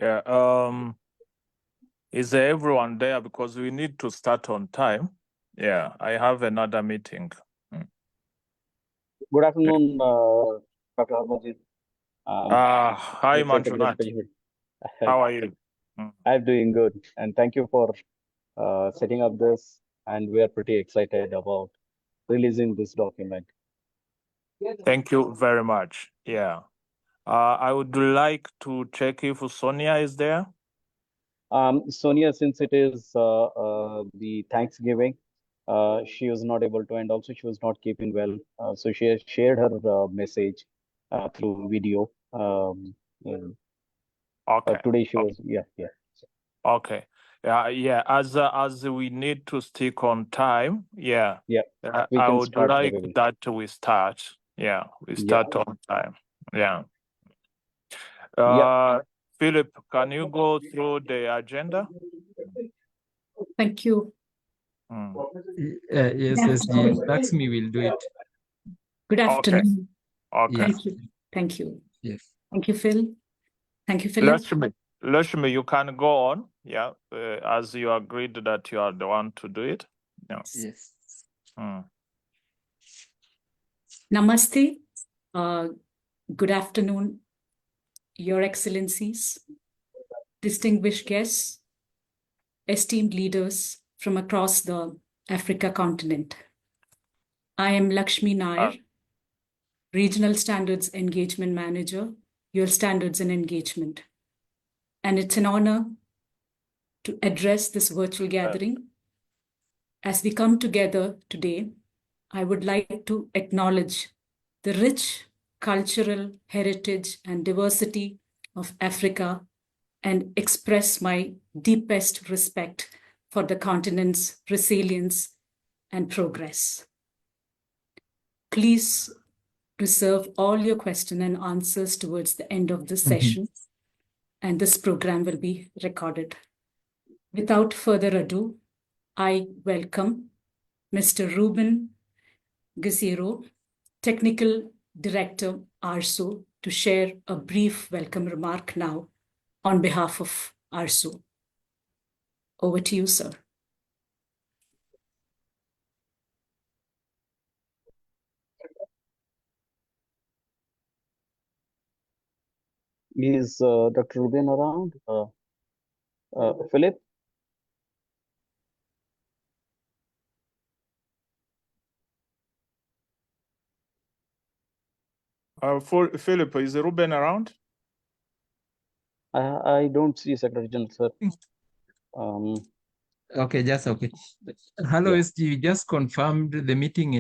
Yeah. Is everyone there? Because we need to start on time. Yeah, I have another meeting. Good afternoon, Dr. Harmajit. Hi, It's such a great Manjunath. pleasure. How are you? I'm doing good, and thank you for setting up this. And we are pretty excited about releasing this document. Thank you very much. Yeah. I would like to check if Sonia is there. Sonia, since it is the Thanksgiving, she was not able to, and also she was not keeping well. So she has shared her message through video. Okay. Today she was, yeah. Okay. Yeah. As we need to stick on time. Yeah. Yeah, we I can would start like the that we start. Yeah, we start on time. Yeah. Philip, can you go through the agenda? Thank you. Yes, SG. Lakshmi will do it. Good afternoon. Okay. Thank you. Thank you. Yes. Thank you, Phil. Thank you, Philip. Lakshmi, you can go on. Yeah, as you agreed that you are the one to do it. Yeah. Yes. Namaste. Good afternoon, Your Excellencies, distinguished guests, esteemed leaders from across the Africa continent. I am Lakshmi Nair, Regional Standards Engagement Manager, UL Standards and Engagement. And it's an honor to address this virtual gathering. As we come together today, I would like to acknowledge the rich cultural heritage and diversity of Africa and express my deepest respect for the continent's resilience and progress. Please reserve all your questions and answers towards the end of the session, and this program will be recorded. Without further ado, I welcome Mr. Ruben Gazero, Technical Director, ARSO, to share a brief welcome remark now on behalf of ARSO. Over to you, sir. Is Dr. Ruben around? Philip? Philip, is Ruben around? I don't see Secretary General, sir. Okay, just okay. Hello, SG. Just confirmed the meeting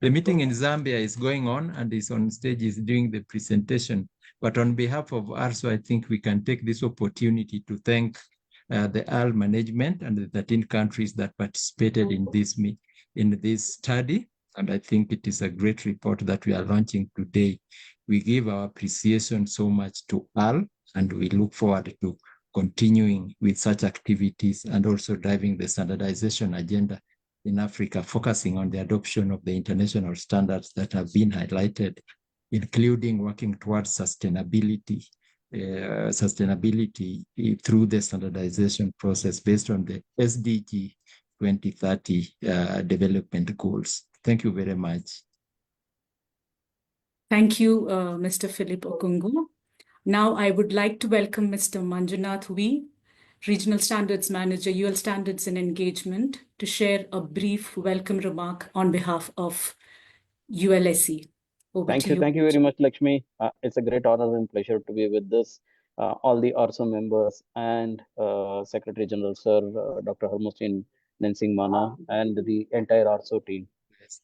the meeting in Zambia is going on and is on stage, is doing the presentation. But on behalf of ARSO, I think we can take this opportunity to thank the AL management and the 13 countries that participated in this study. And I think it is a great report that we are launching today. We give our appreciation so much to AL, and we look forward to continuing with such activities and also driving the standardization agenda in Africa, focusing on the adoption of the international standards that have been highlighted, including working towards sustainability through the standardization process based on the SDG 2030 development goals. Thank you very much. Thank you, Mr. Philip Okungu. Now I would like to welcome Mr. Manjunath V, Regional Standards Manager, UL Standards and Engagement, to share a brief welcome remark on behalf of ULSE. Thank you very much, Lakshmi. It's a great honor and pleasure to be with this. All the ARSO members and Secretary General Sir Dr. Harmostin Nensing Mana and the entire ARSO team.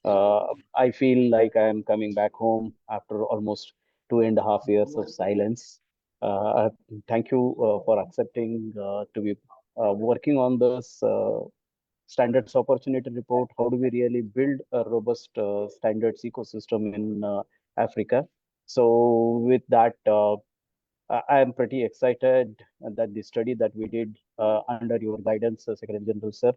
I feel like I am coming back home after almost 2.5 years of silence. Thank you for accepting to be working on this standards opportunity report. How do we really build a robust standards ecosystem in Africa? So with that, I am pretty excited that the study that we did under your guidance, Secretary General Sir,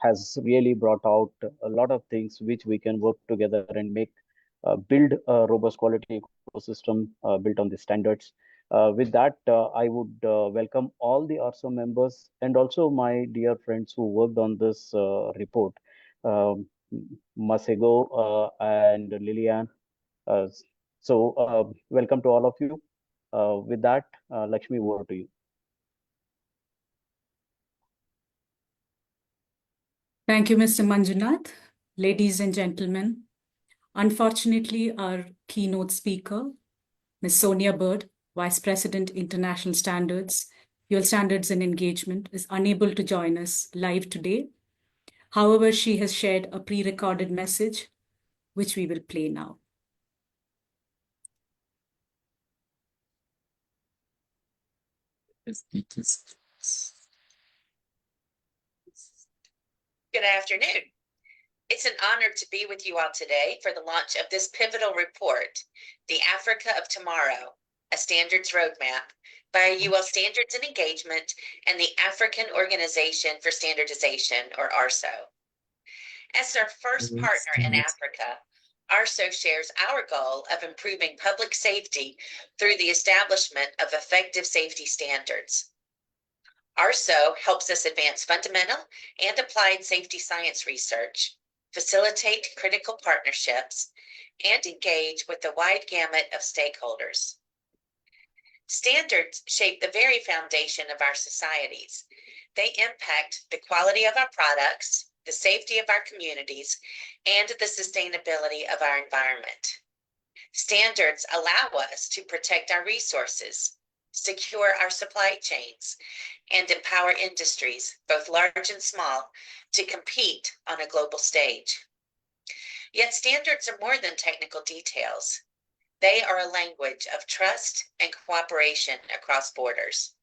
has really brought out a lot of things which we can work together and make build a robust quality ecosystem built on the standards. With that, I would welcome all the ARSO members and also my dear friends who worked on this report, um, Masego and Lilian. Welcome to all of you. With that, Lakshmi, over to you. Thank you, Mr. Manjunath. Ladies and gentlemen, unfortunately, our keynote speaker, Ms. Sonia Bird, Vice President, International Standards, Fuel Standards and Engagement, is unable to join us live today. However, she has shared a pre-recorded message, which we will play now. Good afternoon. It's an honor to be with you all today for the launch of this pivotal report, The Africa of Tomorrow, a Standards Roadmap by UL Standards and Engagement and the African Organization for Standardization, or ARSO. As our first partner in Africa, ARSO shares our goal of improving public safety through the establishment of effective safety standards. ARSO helps us advance fundamental and applied safety science research, facilitate critical partnerships, and engage with the wide gamut of stakeholders. Standards shape the very foundation of our societies. They impact the quality of our products, the safety of our communities, and the sustainability of our environment. Standards allow us to protect our resources, secure our supply chains, and empower industries, both large and small, to compete on a global stage. Yet standards are more than technical details. They are a language of trust and cooperation across borders.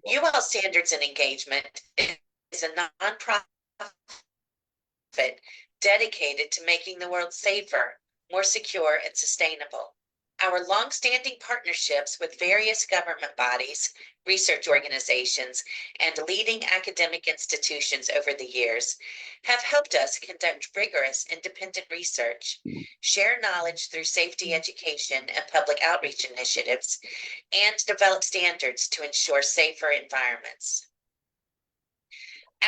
UL Standards and Engagement is a nonprofit dedicated to making the world safer, more secure, and sustainable. Our long-standing partnerships with various government bodies, research organizations, and leading academic institutions over the years have helped us conduct rigorous independent research, share knowledge through safety education and public outreach initiatives, and develop standards to ensure safer environments.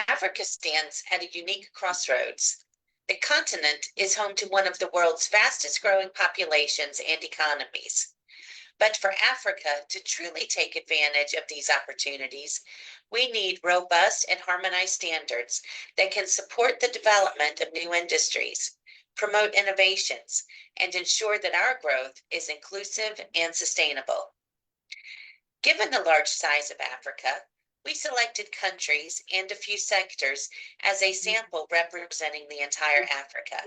Africa stands at a unique crossroads. The continent is home to one of the world's fastest growing populations and economies. But for Africa to truly take advantage of these opportunities, we need robust and harmonized standards that can support the development of new industries, promote innovations, and ensure that our growth is inclusive and sustainable. Given the large size of Africa, we selected countries and a few sectors as a sample representing the entire Africa.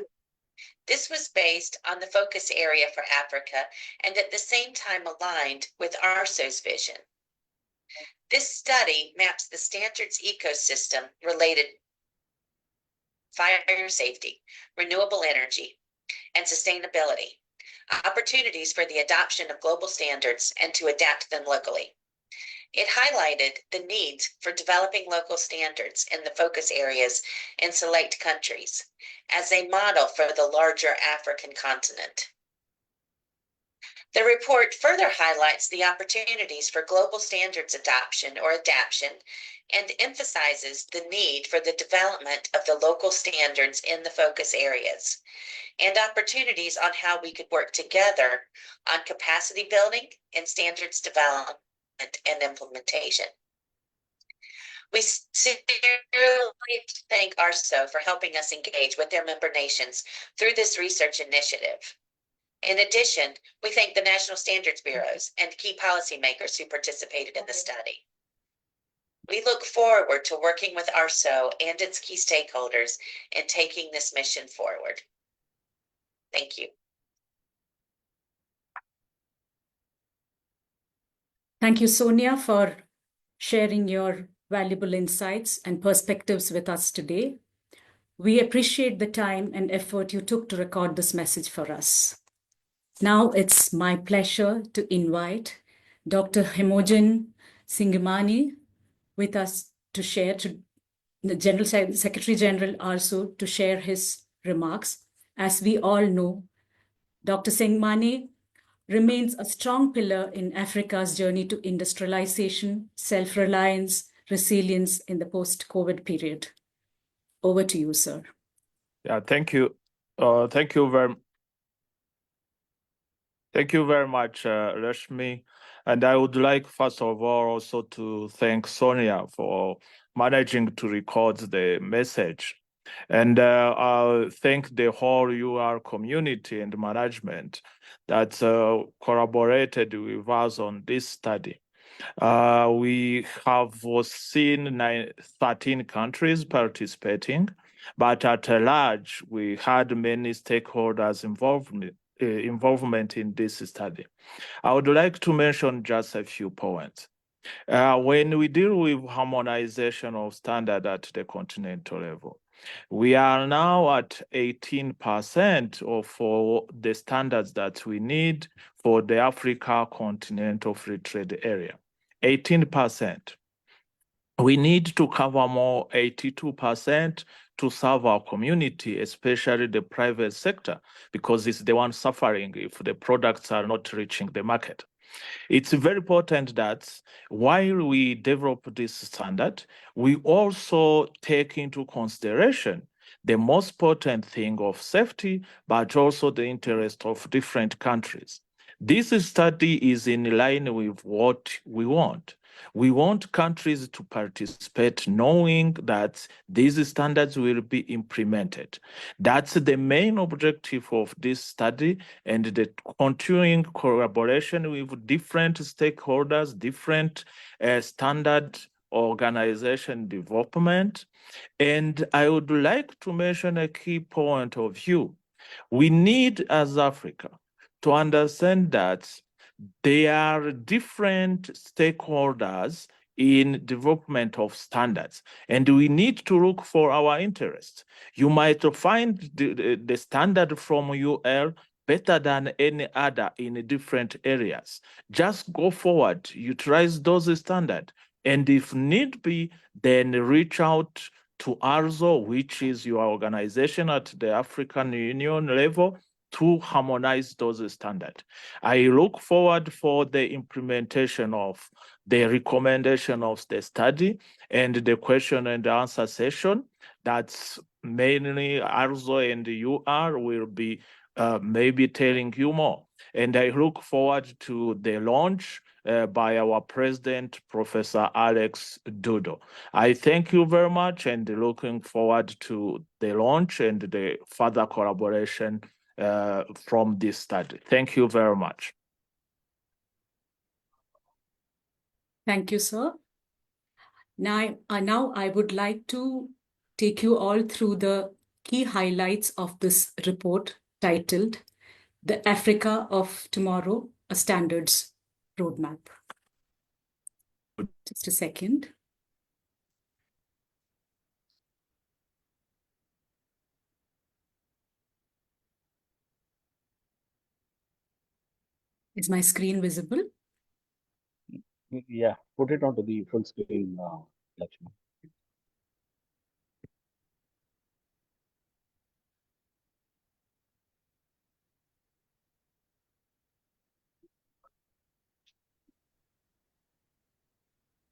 This was based on the focus area for Africa and at the same time aligned with ARSO's vision. This study maps the standards ecosystem related to fire safety, renewable energy, and sustainability, opportunities for the adoption of global standards and to adapt them locally. It highlighted the need for developing local standards in the focus areas in select countries as a model for the larger African continent. The report further highlights the opportunities for global standards adoption or adaptation and emphasizes the need for the development of the local standards in the focus areas and opportunities on how we could work together on capacity building and standards development and implementation. We sincerely thank ARSO for helping us engage with their member nations through this research initiative. In addition, we thank the National Standards Bureaus and key policymakers who participated in the study. We look forward to working with ARSO and its key stakeholders in taking this mission forward. Thank you. Thank you, Sonia, for sharing your valuable insights and perspectives with us today. We appreciate the time and effort you took to record this message for us. Now it's my pleasure to invite Dr. Hemogen Singamani with us to share, the Secretary General ARSO, to share his remarks. As we all know, Dr. Singamani remains a strong pillar in Africa's journey to industrialization, self-reliance, resilience in the post-COVID period. Over to you, sir. Yeah, thank you. Thank you very much, Rashmi. And I would like, first of all, also to thank Sonia for managing to record the message. And I'll thank the whole UR community and management that collaborated with us on this study. We have seen 13 countries participating, but at large, we had many stakeholders involvement in this study. I would like to mention just a few points. When we deal with harmonization of standard at the continental level, we are now at 18% for the standards that we need for the Africa Continental Free Trade Area. 18%. We need to cover more, 82%, to serve our community, especially the private sector, because it's the one suffering if the products are not reaching the market. It's very important that while we develop this standard, we also take into consideration the most important thing of safety, but also the interest of different countries. This study is in line with what we want. We want countries to participate knowing that these standards will be implemented. That's the main objective of this study, and the continuing collaboration with different stakeholders, different standard organization development. And I would like to mention a key point of view. We need, as Africa, to understand that there are different stakeholders in development of standards, and we need to look for our interests. You might find the standard from UL better than any other in different areas. Just go forward, utilize those standards, and if need be, then reach out to ARSO, which is your organization at the African Union level, to harmonize those standards. I look forward for the implementation of the recommendation of the study and the question and answer session. That's mainly ARSO and UR will be maybe telling you more. And I look forward to the launch by our president, Professor Alex Dudo. I thank you very much and looking forward to the launch and the further collaboration from this study. Thank you very much. Thank you, sir. Now I would like to take you all through the key highlights of this report titled The Africa of Tomorrow, a Standards Roadmap. Just a second. Is my screen visible? Yeah, put it onto the full screen, Lakshmi.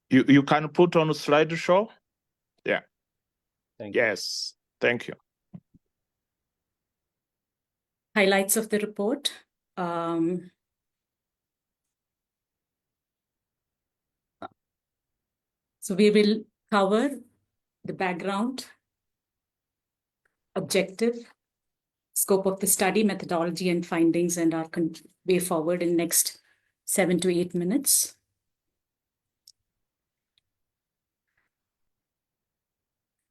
You can put on a slideshow? Yeah. Thank you. Yes. Thank you. Highlights of the report. So we will cover the background, objective, scope of the study, methodology and findings, and our way forward in next 7 to 8 minutes.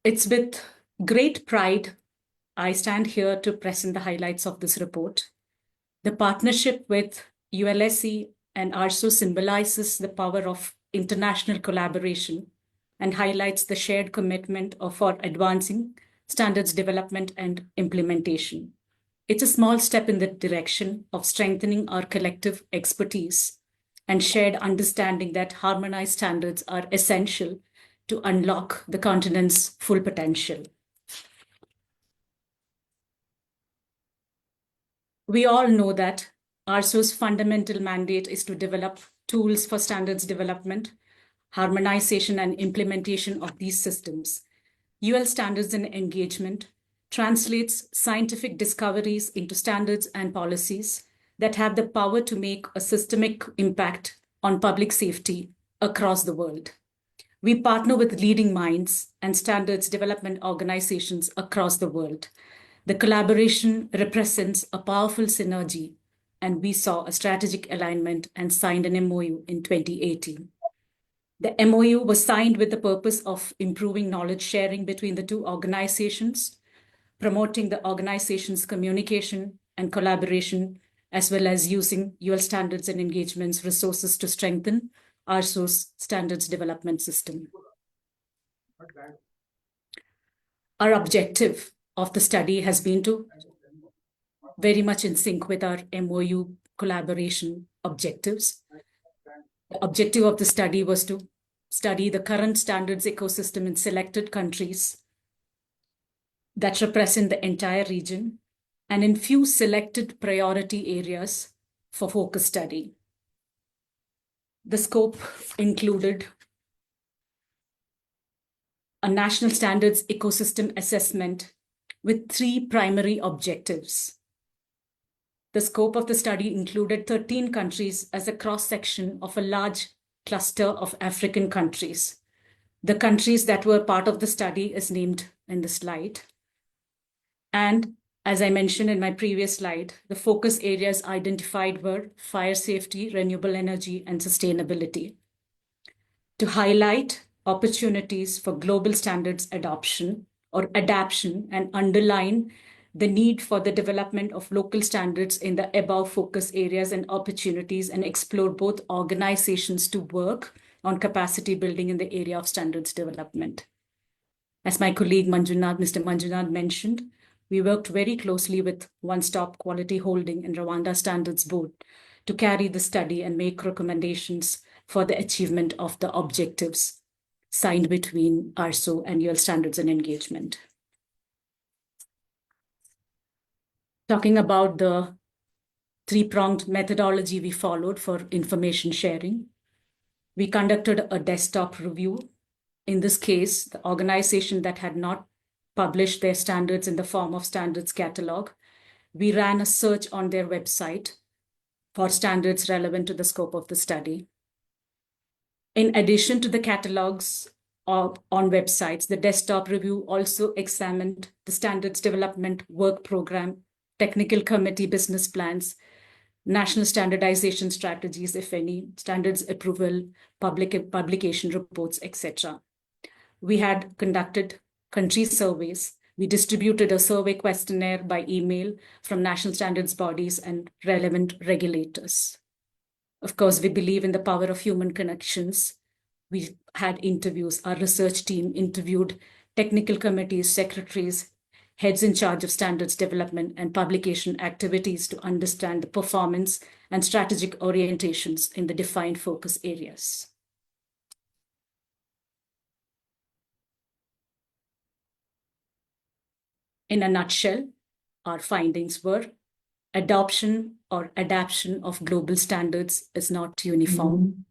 It's with great pride I stand here to present the highlights of this report. The partnership with ULSE and ARSO symbolizes the power of international collaboration and highlights the shared commitment for advancing standards development and implementation. It's a small step in the direction of strengthening our collective expertise and shared understanding that harmonized standards are essential to unlock the continent's full potential. We all know that ARSO's fundamental mandate is to develop tools for standards development, harmonization, and implementation of these systems. UL Standards and Engagement translates scientific discoveries into standards and policies that have the power to make a systemic impact on public safety across the world. We partner with leading minds and standards development organizations across the world. The collaboration represents a powerful synergy, and we saw a strategic alignment and signed an MOU in 2018. The MOU was signed with the purpose of improving knowledge sharing between the two organizations, promoting the organization's communication and collaboration, as well as using UL Standards and Engagement's resources to strengthen ARSO's standards development system. Our objective of the study has been to very much in sync with our MOU collaboration objectives. The objective of the study was to study the current standards ecosystem in selected countries that represent the entire region and in few selected priority areas for focus study. The scope included a national standards ecosystem assessment with 3 primary objectives. The scope of the study included 13 countries as a cross-section of a large cluster of African countries. The countries that were part of the study is named in the slide. And as I mentioned in my previous slide, the focus areas identified were fire safety, renewable energy, and sustainability. To highlight opportunities for global standards adoption or adaptation and underline the need for the development of local standards in the above focus areas and opportunities, and explore both organizations to work on capacity building in the area of standards development. As my colleague Mr. Manjunath mentioned, we worked very closely with One Stop Quality Holding and Rwanda Standards Board to carry the study and make recommendations for the achievement of the objectives signed between ARSO and UL Standards and Engagement. Talking about the 3-pronged methodology we followed for information sharing, we conducted a desktop review. In this case, the organization that had not published their standards in the form of standards catalog, we ran a search on their website for standards relevant to the scope of the study. In addition to the catalogs on websites, the desktop review also examined the standards development work program, technical committee business plans, national standardization strategies, if any, standards approval, publication reports, etc. We had conducted country surveys. We distributed a survey questionnaire by email from national standards bodies and relevant regulators. Of course, we believe in the power of human connections. We had interviews. Our research team interviewed technical committees, secretaries, heads in charge of standards development and publication activities to understand the performance and strategic orientations in the defined focus areas. In a nutshell, our findings were adoption or adaptation of global standards is not uniform.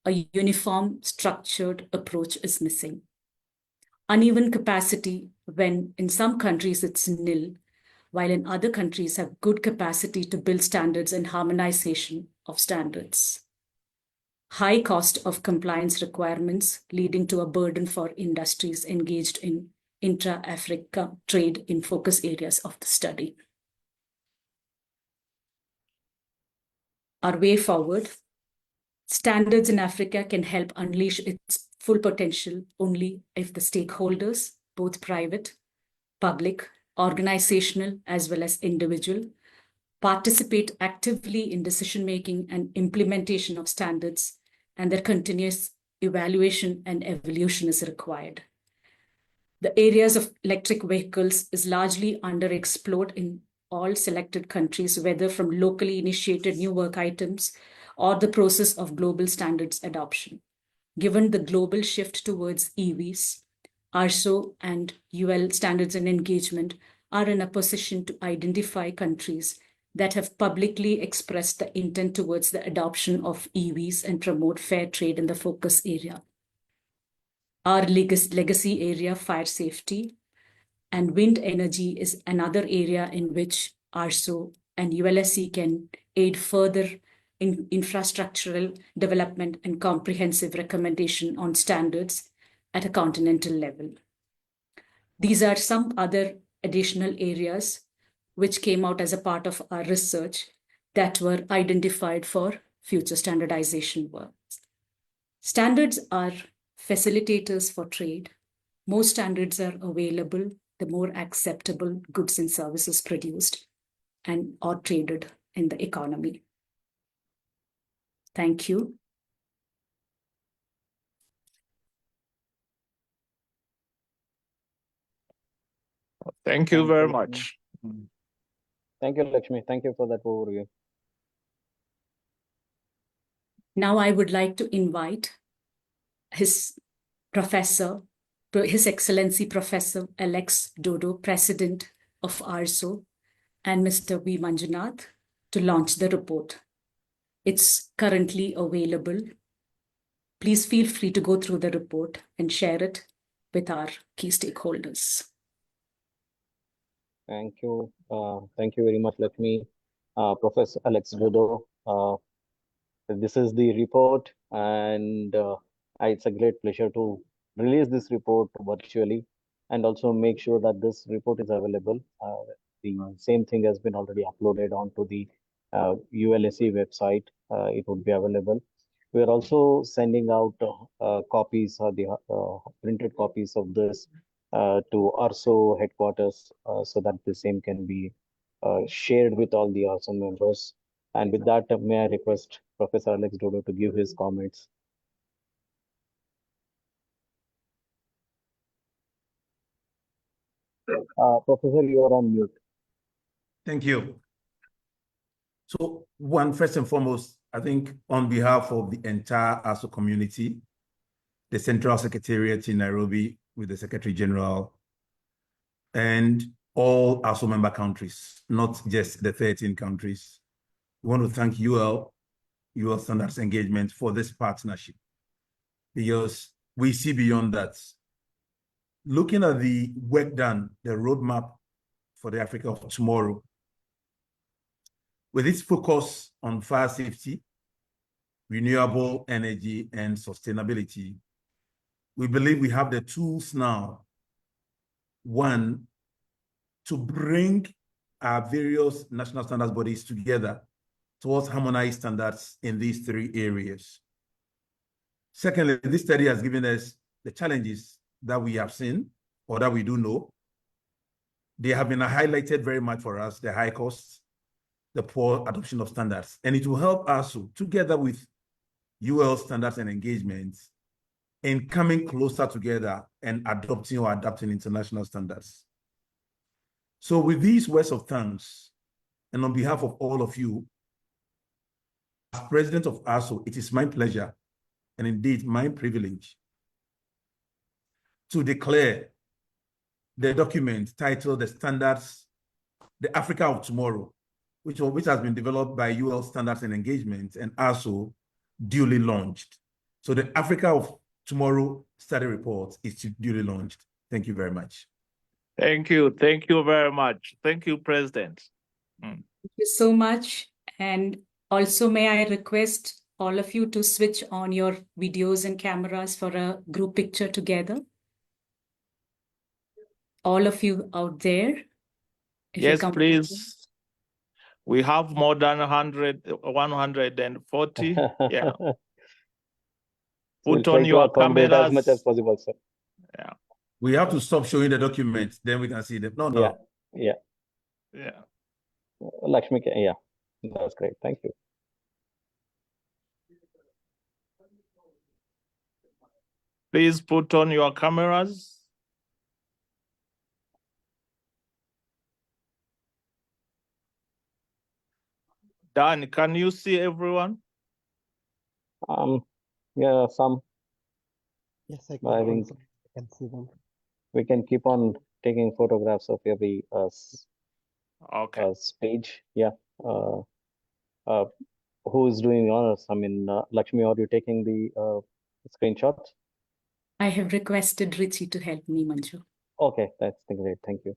A uniform, structured approach is missing. Uneven capacity when in some countries it's nil, while in other countries have good capacity to build standards and harmonization of standards. High cost of compliance requirements leading to a burden for industries engaged in intra-Africa trade in focus areas of the study. Our way forward, standards in Africa can help unleash its full potential only if the stakeholders, both private, public, organizational, as well as individual, participate actively in decision-making and implementation of standards, and their continuous evaluation and evolution is required. The areas of electric vehicles is largely underexplored in all selected countries, whether from locally initiated new work items or the process of global standards adoption. Given the global shift towards EVs, ARSO and UL Standards and Engagement are in a position to identify countries that have publicly expressed the intent towards the adoption of EVs and promote fair trade in the focus area. Our legacy area, fire safety, and wind energy is another area in which ARSO and ULSE can aid further in infrastructural development and comprehensive recommendation on standards at a continental level. These are some other additional areas which came out as a part of our research that were identified for future standardization work. Standards are facilitators for trade. More standards are available, the more acceptable goods and services produced and or traded in the economy. Thank you. Thank you very much. Thank you, Lakshmi. Thank you for that overview. Now I would like to invite His Excellency Professor Alex Dodo, President of ARSO, and Mr. V. Manjunath to launch the report. It's currently available. Please feel free to go through the report and share it with our key stakeholders. Thank you. Thank you very much, Lakshmi. Professor Alex Dodo. This is the report, and it's a great pleasure to release this report virtually and also make sure that this report is available. The same thing has been already uploaded onto the ULSE website. It would be available. We are also sending out copies or the printed copies of this to ARSO headquarters so that the same can be shared with all the ARSO members. And with that, may I request Professor Alex Dodo to give his comments. Professor, you are on mute. Thank you. So first and foremost, I think on behalf of the entire ARSO community, the Central Secretariat in Nairobi with the Secretary General, and all ARSO member countries, not just the 13 countries, we want to thank UL Standards Engagement for this partnership, because we see beyond that. Looking at the work done, the roadmap for the Africa of tomorrow, with its focus on fire safety, renewable energy, and sustainability, we believe we have the tools now, one, to bring our various national standards bodies together towards harmonized standards in these three areas. Secondly, this study has given us the challenges that we have seen or that we do know. They have been highlighted very much for us, the high costs, the poor adoption of standards, and it will help us together with UL Standards and Engagements in coming closer together and adopting or adapting international standards. So with these words of thanks, and on behalf of all of you, as President of ARSO, it is my pleasure and indeed my privilege to declare the document titled The Standards, the Africa of Tomorrow, which has been developed by UL Standards and Engagement and ARSO duly launched. So the Africa of Tomorrow study report is duly launched. Thank you very much. Thank you. Thank you very much. Thank you, President. Thank you so much. And also, may I request all of you to switch on your videos and cameras for a group picture together? All of you out there. Yes, please. We have more than 140. Yeah. We'll Put on your cameras. As much as possible, sir. Yeah. We have to stop showing the document, then we can see them. No. Yeah. Lakshmi, yeah, that's great. Thank you. Please put on your cameras. Dan, can you see everyone? Yeah, some. Yes, I can see them. We can keep on taking photographs of every Okay. page. Yeah. Who is doing honors? I mean, Lakshmi, are you taking the screenshots? I have requested Richie to help me, Manju. Okay, that's great. Thank you.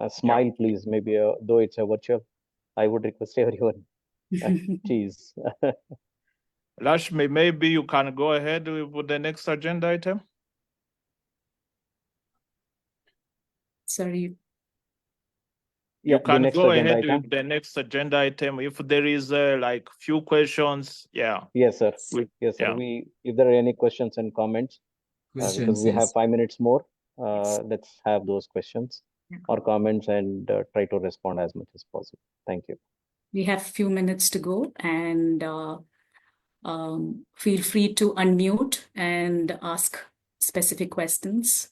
Smile, please. Maybe though it's a virtual, I would request everyone. Cheese. Lashmi, maybe you can go ahead with the next agenda item. Sorry. Yeah, You the can next go agenda ahead item. with the next agenda item. If there is like few questions, yeah. Yes, sir. Yes, sir. Yeah. If there are any questions and comments, because we have yes. 5 minutes more, Yes. let's have those questions or comments and try to respond as much as possible. Thank you. We have a few minutes to go, and feel free to unmute and ask specific questions.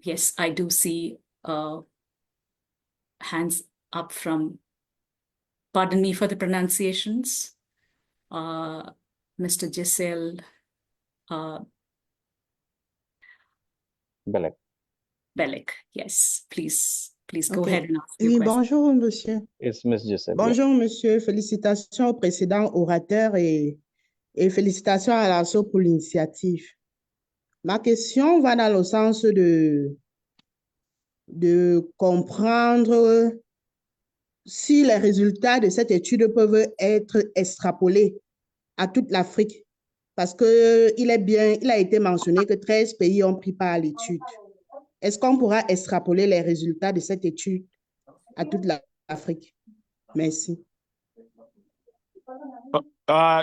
Yes, I do see hands up from, pardon me for the pronunciations, Mr. Giselle Belek. Yes, please go Okay. ahead and ask your Oui, question. bonjour, monsieur. It's Miss Giselle. Bonjour, monsieur. Félicitations au précédent orateur et félicitations à l'ARSO pour l'initiative. Ma question va dans le sens de comprendre si les résultats de cette étude peuvent être extrapolés à toute l'Afrique. Parce qu'il a été mentionné que 13 pays ont pris part à l'étude. Est-ce qu'on pourra extrapoler les résultats de cette étude à toute l'Afrique? Merci.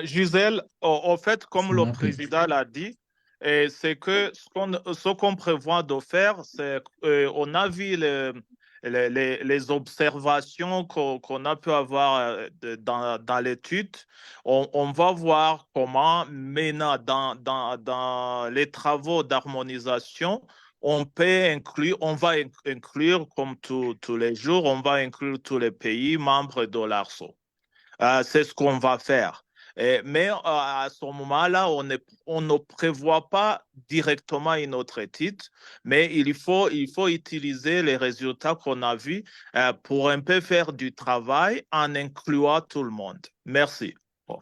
Gisèle, en fait, comme le Snappy. président l'a dit, c'est que ce qu'on prévoit de faire, c'est qu'on a vu les observations qu'on a pu avoir dans l'étude. On va voir comment maintenant dans les travaux d'harmonisation, on va inclure comme tous les jours, on va inclure tous les pays membres de l'ARSO. C'est ce qu'on va faire. Mais à ce moment-là, on ne prévoit pas directement une autre étude, mais il faut utiliser les résultats qu'on a vus pour un peu faire du travail en incluant tout le monde. Merci. Oh.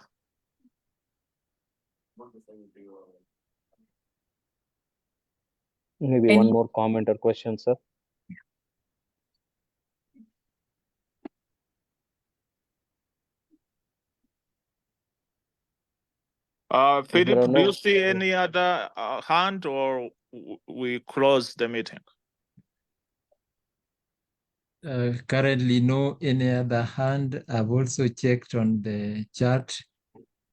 Maybe one more comment or question, sir. Philip, do you see any other hand, or we close the meeting? Currently, no any other hand. I've also checked on the chat.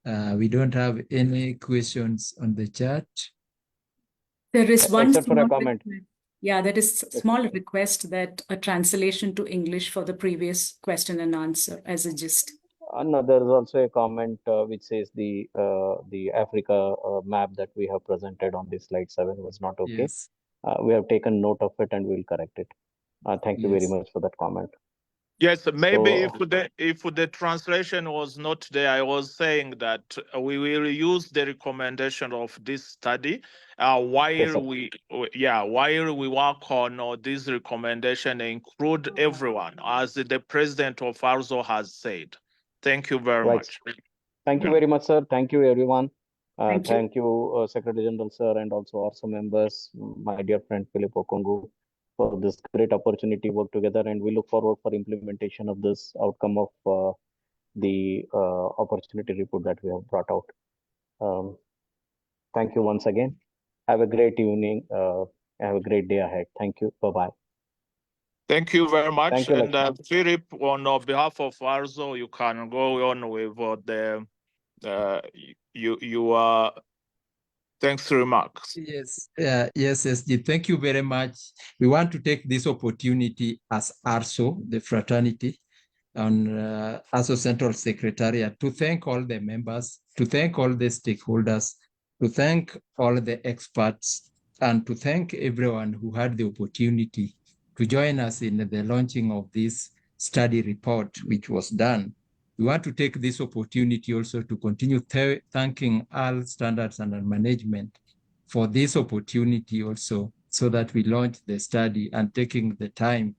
We don't have any questions on the chat. There is one except for a small comment. request. Yeah, there is a small request that a translation to English for the previous question and answer as a gist. No, there is also a comment which says the Africa map that we have presented on this slide 7 was not okay. Yes. We have taken note of it and we'll correct it. Thank you very much for that comment. Yes, maybe if the translation was not there, I was saying that we will use the recommendation of this study while we work on this recommendation, include everyone, as the president of ARSO has said. Thank you very much. Thank you very much, sir. Thank you, everyone. Thank you, Secretary General, sir, and also ARSO members, my dear friend Philip Okongu, for this great opportunity to work together, and we look forward for implementation of this outcome of the opportunity report that we have brought out. Thank you once again. Have a great evening. Have a great day ahead. Thank you. Bye-bye. Thank you very much. Thank you, and Philip, on behalf of ARSO, you can go on with the thanks remarks. Yes, yes, SG. Thank you very much. We want to take this opportunity as ARSO, the fraternity, and ARSO Central Secretariat, to thank all the members, to thank all the stakeholders, to thank all the experts, and to thank everyone who had the opportunity to join us in the launching of this study report, which was done. We want to take this opportunity also to continue thanking all standards and management for this opportunity also, so that we launch the study and taking the time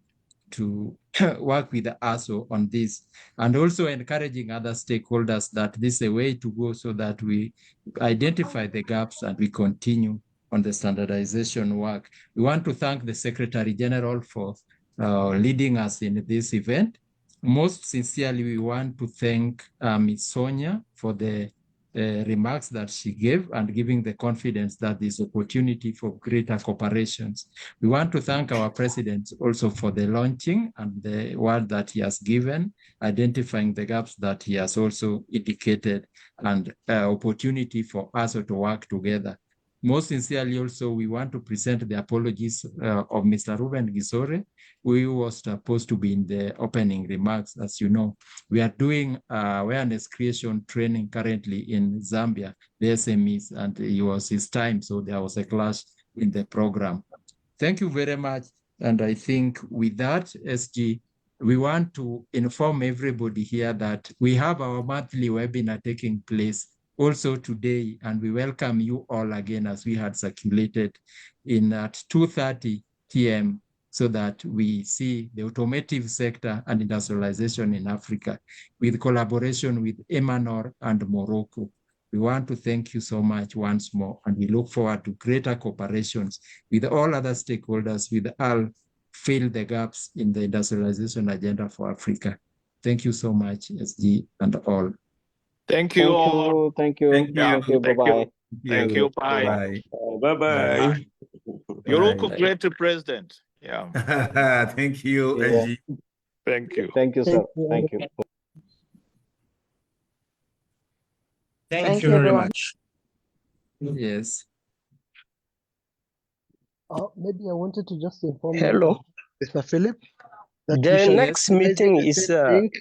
to work with the ARSO on this, and also encouraging other stakeholders that this is a way to go so that we identify the gaps and we continue on the standardization work. We want to thank the Secretary General for leading us in this event. Most sincerely, we want to thank Ms. Sonia for the remarks that she gave and giving the confidence that there's opportunity for greater cooperations. We want to thank our president also for the launching and the word that he has given, identifying the gaps that he has also indicated, and opportunity for us to work together. Most sincerely also, we want to present the apologies of Mr. Ruben Gisore, who was supposed to be in the opening remarks. As you know, we are doing awareness creation training currently in Zambia, the SMEs, and it was his time, so there was a clash in the program. Thank you very much. And I think with that, SG, we want to inform everybody here that we have our monthly webinar taking place also today, and we welcome you all again as we had circulated in at 2:30 p.m. so that we see the automotive sector and industrialization in Africa with collaboration with Emanor and Morocco. We want to thank you so much once more, and we look forward to greater cooperations with all other stakeholders with all fill the gaps in the industrialization agenda for Africa. Thank you so much, SG and all. Thank you all. Thank you. Thank you. Thank you. Bye-bye. Thank you. Bye. Bye. Bye-bye. You look Bye. great, President. Yeah. Thank you, Yeah. SG. Thank you. Thank you, sir. Thank you. Thank you. Thank you very everyone. much. Yes. Maybe I wanted to just inform Hello. Mr. Philip that we The shall next be utilizing meeting the is same link.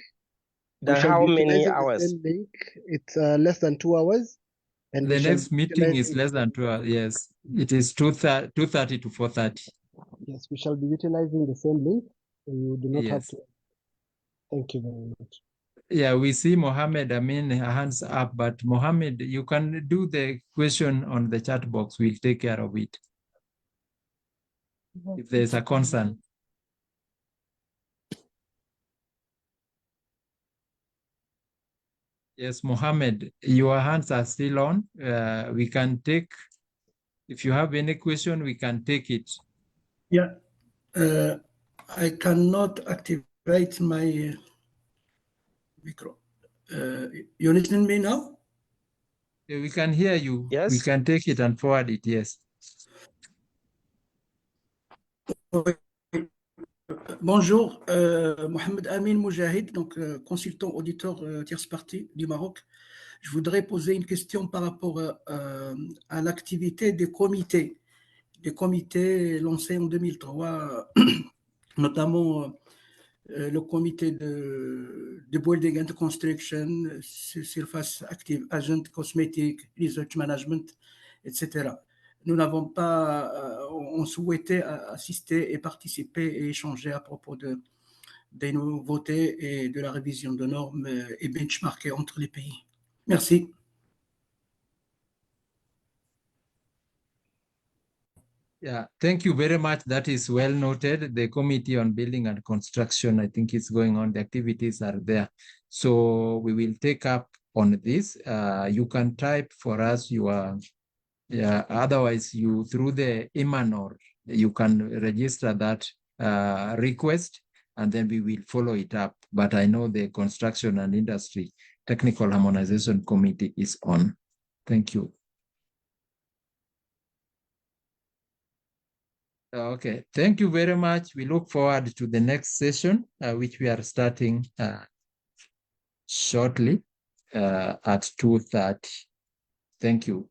We the shall how be many utilizing the hours? same link. It's less than 2 hours. And The we shall next be meeting is utilizing less than 2 hours. Yes, it is 2:30 to 4:30. Yes, we shall be utilizing the same link. You do not have Yes. to. Thank you very much. Yeah, we see Mohammed, hands up, but Mohammed, you can do the question on the chat box. We'll take care of it if there's a concern. Yes, Mohammed, your hands are still on. We can take, if you have any question, we can take it. Yeah, I cannot activate my micro. You listen to me now? Yeah, we can hear you. Yes. We can take it and forward it, yes. Bonjour, Mohamed Amin Moujahid, donc consultant auditeur tierce partie du Maroc. Je voudrais poser une question par rapport à l'activité des comités lancés en 2003, notamment le comité de building and construction, surface active agent, cosmetic, research management, etc. Nous n'avons pas, on souhaitait assister et participer et échanger à propos des nouveautés et de la révision de normes et benchmarker entre les pays. Merci. Yeah, thank you very much. That is well noted. The Committee on Building and Construction, I think is going on. The activities are there. So we will take up on this. You can type for us your, otherwise you, through the Emanor, you can register that request and then we will follow it up. But I know the Construction and Industry Technical Harmonization Committee is on. Thank you. Okay, thank you very much. We look forward to the next session, which we are starting shortly at 2:30. Thank you.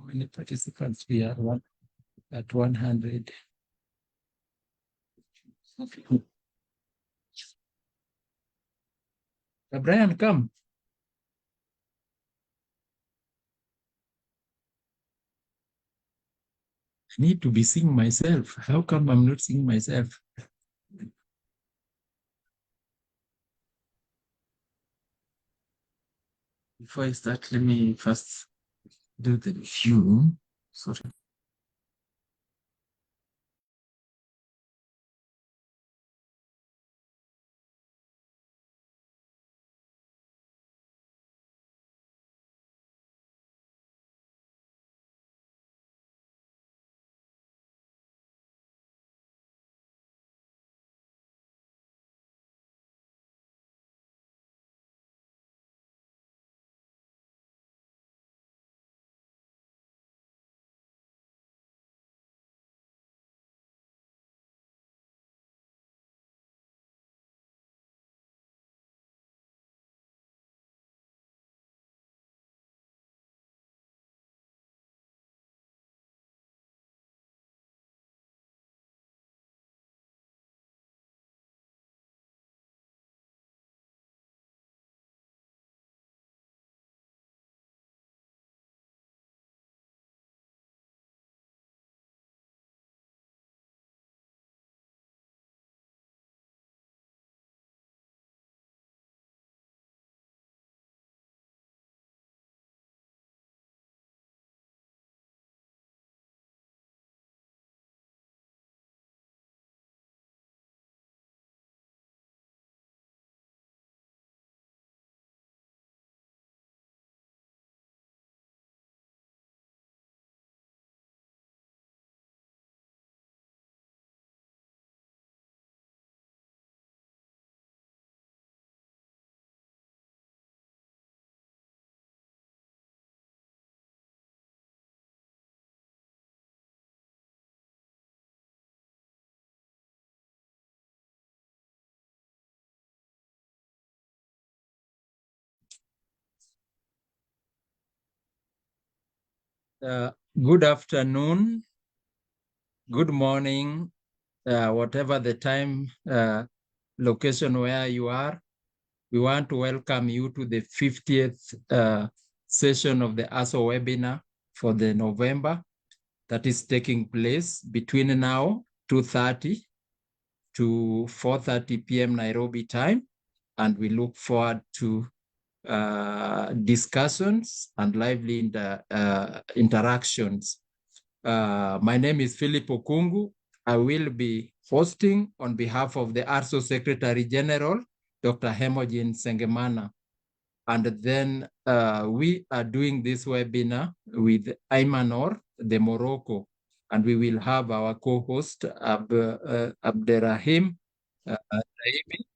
How many participants we are at 100? Brian, come. I need to be seeing myself. How come I'm not seeing myself? Before I start, let me first do the review. Sorry. Good afternoon, good morning, whatever the time, location where you are. We want to welcome you to the 50th session of the ARSO webinar for the November that is taking place between now 2:30 to 4:30 p.m. Nairobi time. And we look forward to discussions and lively interactions. My name is Philip Okungu. I will be hosting on behalf of the ARSO Secretary General, Dr. Hemojin Sengemana. And then we are doing this webinar with Aymanor, the Morocco, and we will have our co-host, Abderrahim Taimi,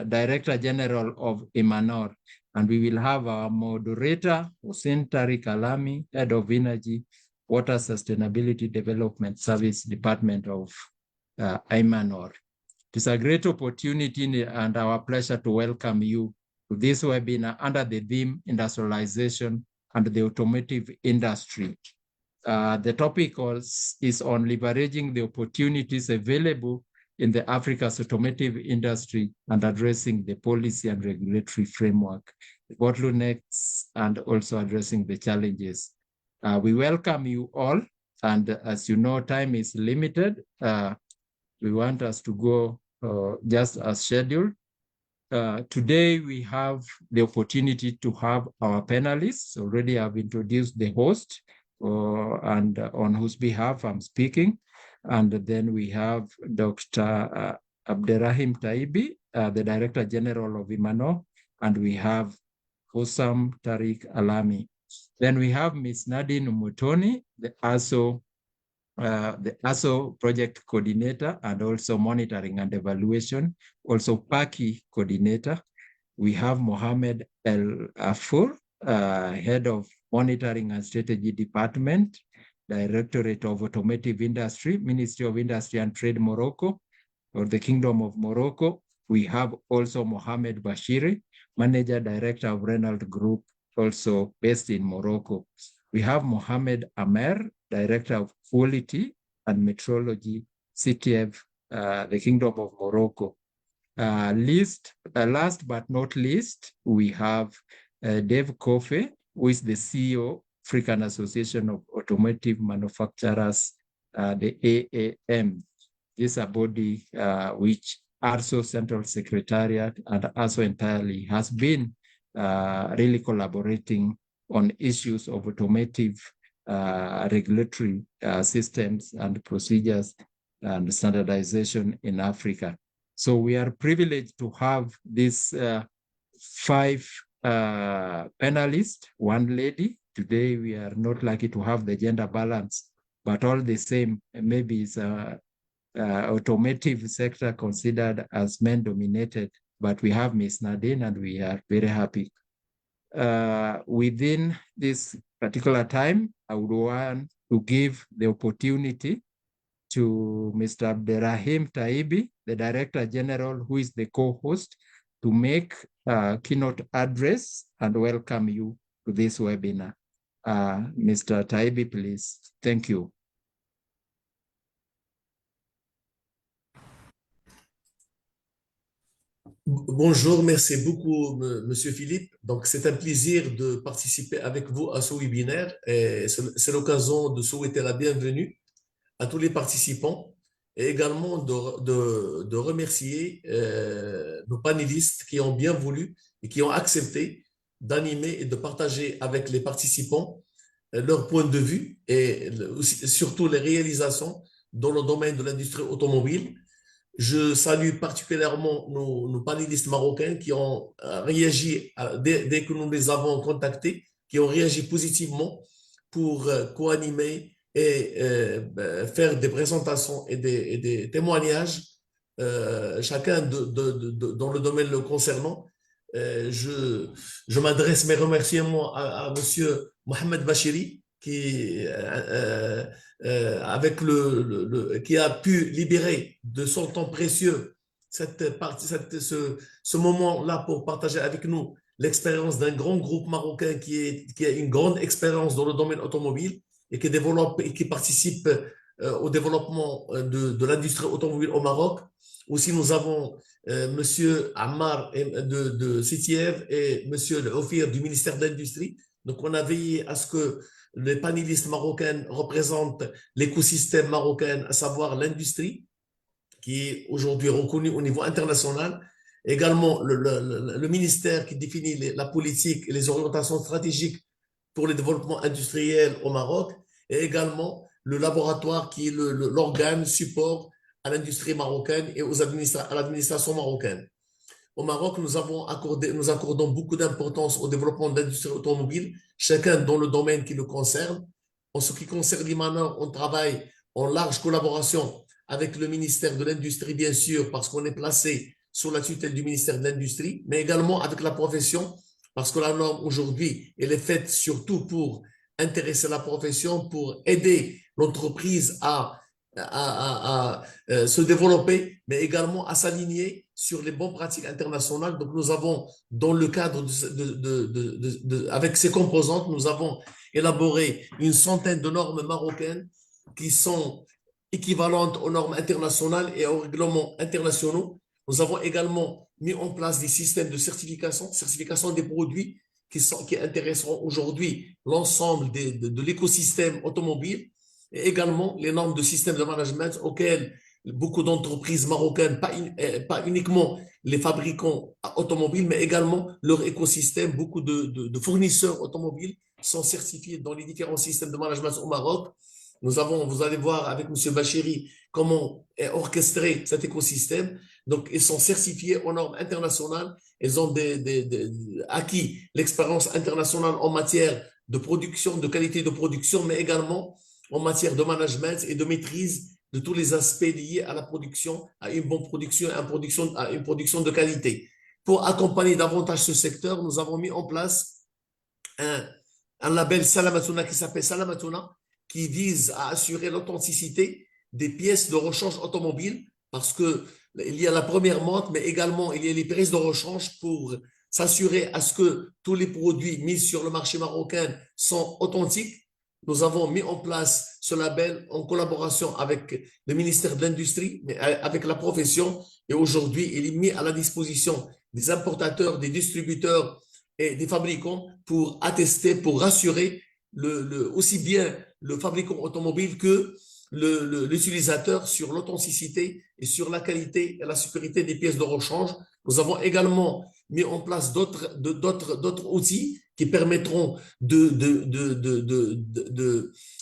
Director General of Imanor. And we will have our moderator, Hussein Tariq Alami, Head of Energy, Water Sustainability Development Service Department of Imanor. It is a great opportunity and our pleasure to welcome you to this webinar under the theme Industrialization and the Automotive Industry. The topic is on leveraging the opportunities available in the Africa's automotive industry and addressing the policy and regulatory framework, the bottlenecks, and also addressing the challenges. We welcome you all, and as you know, time is limited. We want us to go just as scheduled. Today, we have the opportunity to have our panelists. Already I've introduced the host and on whose behalf I'm speaking. And then we have Dr. Abderrahim Taibi, the Director General of Imano, and we have Hussam Tariq Alami. Then we have Ms. Nadine Umutoni, the ARSO project coordinator and also monitoring and evaluation, also PACI coordinator. We have Mohamed El Afur, head of monitoring and strategy department, Directorate of Automotive Industry, Ministry of Industry and Trade, Morocco, or the Kingdom of Morocco. We have also Mohamed Bashiri, Manager Director of Renault Group, also based in Morocco. We have Mohamed Amer, Director of Quality and Metrology, CTF, the Kingdom of Morocco. Last but not least, we have Dave Kofe, who is the CEO, African Association of Automotive Manufacturers, the AAM. This is a body which ARSO Central Secretariat and ARSO entirely has been really collaborating on issues of automotive regulatory systems and procedures and standardization in Africa. So we are privileged to have these 5 panelists, 1 lady. Today we are not lucky to have the gender balance, but all the same, maybe it's automotive sector considered as men dominated, but we have Ms. Nadine and we are very happy. Within this particular time, I would want to give the opportunity to Mr. Abderrahim Taibi, the Director General, who is the co-host, to make a keynote address and welcome you to this webinar. Mr. Taibi, please. Thank you. Bonjour, merci beaucoup, Monsieur Philippe. Donc, c'est un plaisir de participer avec vous à ce webinaire. C'est l'occasion de souhaiter la bienvenue à tous les participants et également de remercier nos panélistes qui ont bien voulu et qui ont accepté d'animer et de partager avec les participants leur point de vue et surtout les réalisations dans le domaine de l'industrie automobile. Je salue particulièrement nos panélistes marocains qui ont réagi dès que nous les avons contactés, qui ont réagi positivement pour co-animer et faire des présentations et des témoignages, chacun dans le domaine le concernant. Je m'adresse mes remerciements à Monsieur Mohamed Bachiri qui qui a pu libérer de son temps précieux ce moment-là pour partager avec nous l'expérience d'un grand groupe marocain qui a une grande expérience dans le domaine automobile et qui développe et qui participe au développement de l'industrie automobile au Maroc. Aussi, nous avons Monsieur Ammar de CTF et Monsieur Ofir du ministère de l'Industrie. Donc, on a veillé à ce que les panélistes marocains représentent l'écosystème marocain, à savoir l'industrie, qui est aujourd'hui reconnue au niveau international. Également, le ministère qui définit la politique et les orientations stratégiques pour le développement industriel au Maroc, et également le laboratoire qui est l'organe support à l'industrie marocaine et à l'administration marocaine. Au Maroc, nous accordons beaucoup d'importance au développement de l'industrie automobile, chacun dans le domaine qui le concerne. En ce qui concerne l'IMANA, on travaille en large collaboration avec le ministère de l'Industrie, bien sûr, parce qu'on est placé sous la tutelle du ministère de l'Industrie, mais également avec la profession, parce que la norme aujourd'hui, elle est faite surtout pour intéresser la profession, pour aider l'entreprise à se développer, mais également à s'aligner sur les bonnes pratiques internationales. Donc, nous avons, dans le cadre avec ces composantes, nous avons élaboré une centaine de normes marocaines qui sont équivalentes aux normes internationales et aux règlements internationaux. Nous avons également mis en place des systèmes de certification des produits qui intéresseront aujourd'hui l'ensemble de l'écosystème automobile, et également les normes de système de management auxquelles beaucoup d'entreprises marocaines, pas uniquement les fabricants automobiles, mais également leur écosystème, beaucoup de fournisseurs automobiles sont certifiés dans les différents systèmes de management au Maroc. Vous allez voir avec M. Bachiri comment est orchestré cet écosystème. Donc, ils sont certifiés aux normes internationales. Ils ont acquis l'expérience internationale en matière de production, de qualité de production, mais également en matière de management et de maîtrise de tous les aspects liés à la production, à une bonne production, à une production de qualité. Pour accompagner davantage ce secteur, nous avons mis en place un label Salamatuna qui s'appelle Salamatuna, qui vise à assurer l'authenticité des pièces de rechange automobile, parce qu'il y a la première montre, mais également il y a les pièces de rechange pour s'assurer à ce que tous les produits mis sur le marché marocain sont authentiques. Nous avons mis en place ce label en collaboration avec le ministère de l'Industrie, mais avec la profession. Et aujourd'hui, il est mis à la disposition des importateurs, des distributeurs et des fabricants pour attester, pour rassurer aussi bien le fabricant automobile que l'utilisateur sur l'authenticité et sur la qualité et la sécurité des pièces de rechange. Nous avons également mis en place d'autres outils qui permettront de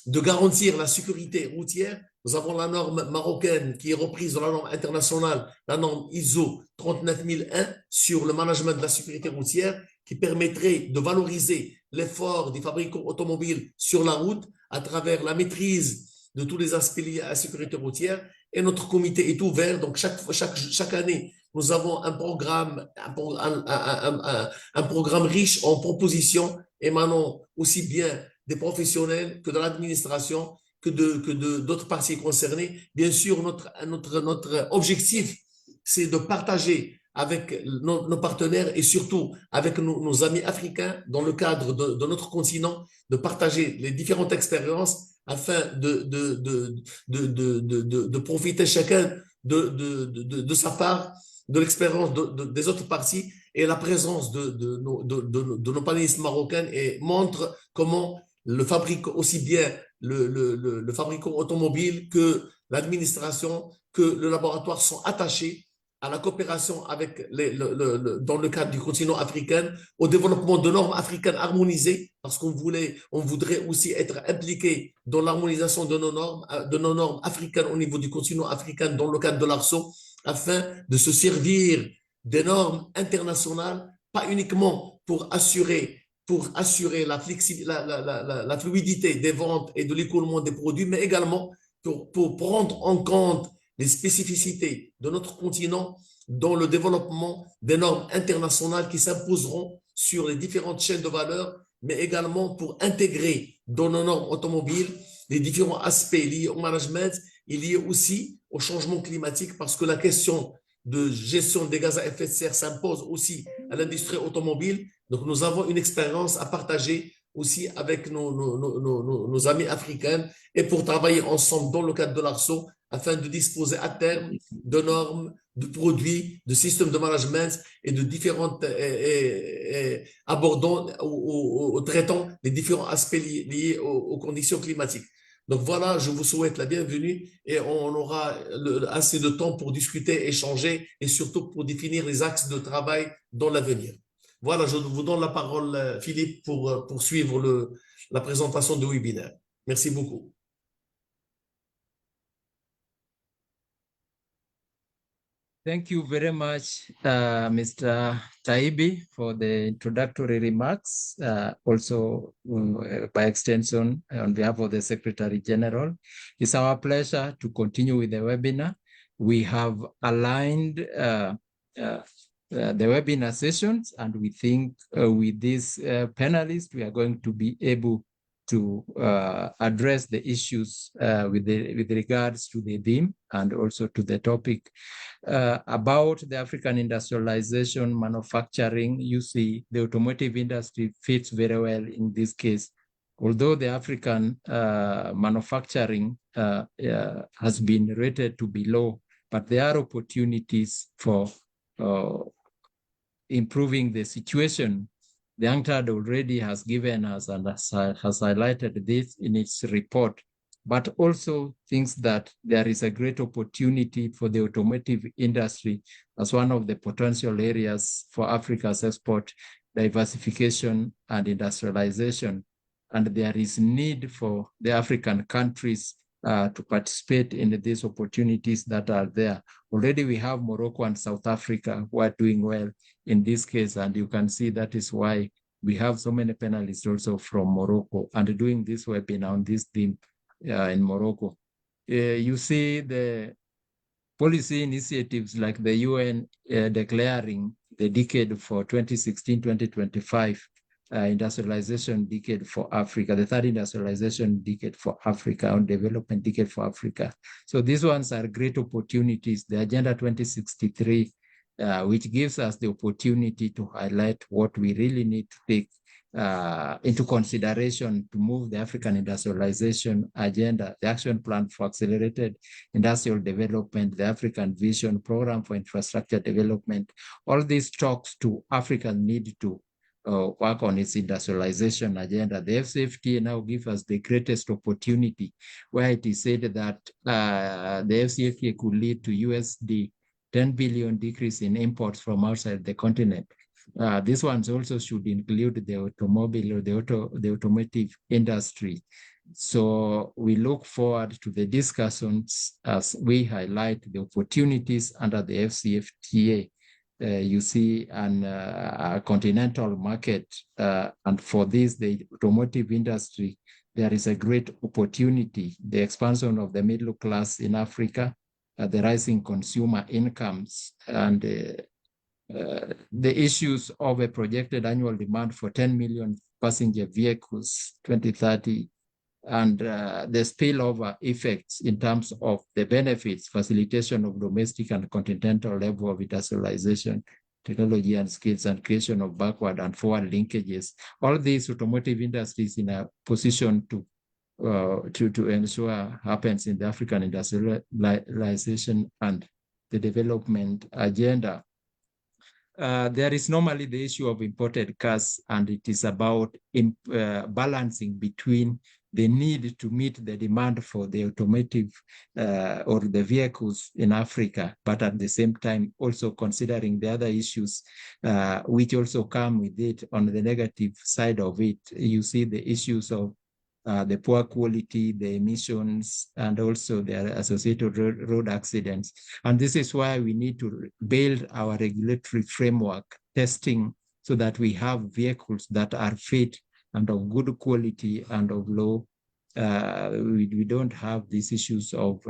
garantir la sécurité routière. Nous avons la norme marocaine qui est reprise dans la norme internationale, la norme ISO 39001 sur le management de la sécurité routière, qui permettrait de valoriser l'effort des fabricants automobiles sur la route à travers la maîtrise de tous les aspects liés à la sécurité routière. Et notre comité est ouvert. Donc, chaque année, nous avons un programme riche en propositions émanant aussi bien des professionnels que de l'administration, que d'autres parties concernées. Bien sûr, notre objectif, c'est de partager avec nos partenaires et surtout avec nos amis africains dans le cadre de notre continent, de partager les différentes expériences afin de profiter chacun de sa part de l'expérience des autres parties, et la présence de nos panélistes marocains montre comment le fabricant, aussi bien le fabricant automobile que l'administration, que le laboratoire sont attachés à la coopération avec dans le cadre du continent africain, au développement de normes africaines harmonisées, parce qu'on voudrait aussi être impliqué dans l'harmonisation de nos normes africaines au niveau du continent africain dans le cadre de l'ARSO, afin de se servir des normes internationales, pas uniquement pour assurer la fluidité des ventes et de l'écoulement des produits, mais également pour prendre en compte les spécificités de notre continent dans le développement des normes internationales qui s'imposeront sur les différentes chaînes de valeur, mais également pour intégrer dans nos normes automobiles les différents aspects liés au management et liés aussi au changement climatique, parce que la question de gestion des gaz à effet de serre s'impose aussi à l'industrie automobile. Donc, nous avons une expérience à partager aussi avec nos amis africains, et pour travailler ensemble dans le cadre de l'ARSO afin de disposer à terme de normes, de produits, de systèmes de management et de différentes abordant ou traitant les différents aspects liés aux conditions climatiques. Donc voilà, je vous souhaite la bienvenue, et on aura assez de temps pour discuter, échanger et surtout pour définir les axes de travail dans l'avenir. Voilà, je vous donne la parole, Philippe, pour poursuivre la présentation du webinaire. Merci beaucoup. Thank you very much, Mr. Taibi, for the introductory remarks. Also, by extension, on behalf of the Secretary General, it's our pleasure to continue with the webinar. We have aligned the webinar sessions, and we think with these panelists, we are going to be able to address the issues with regards to the theme and also to the topic about the African industrialization, manufacturing. You see, the automotive industry fits very well in this case. Although the African manufacturing has been rated to be low, but there are opportunities for improving the situation. The UNCTAD already has given us and has highlighted this in its report, but also thinks that there is a great opportunity for the automotive industry as one of the potential areas for Africa's export diversification and industrialization. And there is need for the African countries to participate in these opportunities that are there. Already we have Morocco and South Africa who are doing well in this case, and you can see that is why we have so many panelists also from Morocco and doing this webinar on this theme in Morocco. You see the policy initiatives like the UN declaring the decade for 2016-2025 industrialization decade for Africa, the third industrialization decade for Africa, or development decade for Africa. So these ones are great opportunities. The Agenda 2063 which gives us the opportunity to highlight what we really need to take into consideration to move the African industrialization agenda, the action plan for accelerated industrial development, the African Vision Program for Infrastructure Development. All these talks to Africa need to work on its industrialization agenda. The FCFTA now gives us the greatest opportunity, where it is said that the FCFTA could lead to USD 10 billion decrease in imports from outside the continent. This one also should include the automobile or the automotive industry. So we look forward to the discussions as we highlight the opportunities under the FCFTA. You see a continental market, and for this, the automotive industry, there is a great opportunity. The expansion of the middle class in Africa, the rising consumer incomes, and the issues of a projected annual demand for 10 million passenger vehicles 2030, and the spillover effects in terms of the benefits, facilitation of domestic and continental level of industrialization, technology and skills, and creation of backward and forward linkages. All these automotive industries in a position to ensure happens in the African industrialization and the development agenda. There is normally the issue of imported cars, and it is about balancing between the need to meet the demand for the automotive or the vehicles in Africa, but at the same time also considering the other issues which also come with it. On the negative side of it, you see the issues of the poor quality, the emissions, and also the associated road accidents. And this is why we need to build our regulatory framework, testing, so that we have vehicles that are fit and of good quality and of low. We don't have these issues of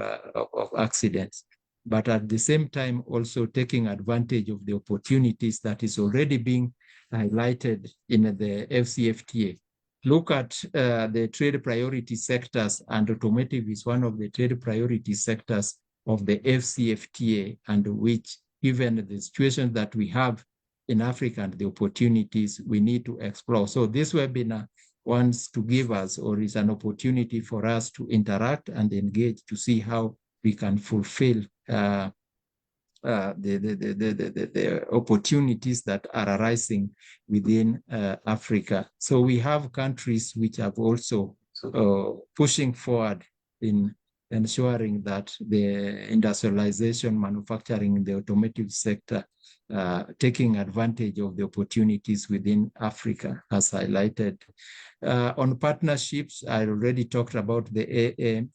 accidents. But at the same time, also taking advantage of the opportunities that is already being highlighted in the FCFTA. Look at the trade priority sectors, and automotive is one of the trade priority sectors of the FCFTA, and which, given the situation that we have in Africa and the opportunities, we need to explore. So this webinar wants to give us, or is an opportunity for us to interact and engage to see how we can fulfill the opportunities that are arising within Africa. So we have countries which have also pushing forward in ensuring that the industrialization, manufacturing in the automotive sector, taking advantage of the opportunities within Africa, as highlighted. On partnerships, I already talked about the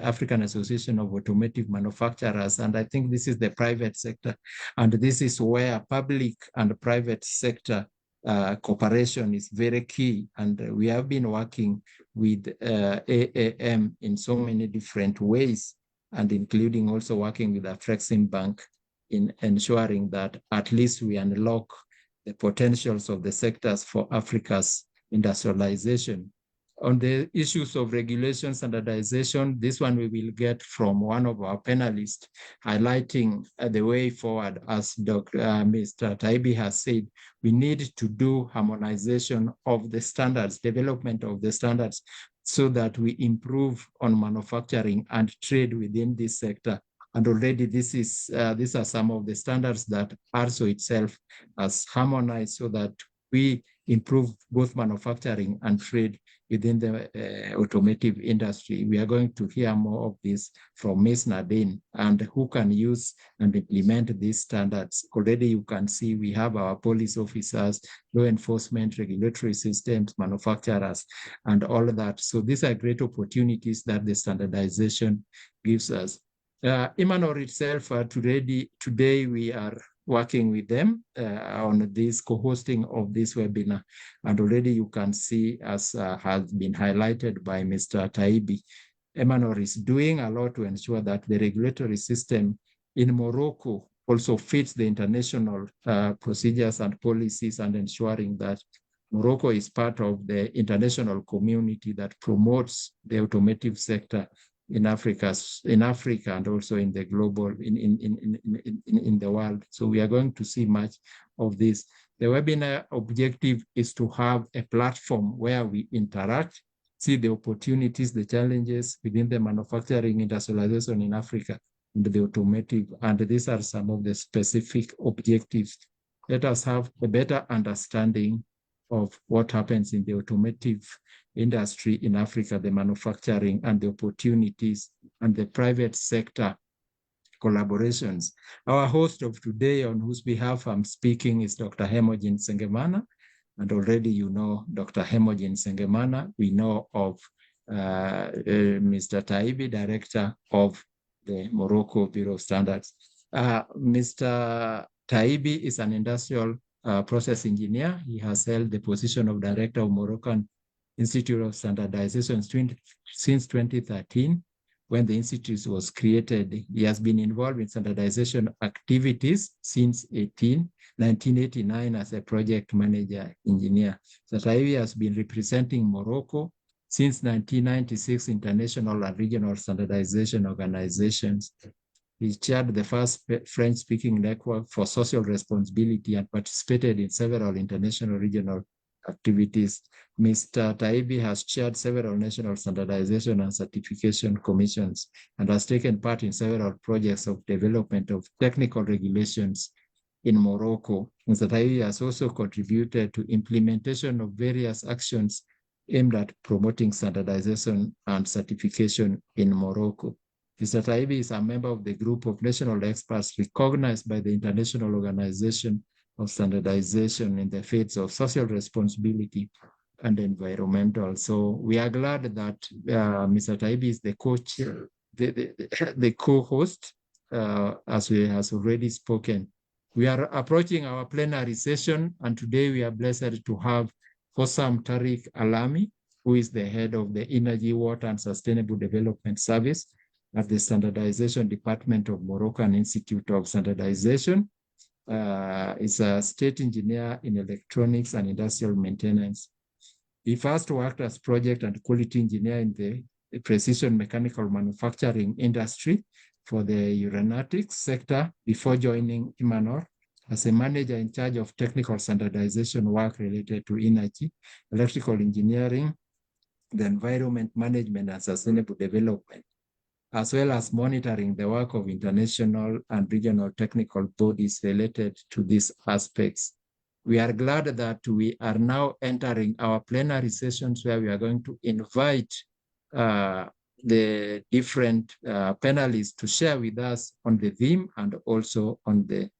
African Association of Automotive Manufacturers, and I think this is the private sector, and this is where public and private sector cooperation is very key, and we have been working with AAM in so many different ways, and including also working with the Flexim Bank in ensuring that at least we unlock the potentials of the sectors for Africa's industrialization. On the issues of regulation, standardization, this one we will get from one of our panelists, highlighting the way forward. As Mr. Taibi has said, we need to do harmonization of the standards, development of the standards, so that we improve on manufacturing and trade within this sector. And already these are some of the standards that ARSO itself has harmonized, so that we improve both manufacturing and trade within the automotive industry. We are going to hear more of this from Ms. Nadine, and who can use and implement these standards. Already you can see we have our police officers, law enforcement, regulatory systems, manufacturers, and all of that. So these are great opportunities that the standardization gives us. Imanor itself, today we are working with them on this co-hosting of this webinar. And already you can see, as has been highlighted by Mr. Taibi, Imanor is doing a lot to ensure that the regulatory system in Morocco also fits the international procedures and policies, and ensuring that Morocco is part of the international community that promotes the automotive sector in Africa and also in the global, in the world. So we are going to see much of this. The webinar objective is to have a platform where we interact, see the opportunities, the challenges within the manufacturing industrialization in Africa and the automotive. And these are some of the specific objectives. Let us have a better understanding of what happens in the automotive industry in Africa, the manufacturing and the opportunities and the private sector collaborations. Our host of today, on whose behalf I'm speaking, is Dr. Hermogen Sengemana. And already you know Dr. Hermogen Sengemana. We know of Mr. Taibi, Director of the Morocco Bureau of Standards. Mr. Taibi is an industrial process engineer. He has held the position of Director of Moroccan Institute of Standardization since 2013, when the institute was created. He has been involved in standardization activities since 1989 as a project manager engineer. Taibi has been representing Morocco since 1996 international and regional standardization organizations. He chaired the first French-speaking network for social responsibility and participated in several international regional activities. Mr. Taibi has chaired several national standardization and certification commissions and has taken part in several projects of development of technical regulations in Morocco. Mr. Taibi has also contributed to implementation of various actions aimed at promoting standardization and certification in Morocco. Mr. Taibi is a member of the group of national experts recognized by the International Organization of Standardization in the fields of social responsibility and environmental. So we are glad that Mr. Taibi is the co-chair, the co-host, as he has already spoken. We are approaching our plenary session, and today we are blessed to have Hossam Tariq Alami, who is the head of the Energy, Water, and Sustainable Development Service at the Standardization Department of Moroccan Institute of Standardization. Is a state engineer in electronics and industrial maintenance. He first worked as project and quality engineer in the precision mechanical manufacturing industry for the aeronautics sector before joining Imanor as a manager in charge of technical standardization work related to energy, electrical engineering, the environment management and sustainable development, as well as monitoring the work of international and regional technical bodies related to these aspects. We are glad that we are now entering our plenary sessions where we are going to invite the different panelists to share with us on the theme and also on the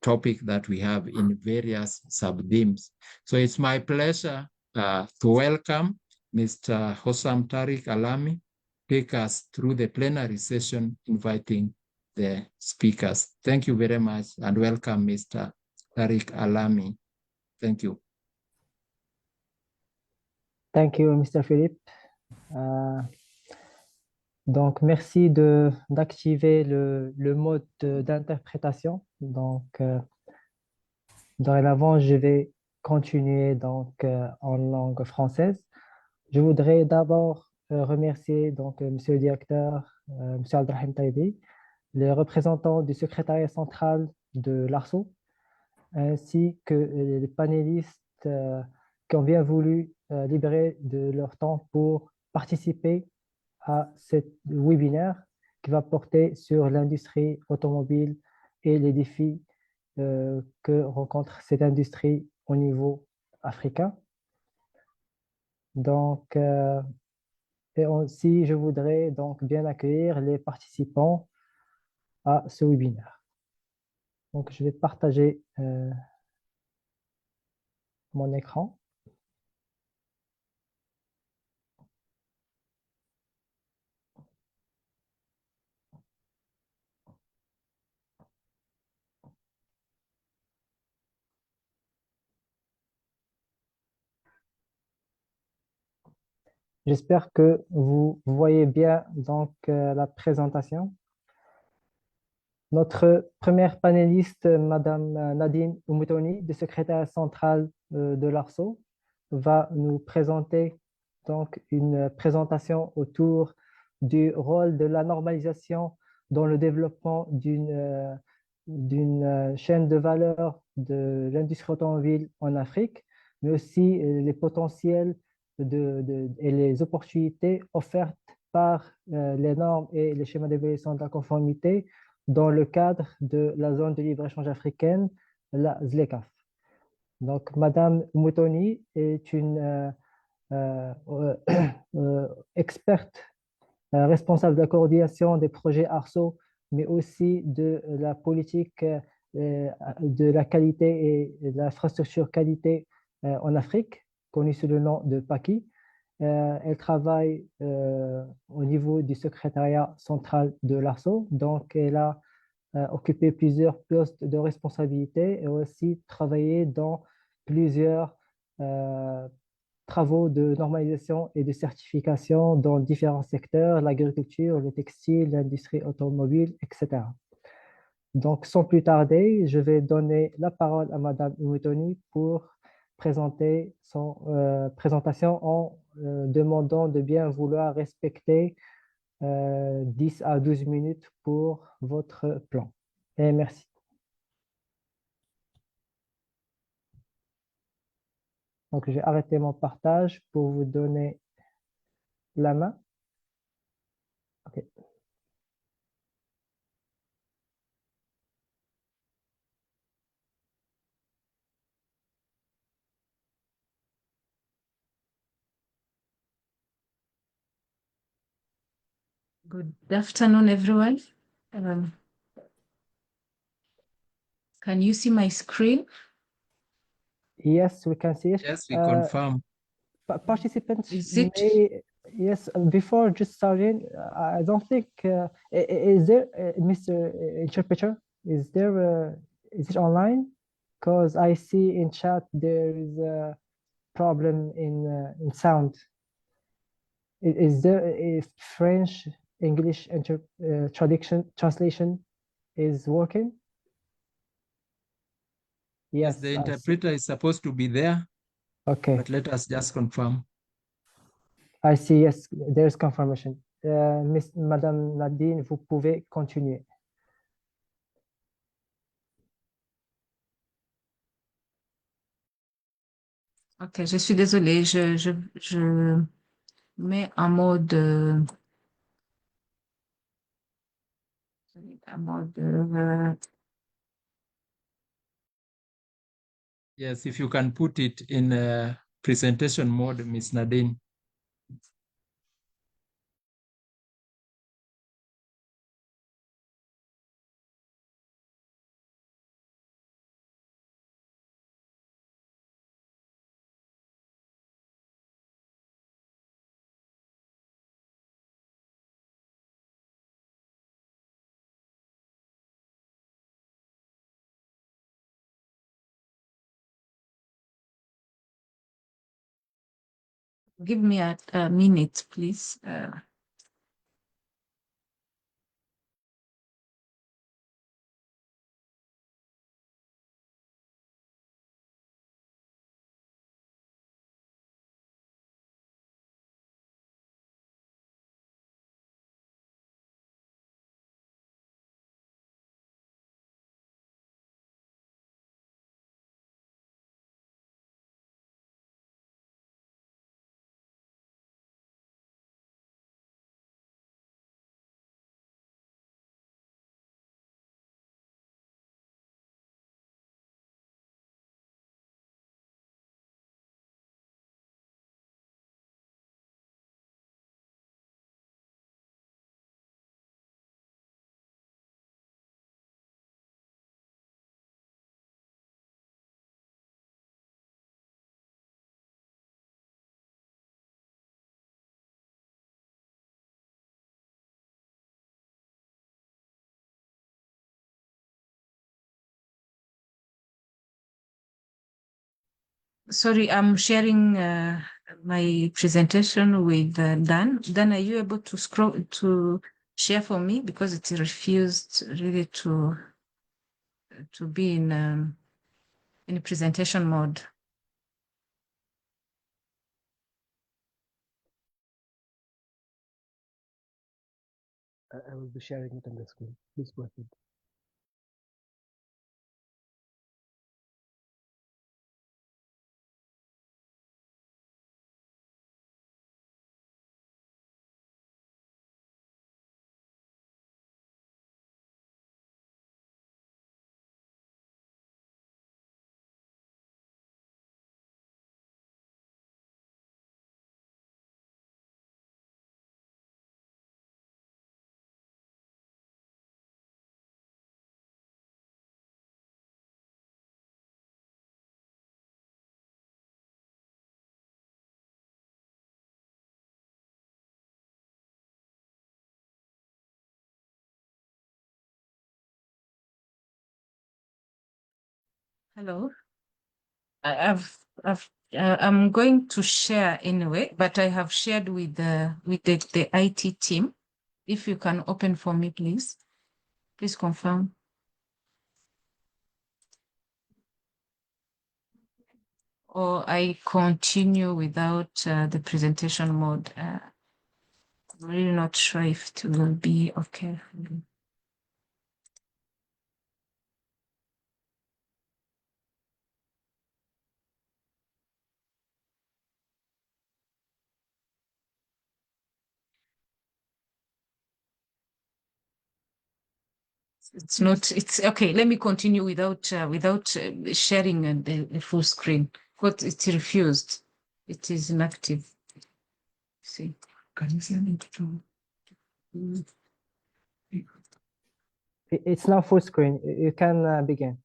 topic that we have in various sub-themes. So it's my pleasure to welcome Mr. Hossam Tariq Alami, take us through the plenary session, inviting the speakers. Thank you very much and welcome, Mr. Tariq Alami. Thank you. Thank you, Mr. Philippe. Donc, merci d'activer le mode d'interprétation. Donc, dorénavant, je vais continuer donc, en langue française. Je voudrais d'abord remercier donc Monsieur le directeur, Monsieur Abdelrahim Taibi, les représentants du secrétariat central de l'ARSO, ainsi que les panélistes qui ont bien voulu libérer de leur temps pour participer à ce webinaire qui va porter sur l'industrie automobile et les défis que rencontre cette industrie au niveau africain. Donc, et aussi, je voudrais donc bien accueillir les participants à ce webinaire. Donc, je vais partager mon écran. J'espère que vous voyez bien donc la présentation. Notre première panéliste, Madame Nadine Oumoutoni, du secrétaire central de l'ARSO, va nous présenter donc une présentation autour du rôle de la normalisation dans le développement d'une chaîne de valeur de l'industrie automobile en Afrique, mais aussi les potentiels et les opportunités offertes par les normes et les schémas d'évaluation de la conformité dans le cadre de la zone de libre-échange africaine, la ZLECAf. Donc, Madame Moutoni est une experte responsable de la coordination des projets ARSO, mais aussi de la politique de la qualité et de l'infrastructure qualité en Afrique, connue sous le nom de PACI. Elle travaille au niveau du secrétariat central de l'ARSO, donc elle a occupé plusieurs postes de responsabilité et aussi travaillé dans plusieurs travaux de normalisation et de certification dans différents secteurs, l'agriculture, le textile, l'industrie automobile, etc. Donc, sans plus tarder, je vais donner la parole à Madame Umutoni pour présenter son présentation en demandant de bien vouloir respecter 10 à 12 minutes pour votre plan. Et merci. Donc, j'ai arrêté mon partage pour vous donner la main. OK. Good afternoon, everyone. Can you see my screen? Yes, we can see it. Yes, we confirm. Participants Is it? Yes, before just starting, I don't think, is there, Mr. Interpreter, is it online? Because I see in chat there is a problem in sound. Is there a French, English translation is working? Yes, the interpreter is supposed to be there. Okay. But let us just confirm. I see, yes, there's confirmation. Madame Nadine, vous pouvez continuer. Ok, je suis désolée, je mets en mode, Yes, if you can put it in presentation mode, Ms. Nadine. give me a minute, please. Sorry, I'm sharing my presentation with Dan. Dan, are you able to share for me, because it refused really to be in a presentation mode? I will be sharing it on the screen. Please go ahead. Hello. I'm going to share anyway, but I have shared with the IT team. If you can open for me, please. Please confirm. Or I continue without the presentation mode. I'm really not sure if it will be okay. It's not, it's okay. Let me continue without sharing the full screen. But it's refused. It is inactive. See, can you send it to? It's now full screen. You can begin.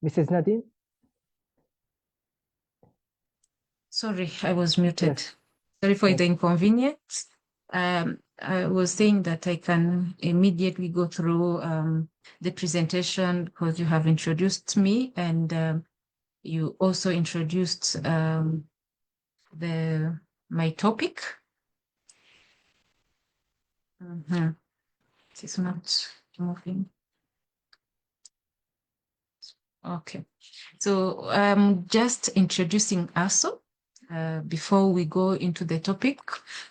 Mrs. Nadine? Sorry, I was muted. Yes. Sorry for Yes. the inconvenience. I was saying that I can immediately go through the presentation because you have introduced me and you also introduced my topic. It's not moving. Okay, so I'm just introducing ARSO. Before we go into the topic,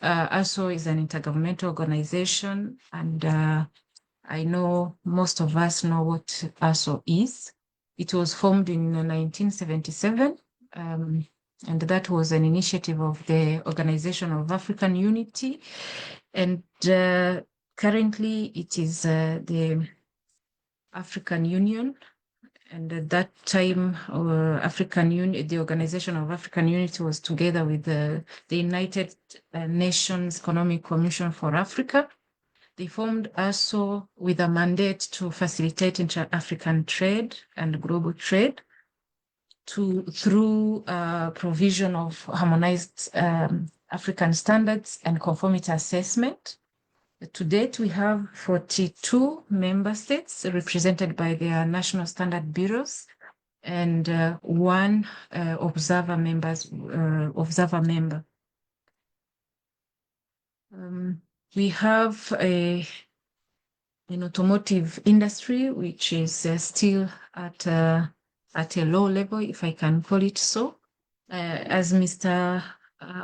ARSO is an intergovernmental organization, and I know most of us know what ARSO is. It was formed in 1977, and that was an initiative of the Organization of African Unity. And currently it is the African Union. And at that time, the Organization of African Unity was together with the United Nations Economic Commission for Africa. They formed ARSO with a mandate to facilitate inter-African trade and global trade through provision of harmonized African standards and conformity assessment. To date, we have 42 member states represented by their national standard bureaus and one observer member. We have an automotive industry, which is still at a low level, if I can call it so. As Mr.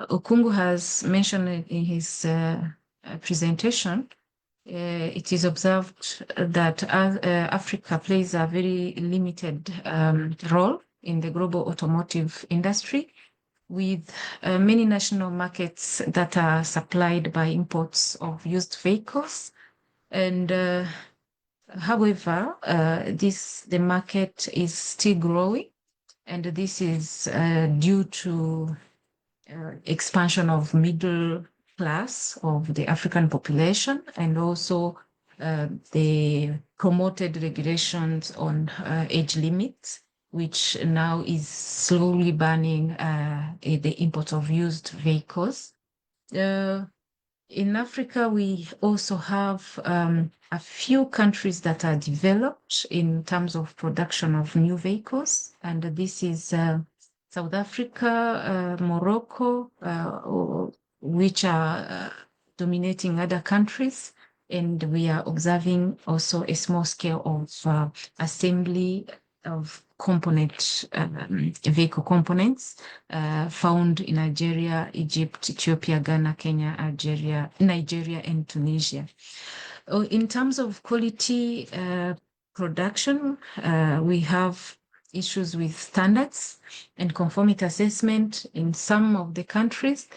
Okungu has mentioned in his presentation, it is observed that Africa plays a very limited role in the global automotive industry, with many national markets that are supplied by imports of used vehicles. And however, the market is still growing, and this is due to expansion of middle class of the African population, and also the promoted regulations on age limits, which now is slowly banning the import of used vehicles. In Africa, we also have a few countries that are developed in terms of production of new vehicles, and this is South Africa, Morocco, which are dominating other countries. And we are observing also a small scale of assembly of vehicle components found in Algeria, Egypt, Ethiopia, Ghana, Kenya, Algeria, Nigeria, and Tunisia. In terms of quality production, we have issues with standards and conformity assessment in some of the countries.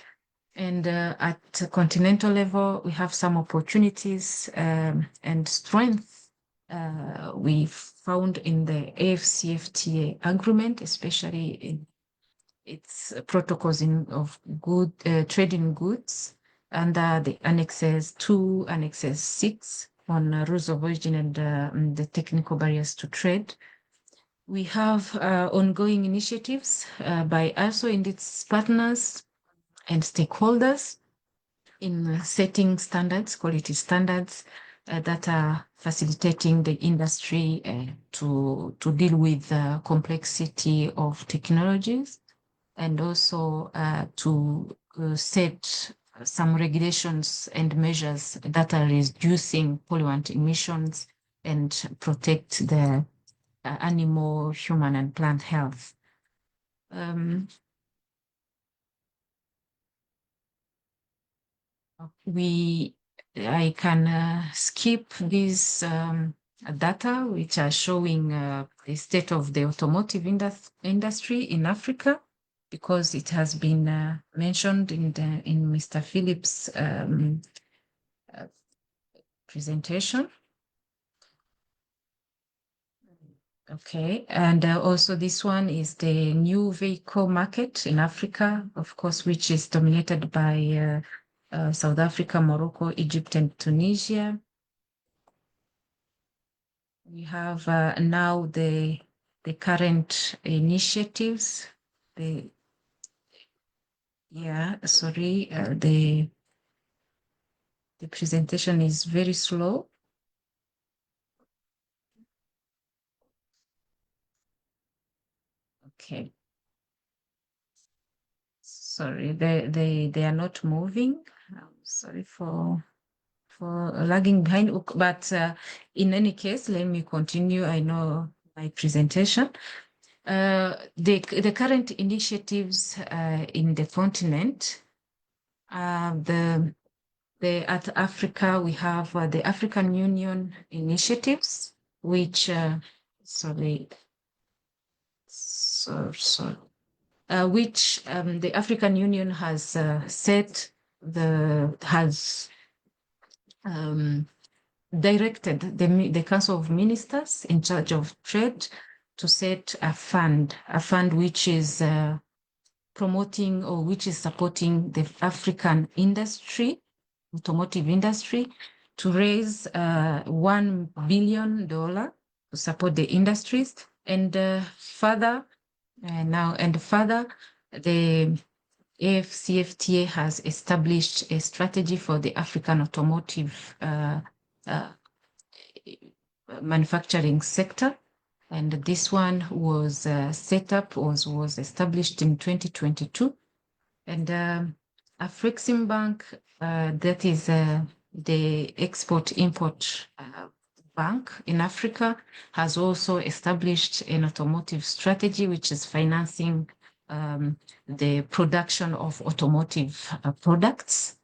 And at a continental level, we have some opportunities and strength we found in the AFCFTA agreement, especially in its protocols of trade in goods under the Annexes 2, Annexes 6 on rules of origin and the technical barriers to trade. We have ongoing initiatives by ARSO and its partners and stakeholders in setting standards, quality standards that are facilitating the industry to deal with the complexity of technologies, and also to set some regulations and measures that are reducing pollutant emissions and protect the animal, human, and plant health. I can skip these data, which are showing the state of the automotive industry in Africa, because it has been mentioned in Mr. Phillips' presentation. Okay, and also this one is the new vehicle market in Africa, of course, which is dominated by South Africa, Morocco, Egypt, and Tunisia. We have now the current initiatives. The presentation is very slow. Okay. Sorry, they are not moving. I'm sorry for lagging behind, but in any case, let me continue. I know my presentation. The current initiatives in the continent, at Africa, we have the African Union initiatives, which which the African Union has directed the Council of Ministers in charge of trade to set a fund which is promoting, or which is supporting the African industry, automotive industry, to raise $1 billion to support the industries, and further, the AFCFTA has established a strategy for the African automotive manufacturing sector, and this one was was established in 2022, and Afrexim Bank, that is the export-import bank in Africa, has also established an automotive strategy which is financing the production of automotive products.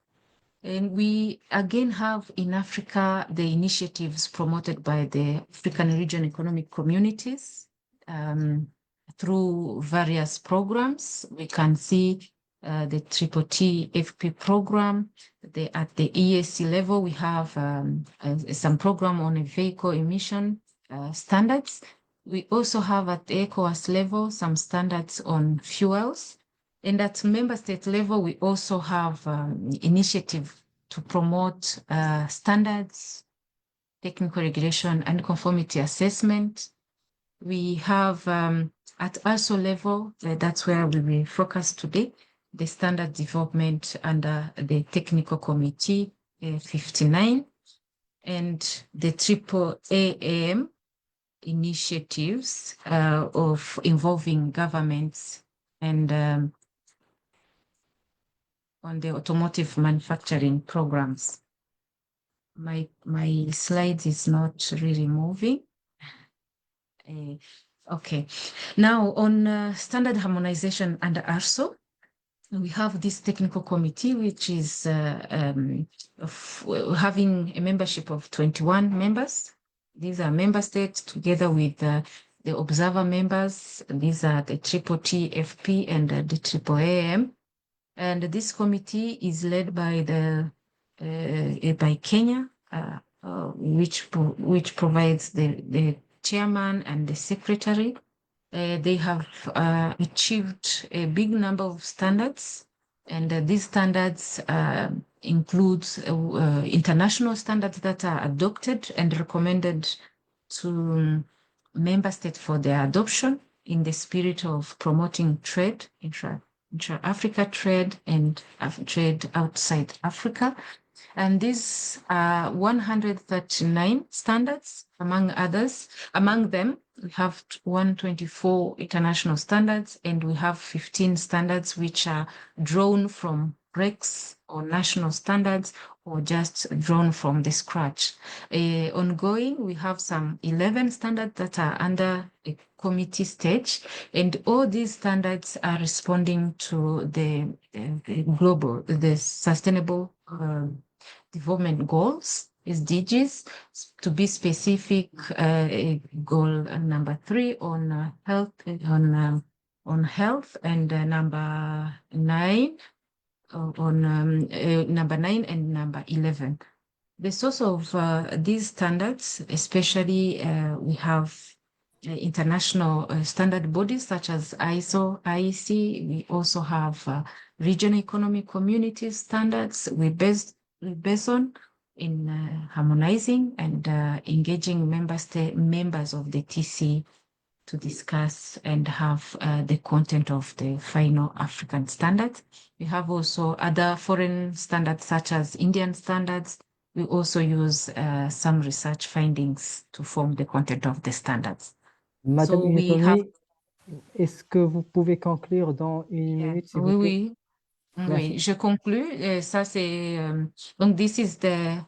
And we again have in Africa the initiatives promoted by the African Region Economic Communities through various programs. We can see the TTT-FP program. At the EAC level, we have some program on a vehicle emission standards. We also have at the ECOWAS level some standards on fuels. And at member state level, we also have initiative to promote standards, technical regulation, and conformity assessment. We have at ARSO level, that's where we will focus today, the standard development under the Technical Committee 59, and the AAAM initiatives of involving governments and on the automotive manufacturing programs. My slide is not really moving. Okay, now on standard harmonization under ARSO, we have this technical committee, which is having a membership of 21 members. These are member states together with the observer members. These are the TTT-FP and the AAAM. And this committee is led by by Kenya, which provides the chairman and the secretary. They have achieved a big number of standards, and these standards include international standards that are adopted and recommended to member states for their adoption in the spirit of promoting trade, intra-Africa trade and trade outside Africa. And these are 139 standards, among others. Among them, we have 124 international standards, and we have 15 standards which are drawn from RECs or national standards, or just drawn from the scratch. Ongoing, we have some 11 standards that are under a committee stage, and all these standards are responding to the sustainable development goals, SDGs. To be specific, goal number 3 on health, on health, and number 9 on number 9 and number 11. The source of these standards, especially we have international standard bodies such as ISO, IEC. We also have regional economic community standards we based on in harmonizing and engaging members of the TC to discuss and have the content of the final African standards. We have also other foreign standards such as Indian standards. We also use some research findings to form the content of the standards. Madame So we Inetomi, est-ce que vous pouvez conclure dans une minute, s'il vous plaît? Oui, je conclus. Ça, c'est donc this is the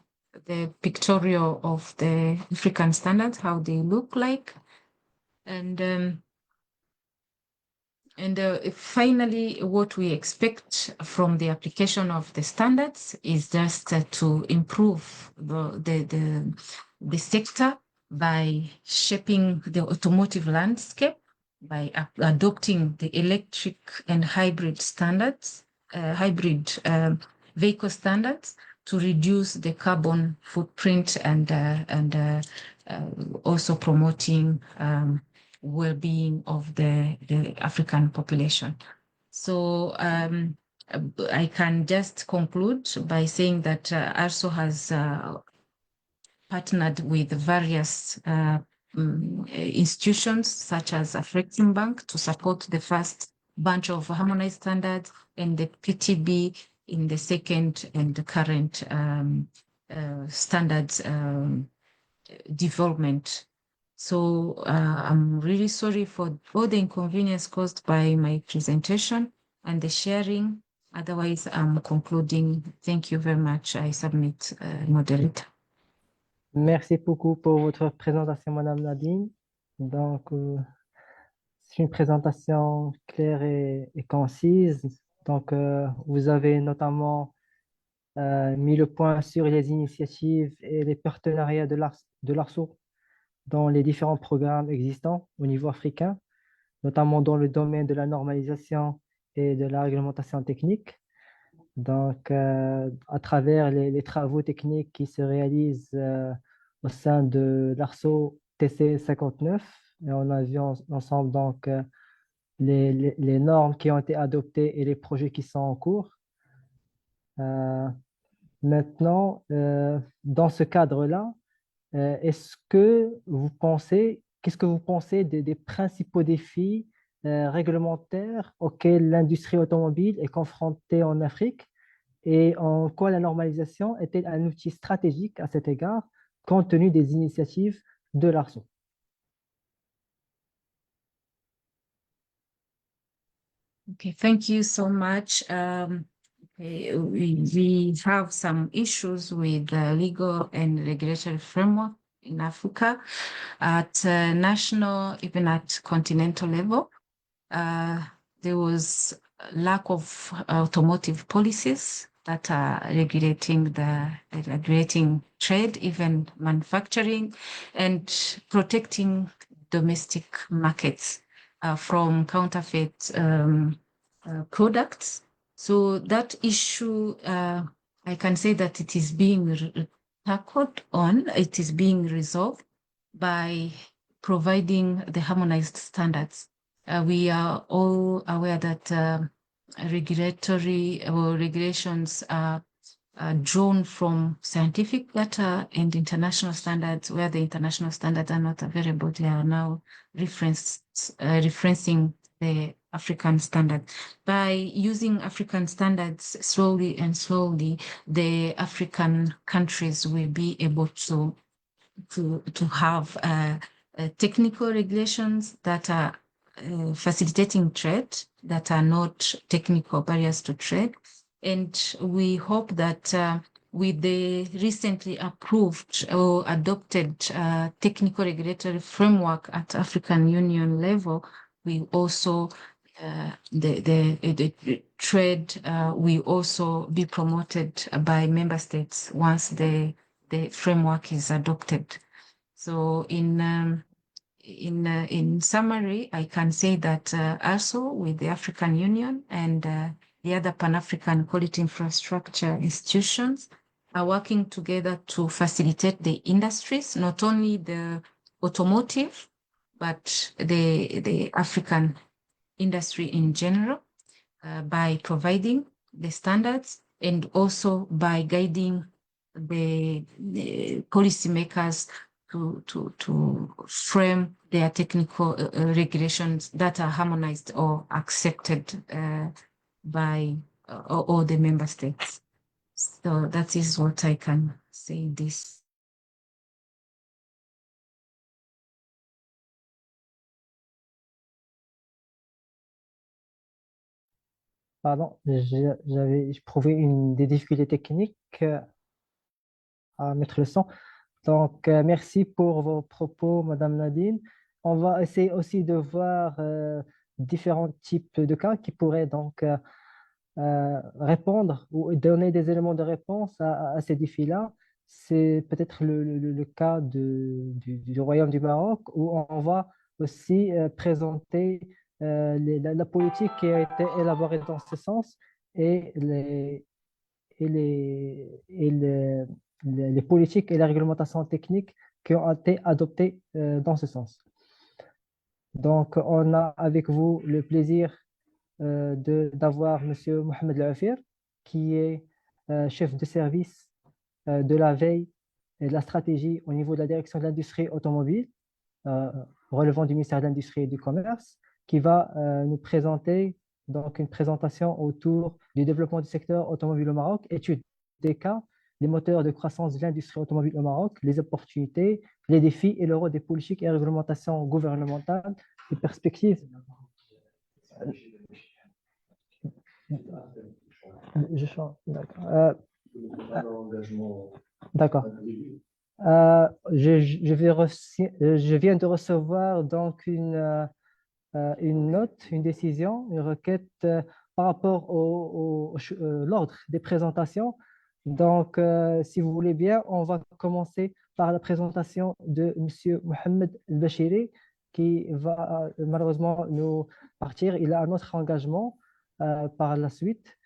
pictorial of the African standards, how they look like, and finally, what we expect from the application of the standards is just to improve the sector by shaping the automotive landscape, by adopting the electric and hybrid standards, vehicle standards, to reduce the carbon footprint and also promoting well-being of the African population. So I can just conclude by saying that ARSO has partnered with various institutions such as Afrexim Bank to support the first bunch of harmonized standards, and the PTB in the second and the current standards development. So I'm really sorry for all the inconvenience caused by my presentation and the sharing. Otherwise, I'm concluding. Thank you very much. I submit, moderator. Merci beaucoup pour votre présentation, Madame Nadine. Donc, c'est une présentation claire et concise. Donc, vous avez notamment mis le point sur les initiatives et les partenariats de l'ARSO dans les différents programmes existants au niveau africain, notamment dans le domaine de la normalisation et de la réglementation technique. Donc, à travers les travaux techniques qui se réalisent au sein de l'ARSO TC 59, et on a vu ensemble donc les normes qui ont été adoptées et les projets qui sont en cours. Maintenant, dans ce cadre-là, qu'est-ce que vous pensez des principaux défis réglementaires auxquels l'industrie automobile est confrontée en Afrique, et en quoi la normalisation est-elle un outil stratégique à cet égard, compte tenu des initiatives de l'ARSO? Okay, thank you so much. we have some issues with the legal and regulatory framework in Africa at national, even at continental level. There was a lack of automotive policies that are regulating trade, even manufacturing, and protecting domestic markets from counterfeit products. So that issue, I can say that it is being tackled on, it is being resolved by providing the harmonized standards. We are all aware that regulatory or regulations are drawn from scientific data and international standards. Where the international standards are not available, they are now referencing the African standard. By using African standards slowly and slowly, the African countries will be able to have technical regulations that are facilitating trade, that are not technical barriers to trade. And we hope that with the recently approved or adopted technical regulatory framework at African Union level, we also the trade will also be promoted by member states once the framework is adopted. So in summary, I can say that ARSO with the African Union and the other Pan-African quality infrastructure institutions are working together to facilitate the industries, not only the automotive, but the African industry in general, by providing the standards and also by guiding the policymakers to frame their technical regulations that are harmonized or accepted by all the member states. So that is what I can say this. Pardon, j'avais éprouvé des difficultés techniques à mettre le son. Donc, merci pour vos propos, Madame Nadine. On va essayer aussi de voir différents types de cas qui pourraient donc répondre ou donner des éléments de réponse à ces défis-là. C'est peut-être le cas du Royaume du Maroc, où on va aussi présenter la politique qui a été élaborée dans ce sens et les politiques et les réglementations techniques qui ont été adoptées dans ce sens. Donc, on a avec vous le plaisir d'avoir M. Mohamed Laafir, qui est chef de service de la veille et de la stratégie au niveau de la direction de l'industrie automobile, relevant du ministère de l'Industrie et du Commerce, qui va nous présenter donc une présentation autour du développement du secteur automobile au Maroc, étude des cas, les moteurs de croissance de l'industrie automobile au Maroc, les opportunités, les défis et le rôle des politiques et réglementations gouvernementales, les perspectives. Je change, d'accord. D'accord. Je viens de recevoir donc une note, une décision, une requête par rapport au l'ordre des présentations. Donc, si vous voulez bien, on va commencer par la présentation de M. Mohamed El-Bachiri, qui va malheureusement nous partir. Il a un autre engagement par la suite.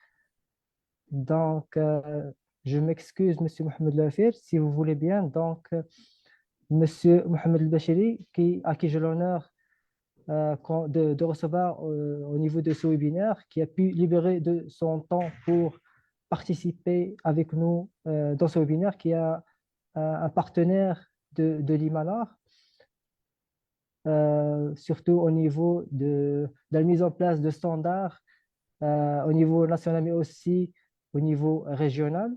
Donc, je m'excuse, M. Mohamed El-Bachiri, si vous voulez bien. Donc, M. Mohamed El-Bachiri, à qui j'ai l'honneur de recevoir au niveau de ce webinaire, qui a pu libérer de son temps pour participer avec nous dans ce webinaire, qui est un partenaire de l'IMANAR, surtout au niveau de la mise en place de standards au niveau national, mais aussi au niveau régional.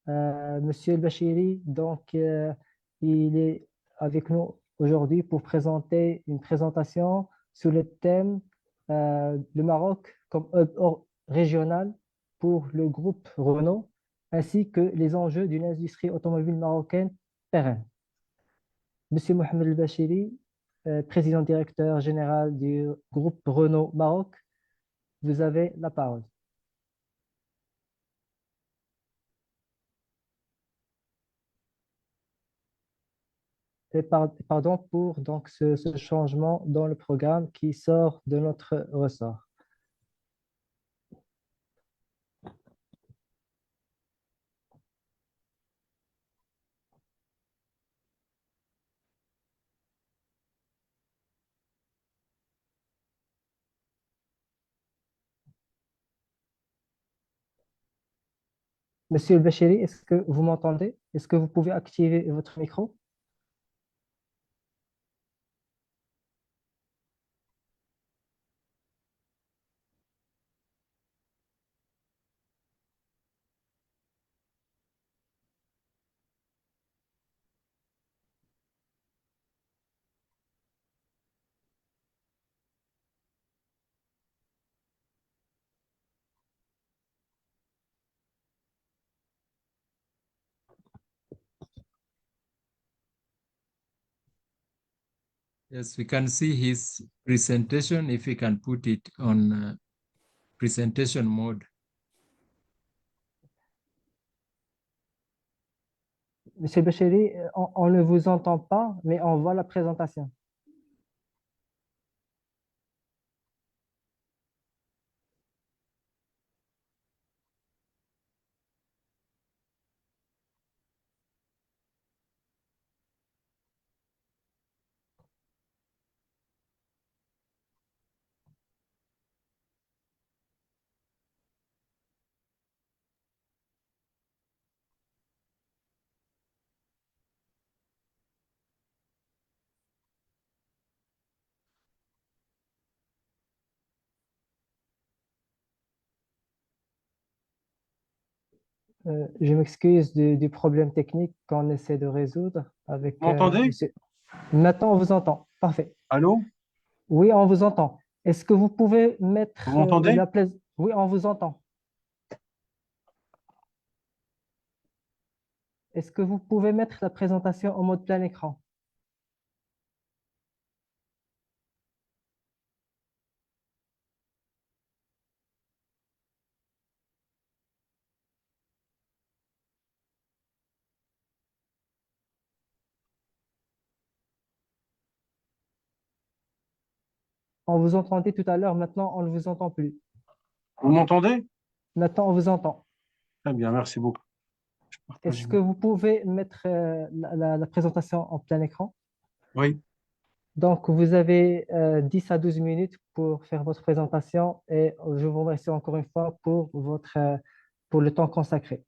Monsieur El-Bachiri, donc, il est avec nous aujourd'hui pour présenter une présentation sur le thème le Maroc comme hub régional pour le groupe Renault, ainsi que les enjeux d'une industrie automobile marocaine pérenne. Monsieur Mohamed El-Bachiri, président directeur général du groupe Renault Maroc, vous avez la parole. Et pardon pour donc ce changement dans le programme qui sort de notre ressort. Monsieur El-Bachiri, est-ce que vous m'entendez? Est-ce que vous pouvez activer votre micro? Yes, we can see his presentation if we can put it on presentation mode. Monsieur Bachiri, on ne vous entend pas, mais on voit la présentation. Je m'excuse du problème technique qu'on essaie de résoudre avec Vous m'entendez? monsieur. Maintenant, on vous entend. Parfait. Allô? Oui, on vous entend. Est-ce que vous pouvez mettre Vous m'entendez? la place? Oui, on vous entend. Est-ce que vous pouvez mettre la présentation en mode plein écran? On vous entendait tout à l'heure, maintenant on ne vous entend plus. Vous m'entendez? Maintenant on vous entend. Très bien, merci beaucoup. Est-ce que vous pouvez mettre la présentation en plein écran? Oui. Donc vous avez 10 à 12 minutes pour faire votre présentation et je vous remercie encore une fois pour pour le temps consacré.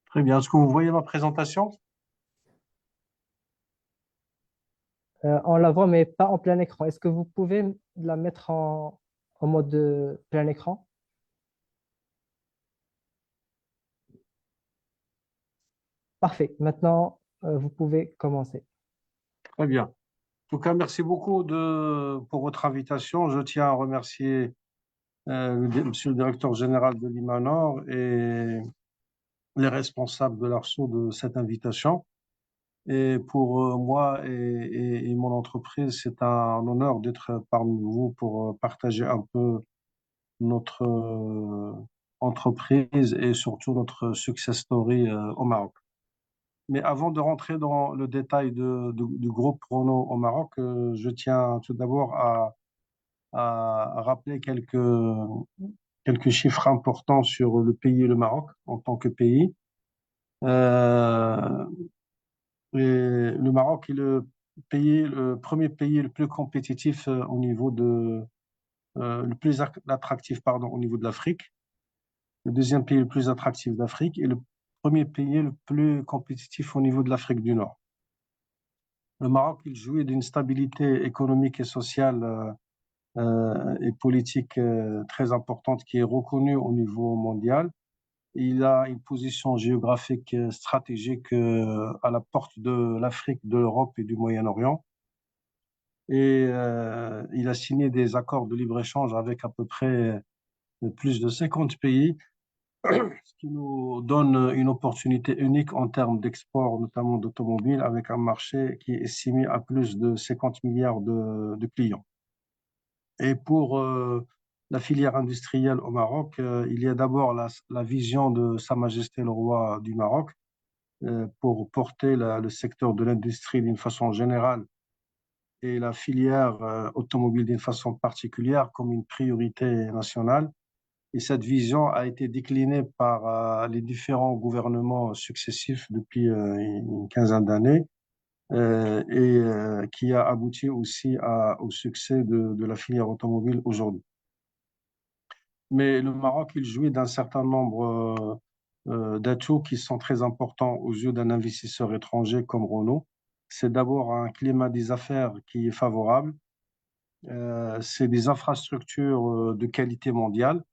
Très bien. Est-ce que vous voyez ma présentation? On la voit, mais pas en plein écran. Est-ce que vous pouvez la mettre en mode plein écran? Parfait. Maintenant, vous pouvez commencer. Très bien. En tout cas, merci beaucoup pour votre invitation. Je tiens à remercier Monsieur le directeur général de l'IMA-Nord et les responsables de l'ARSO de cette invitation. Et pour moi et mon entreprise, c'est un honneur d'être parmi vous pour partager un peu notre entreprise et surtout notre success story au Maroc. Mais avant de rentrer dans le détail du groupe Renault au Maroc, je tiens tout d'abord à rappeler quelques chiffres importants sur le pays, le Maroc, en tant que pays. Et le Maroc est le premier pays le plus compétitif au niveau le plus attractif, pardon, au niveau de l'Afrique. Le deuxième pays le plus attractif d'Afrique et le premier pays le plus compétitif au niveau de l'Afrique du Nord. Le Maroc, il jouit d'une stabilité économique et sociale et politique très importante qui est reconnue au niveau mondial. Il a une position géographique stratégique à la porte de l'Afrique, de l'Europe et du Moyen-Orient. Et il a signé des accords de libre-échange avec à peu près plus de 50 pays, ce qui nous donne une opportunité unique en termes d'export, notamment d'automobiles, avec un marché qui est estimé à plus de 50 milliards de clients. Et pour la filière industrielle au Maroc, il y a d'abord la vision de Sa Majesté le Roi du Maroc pour porter le secteur de l'industrie d'une façon générale et la filière automobile d'une façon particulière comme une priorité nationale. Et cette vision a été déclinée par les différents gouvernements successifs depuis une quinzaine d'années et qui a abouti aussi au succès de la filière automobile aujourd'hui. Mais le Maroc, il jouit d'un certain nombre d'atouts qui sont très importants aux yeux d'un investisseur étranger comme Renault. C'est d'abord un climat des affaires qui est favorable. C'est des infrastructures de qualité mondiale.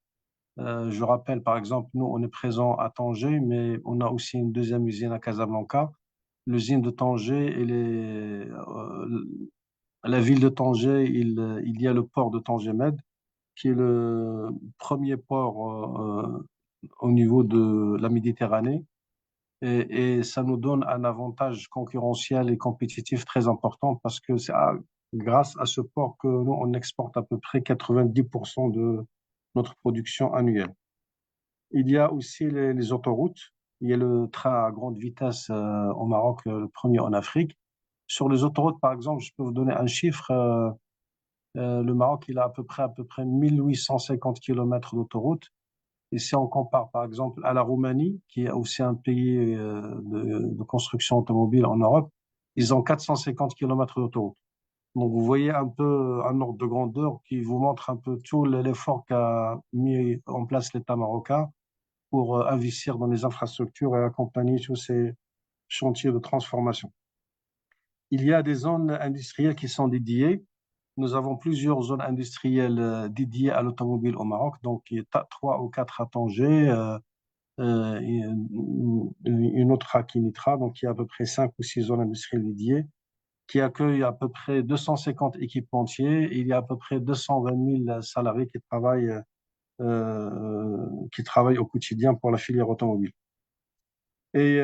Je rappelle, par exemple, nous, on est présent à Tanger, mais on a aussi une deuxième usine à Casablanca. L'usine de Tanger, la ville de Tanger, il y a le port de Tanger-Med, qui est le premier port au niveau de la Méditerranée. Et ça nous donne un avantage concurrentiel et compétitif très important parce que c'est grâce à ce port que nous, on exporte à peu près 90% de notre production annuelle. Il y a aussi les autoroutes. Il y a le train à grande vitesse au Maroc, le premier en Afrique. Sur les autoroutes, par exemple, je peux vous donner un chiffre. Le Maroc, il a à peu près 1850 kilomètres d'autoroutes. Et si on compare, par exemple, à la Roumanie, qui est aussi un pays de construction automobile en Europe, ils ont 450 kilomètres d'autoroute. Donc, vous voyez un peu un ordre de grandeur qui vous montre un peu tout l'effort qu'a mis en place l'État marocain pour investir dans les infrastructures et accompagner tous ces chantiers de transformation. Il y a des zones industrielles qui sont dédiées. Nous avons plusieurs zones industrielles dédiées à l'automobile au Maroc. Donc, il y a 3 ou 4 à Tanger, une autre à Kinitra. Donc, il y a à peu près 5 ou 6 zones industrielles dédiées qui accueillent à peu près 250 équipementiers. Et il y a à peu près 220 000 salariés qui travaillent au quotidien pour la filière automobile. Et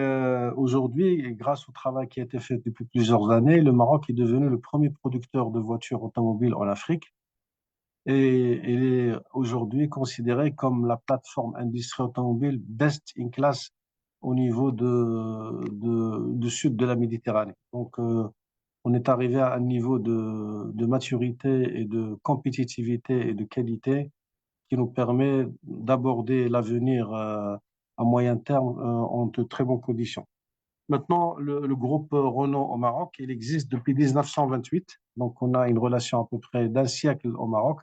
aujourd'hui, grâce au travail qui a été fait depuis plusieurs années, le Maroc est devenu le premier producteur de voitures automobiles en Afrique. Et il est aujourd'hui considéré comme la plateforme industrie automobile best in class au niveau du sud de la Méditerranée. Donc, on est arrivé à un niveau de maturité et de compétitivité et de qualité qui nous permet d'aborder l'avenir à moyen terme en de très bonnes conditions. Maintenant, le groupe Renault au Maroc, il existe depuis 1928. Donc, on a une relation à peu près d'un siècle au Maroc.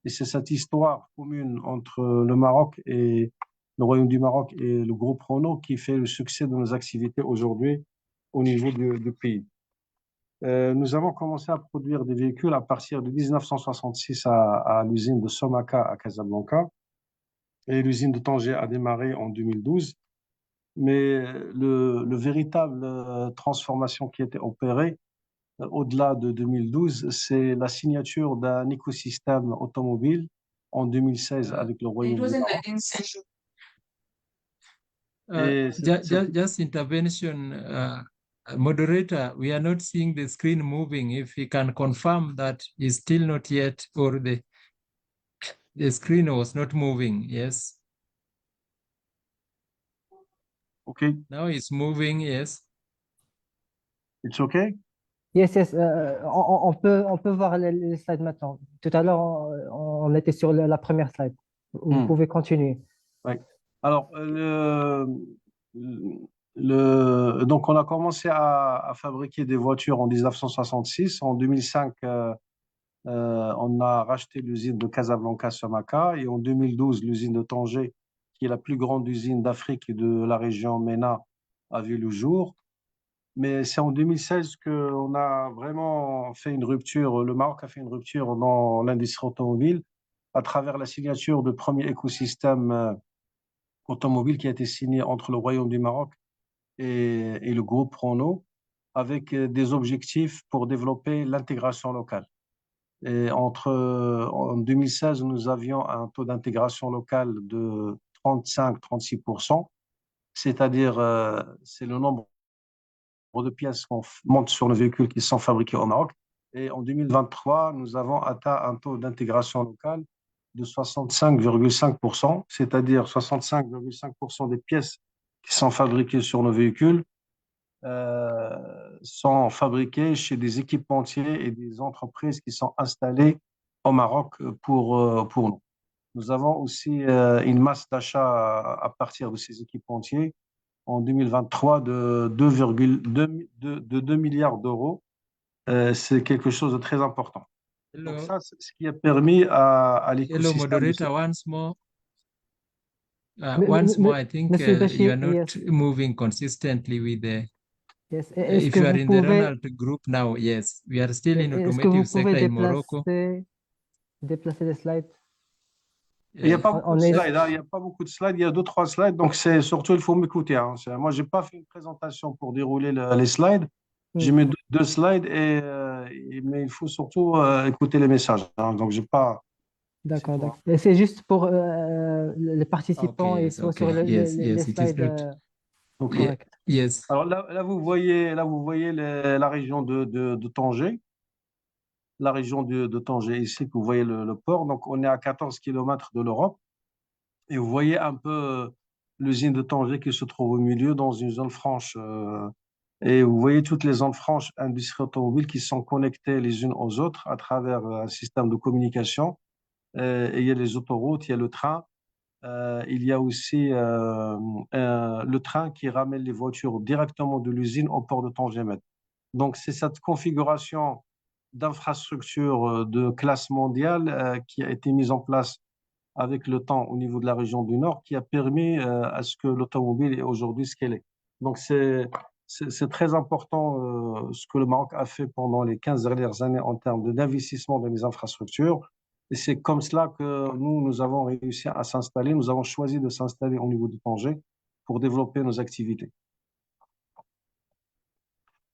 Et c'est cette histoire commune entre le Maroc et le Royaume du Maroc et le groupe Renault qui fait le succès de nos activités aujourd'hui au niveau du pays. Nous avons commencé à produire des véhicules à partir de 1966 à l'usine de Somaka à Casablanca. Et l'usine de Tanger a démarré en 2012. Mais le véritable transformation qui a été opérée au-delà de 2012, c'est la signature d'un écosystème automobile en 2016 avec le Royaume du Maroc. Just intervention, moderator, we are not seeing the screen moving. If you can confirm that is still not yet, or the screen was not moving, yes. Okay. Now it's moving, yes. It's okay? Yes, yes. On peut voir les slides maintenant. Tout à l'heure, on était sur la première slide. Vous pouvez continuer. Oui. Alors, donc, on a commencé à fabriquer des voitures en 1966. En 2005, on a racheté l'usine de Casablanca-Somaka. Et en 2012, l'usine de Tanger, qui est la plus grande usine d'Afrique et de la région MENA, a vu le jour. Mais c'est en 2016 qu'on a vraiment fait une rupture. Le Maroc a fait une rupture dans l'industrie automobile à travers la signature du premier écosystème automobile qui a été signé entre le Royaume du Maroc et le groupe Renault. avec des objectifs pour développer l'intégration locale. Et en 2016, nous avions un taux d'intégration locale de 35-36%, c'est-à-dire c'est le nombre de pièces qu'on monte sur nos véhicules qui sont fabriqués au Maroc. Et en 2023, nous avons atteint un taux d'intégration locale de 65,5%, c'est-à-dire 65,5% des pièces qui sont fabriquées sur nos véhicules sont fabriquées chez des équipementiers et des entreprises qui sont installées au Maroc pour nous. Nous avons aussi une masse d'achat à partir de ces équipementiers en 2023 de 2 milliards d'euros. C'est quelque chose de très important. Donc ça, c'est ce qui a permis à Hello, l'écosystème. moderator, once more. Once more, I think Monsieur you Bachir, are not yes, moving consistently with the. yes. Est-ce If que you are vous in the pouvez, Ronald group now, yes, we are still in est-ce que vous automotive pouvez sector in Morocco. déplacer les slides? Il n'y a pas beaucoup On de est- slides, hein, il n'y a pas beaucoup de slides, il y a 2-3 slides, donc c'est surtout, il faut m'écouter. Hein. Moi, je n'ai pas fait une présentation pour dérouler les slides. J'ai mis deux slides, mais il faut surtout écouter les messages. Hein. Donc, j'ai pas. D'accord, d'accord. Et c'est juste pour les participants Okay, et yes, soit okay. sur Yes, les yes, it is slides not. Ok. corrects. Yes. Alors là, vous voyez la région de Tanger. La région de Tanger ici, que vous voyez le port. Donc, on est à 14 km de l'Europe. Et vous voyez un peu l'usine de Tanger qui se trouve au milieu dans une zone franche. Et vous voyez toutes les zones franches industries automobiles qui sont connectées les unes aux autres à travers un système de communication. Et il y a les autoroutes, il y a le train. Il y a aussi le train qui ramène les voitures directement de l'usine au port de Tanger. Donc, c'est cette configuration d'infrastructure de classe mondiale qui a été mise en place avec le temps au niveau de la région du Nord qui a permis à ce que l'automobile est aujourd'hui ce qu'elle est. Donc, c'est très important ce que le Maroc a fait pendant les 15 dernières années en termes d'investissement dans les infrastructures. Et c'est comme cela que nous avons réussi à s'installer. Nous avons choisi de s'installer au niveau de Tanger pour développer nos activités.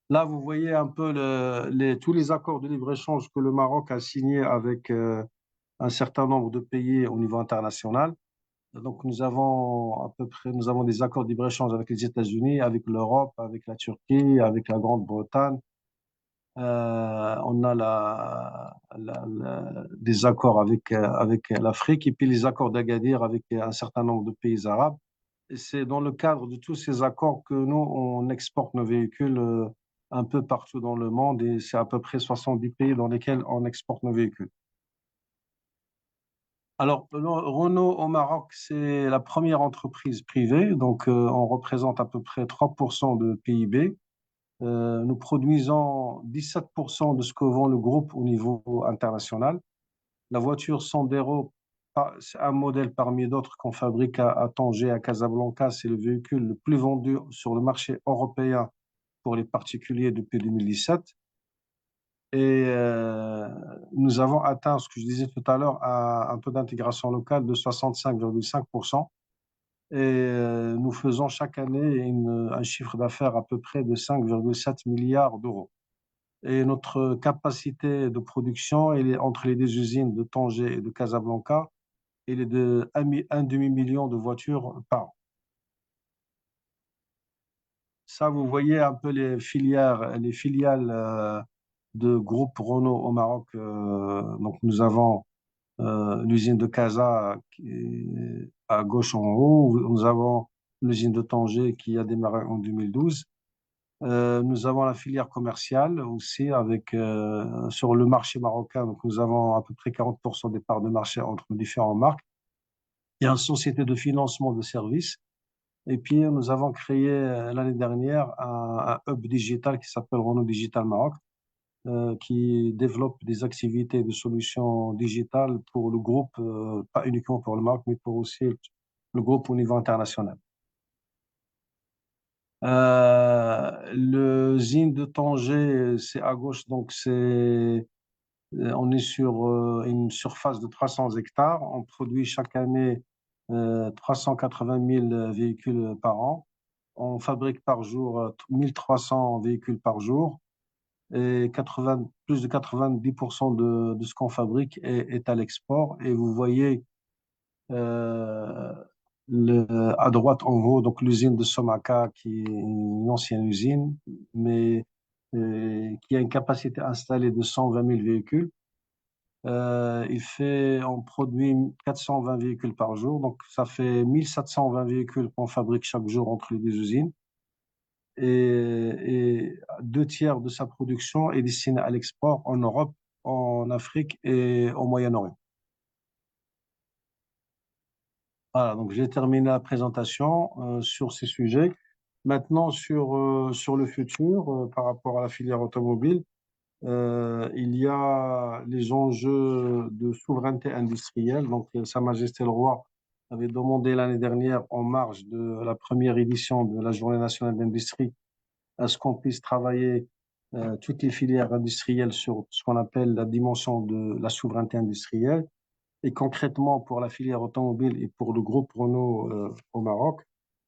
Là, vous voyez un peu tous les accords de libre-échange que le Maroc a signés avec un certain nombre de pays au niveau international. Donc, nous avons des accords de libre-échange avec les États-Unis, avec l'Europe, avec la Turquie, avec la Grande-Bretagne. On a des accords avec l'Afrique et puis les accords d'Agadir avec un certain nombre de pays arabes. Et c'est dans le cadre de tous ces accords que nous, on exporte nos véhicules un peu partout dans le monde et c'est à peu près 70 pays dans lesquels on exporte nos véhicules. Alors, Renault au Maroc, c'est la première entreprise privée, donc on représente à peu près 3% de PIB. Nous produisons 17% de ce que vend le groupe au niveau international. La voiture Sandero, c'est un modèle parmi d'autres qu'on fabrique à Tanger, à Casablanca. C'est le véhicule le plus vendu sur le marché européen pour les particuliers depuis 2017. Et nous avons atteint, ce que je disais tout à l'heure, un taux d'intégration locale de 65,5%. Et nous faisons chaque année un chiffre d'affaires à peu près de 5,7 milliards d'euros. Et notre capacité de production, elle est entre les deux usines de Tanger et de Casablanca, elle est de 1 demi-million de voitures par an. Ça, vous voyez un peu les filiales de groupe Renault au Maroc. Donc, nous avons l'usine de Casa qui est à gauche en haut. Nous avons l'usine de Tanger qui a démarré en 2012. Nous avons la filière commerciale aussi avec sur le marché marocain. Donc, nous avons à peu près 40% des parts de marché entre différentes marques. Il y a une société de financement de services. Et puis, nous avons créé l'année dernière un hub digital qui s'appelle Renault Digital Maroc, qui développe des activités de solutions digitales pour le groupe, pas uniquement pour le Maroc, mais pour aussi le groupe au niveau international. Le zine de Tanger, c'est à gauche, donc on est sur une surface de 300 hectares. On produit chaque année 380 000 véhicules par an. on fabrique par jour 1300 véhicules par jour et plus de 90% de ce qu'on fabrique est à l'export. Et vous voyez à droite en haut, donc l'usine de Somaka, qui est une ancienne usine, mais qui a une capacité installée de 120 000 véhicules. On produit 420 véhicules par jour, donc ça fait 1720 véhicules qu'on fabrique chaque jour entre les deux usines. Et 2/3 de sa production est destinée à l'export en Europe, en Afrique et au Moyen-Orient. Voilà, donc j'ai terminé la présentation sur ces sujets. Maintenant, sur le futur, par rapport à la filière automobile, il y a les enjeux de souveraineté industrielle. Donc, Sa Majesté le Roi avait demandé l'année dernière, en marge de la première édition de la Journée nationale d'industrie, à ce qu'on puisse travailler toutes les filières industrielles sur ce qu'on appelle la dimension de la souveraineté industrielle. Et concrètement, pour la filière automobile et pour le groupe Renault au Maroc,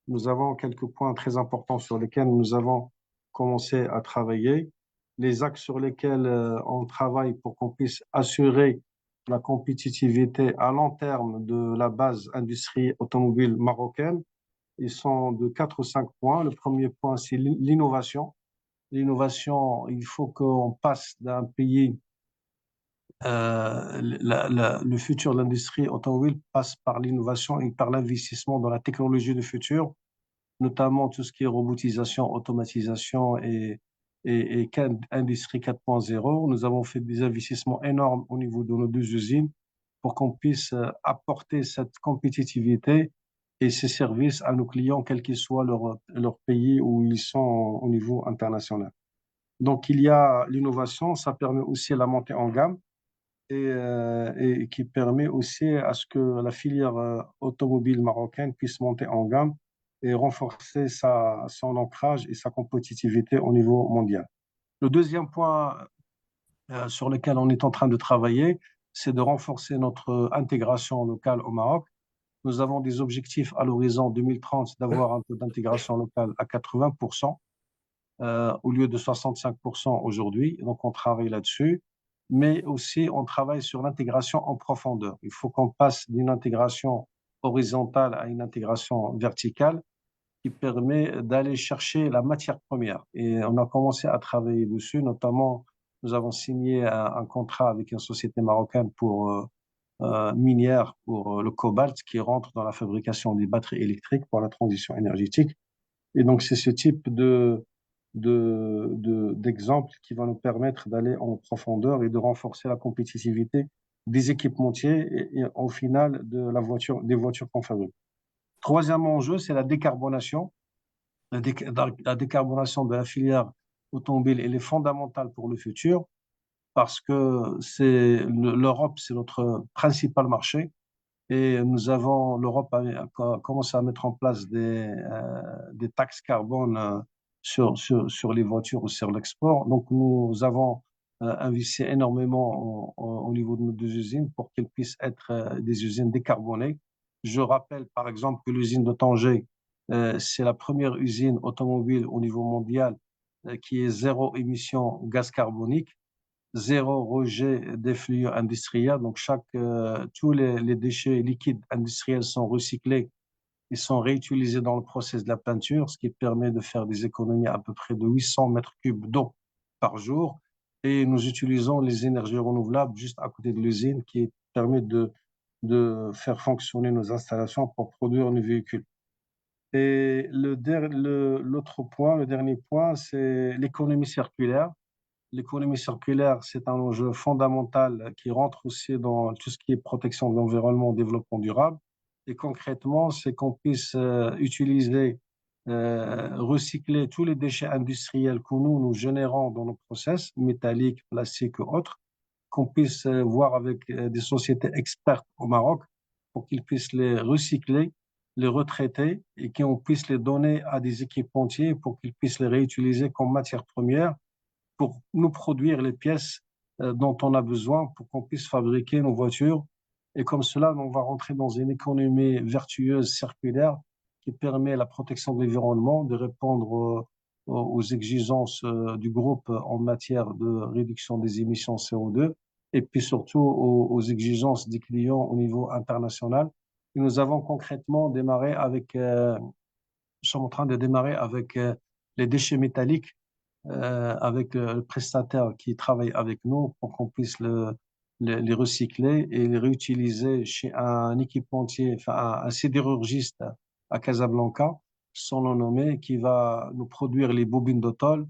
nous avons quelques points très importants sur lesquels nous avons commencé à travailler. Les axes sur lesquels on travaille pour qu'on puisse assurer la compétitivité à long terme de la base industrie automobile marocaine, ils sont de 4 ou 5 points. Le premier point, c'est l'innovation. L'innovation, il faut qu'on passe d'un pays le futur de l'industrie automobile passe par l'innovation et par l'investissement dans la technologie du futur, notamment tout ce qui est robotisation, automatisation et industrie 4.0. Nous avons fait des investissements énormes au niveau de nos deux usines pour qu'on puisse apporter cette compétitivité et ces services à nos clients, quel qu'il soit leur pays où ils sont au niveau international. Donc, il y a l'innovation, ça permet aussi la montée en gamme et qui permet aussi à ce que la filière automobile marocaine puisse monter en gamme et renforcer son ancrage et sa compétitivité au niveau mondial. Le deuxième point sur lequel on est en train de travailler, c'est de renforcer notre intégration locale au Maroc. Nous avons des objectifs à l'horizon 2030 d'avoir un taux d'intégration locale à 80%. Au lieu de 65% aujourd'hui. Donc, on travaille là-dessus. Mais aussi, on travaille sur l'intégration en profondeur. Il faut qu'on passe d'une intégration horizontale à une intégration verticale qui permet d'aller chercher la matière première. Et on a commencé à travailler dessus, notamment, nous avons signé un contrat avec une société marocaine minière pour le cobalt qui rentre dans la fabrication des batteries électriques pour la transition énergétique. Et donc, c'est ce type d'exemples qui va nous permettre d'aller en profondeur et de renforcer la compétitivité des équipementiers et au final des voitures qu'on fabrique. Troisième enjeu, c'est la décarbonation. La décarbonation de la filière automobile, elle est fondamentale pour le futur parce que l'Europe, c'est notre principal marché. Et l'Europe a commencé à mettre en place des taxes carbone sur les voitures ou sur l'export. Donc, nous avons investi énormément au niveau de nos deux usines pour qu'elles puissent être des usines décarbonées. Je rappelle, par exemple, que l'usine de Tanger, c'est la première usine automobile au niveau mondial qui est zéro émission gaz carbonique, zéro rejet des flux industriels. Donc, tous les déchets liquides industriels sont recyclés et sont réutilisés dans le process de la peinture, ce qui permet de faire des économies à peu près de 800 mètres cubes d'eau par jour. Et nous utilisons les énergies renouvelables juste à côté de l'usine qui permet de faire fonctionner nos installations pour produire nos véhicules. Et l'autre point, le dernier point, c'est l'économie circulaire. L'économie circulaire, c'est un enjeu fondamental qui rentre aussi dans tout ce qui est protection de l'environnement, développement durable. Et concrètement, c'est qu'on puisse recycler tous les déchets industriels que nous générons dans nos process, métalliques, plastiques ou autres, qu'on puisse voir avec des sociétés expertes au Maroc pour qu'ils puissent les recycler, les retraiter et qu'on puisse les donner à des équipementiers pour qu'ils puissent les réutiliser comme matière première pour nous produire les pièces dont on a besoin pour qu'on puisse fabriquer nos voitures. Et comme cela, on va rentrer dans une économie vertueuse, circulaire, qui permet la protection de l'environnement, de répondre aux exigences du groupe en matière de réduction des émissions CO2 et puis surtout aux exigences des clients au niveau international. Et nous avons concrètement démarré avec, nous sommes en train de démarrer avec les déchets métalliques, avec le prestataire qui travaille avec nous pour qu'on puisse les recycler et les réutiliser chez un équipementier, enfin un sidérurgiste à Casablanca, sans le nommer, qui va nous produire les bobines de tôle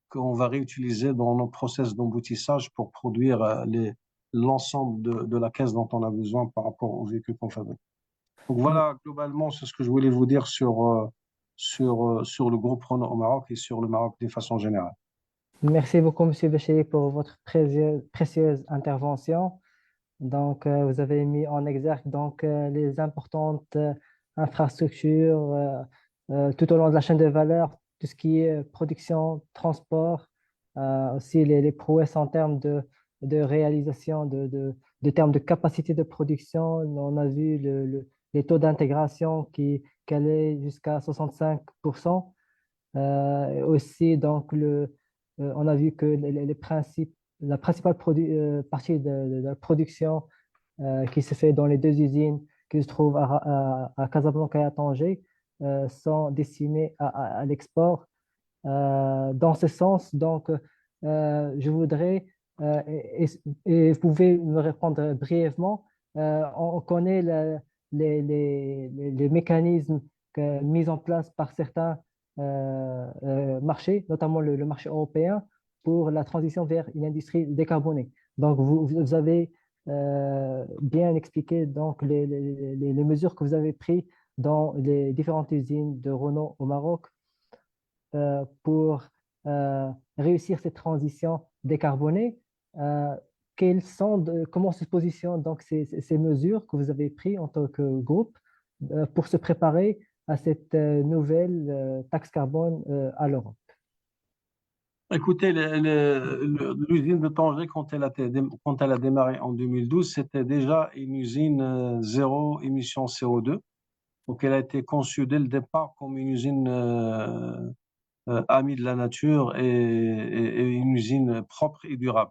qu'on va réutiliser dans nos process d'emboutissage pour produire l'ensemble de la caisse dont on a besoin par rapport aux véhicules qu'on fabrique. Donc voilà, globalement, c'est ce que je voulais vous dire sur le groupe Renault au Maroc et sur le Maroc de façon générale. Merci beaucoup, Monsieur Béchéri, pour votre précieuse intervention. Donc, vous avez mis en exergue les importantes infrastructures tout au long de la chaîne de valeur, tout ce qui est production, transport, aussi les prouesses en termes de réalisation, de termes de capacité de production. On a vu les taux d'intégration qui allaient jusqu'à 65%. Aussi, on a vu que la principale partie de la production qui se fait dans les deux usines qui se trouvent à Casablanca et à Tanger sont destinées à l'export. Dans ce sens, je voudrais, et vous pouvez me répondre brièvement, on connaît les mécanismes mis en place par certains marchés, notamment le marché européen, pour la transition vers une industrie décarbonée. Donc, vous avez bien expliqué les mesures que vous avez prises dans les différentes usines de Renault au Maroc pour réussir cette transition décarbonée. Comment se positionnent donc ces mesures que vous avez prises en tant que groupe pour se préparer à cette nouvelle taxe carbone à l'Europe? Écoutez, l'usine de Tanger, quand elle a démarré en 2012, c'était déjà une usine zéro émission CO2. Donc, elle a été conçue dès le départ comme une usine amie de la nature et une usine propre et durable.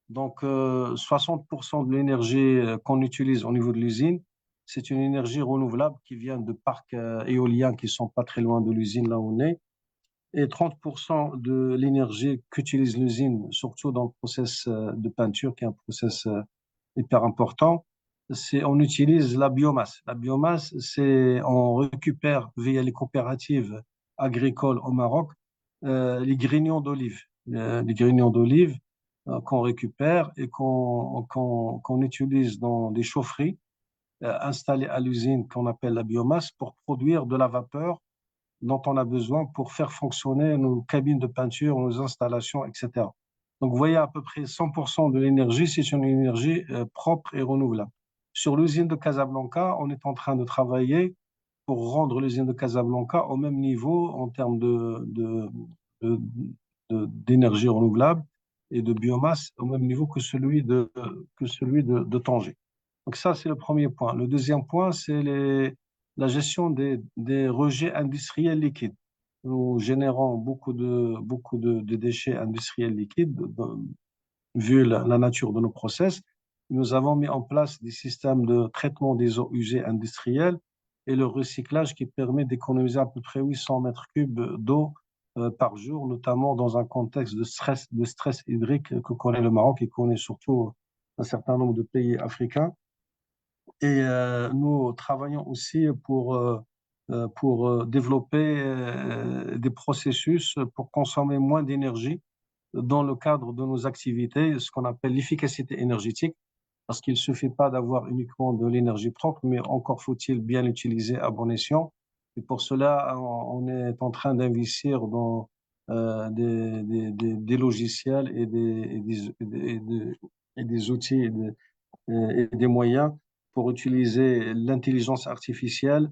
Donc, 60% de l'énergie qu'on utilise au niveau de l'usine, c'est une énergie renouvelable qui vient de parcs éoliens qui sont pas très loin de l'usine là où on est. Et 30% de l'énergie qu'utilise l'usine, surtout dans le process de peinture, qui est un process hyper important, on utilise la biomasse. La biomasse, on récupère via les coopératives agricoles au Maroc les grignons d'olive. Les grignons d'olive qu'on récupère et qu'on utilise dans des chaufferies installées à l'usine qu'on appelle la biomasse pour produire de la vapeur dont on a besoin pour faire fonctionner nos cabines de peinture, nos installations, etc. Donc, vous voyez, à peu près 100% de l'énergie, c'est une énergie propre et renouvelable. Sur l'usine de Casablanca, on est en train de travailler pour rendre l'usine de Casablanca au même niveau en termes d'énergie renouvelable et de biomasse, au même niveau que celui de Tanger. Donc ça, c'est le premier point. Le deuxième point, c'est la gestion des rejets industriels liquides. Nous générons beaucoup de déchets industriels liquides, vu la nature de nos process. Nous avons mis en place des systèmes de traitement des eaux usées industrielles et le recyclage qui permet d'économiser à peu près 800 mètres cubes d'eau par jour, notamment dans un contexte de stress hydrique que connaît le Maroc et connaît surtout un certain nombre de pays africains. Et nous travaillons aussi pour développer des processus pour consommer moins d'énergie dans le cadre de nos activités, ce qu'on appelle l'efficacité énergétique, parce qu'il ne suffit pas d'avoir uniquement de l'énergie propre, mais encore faut-il bien l'utiliser à bon escient. Et pour cela, on est en train d'investir dans des logiciels et des outils et des moyens pour utiliser l'intelligence artificielle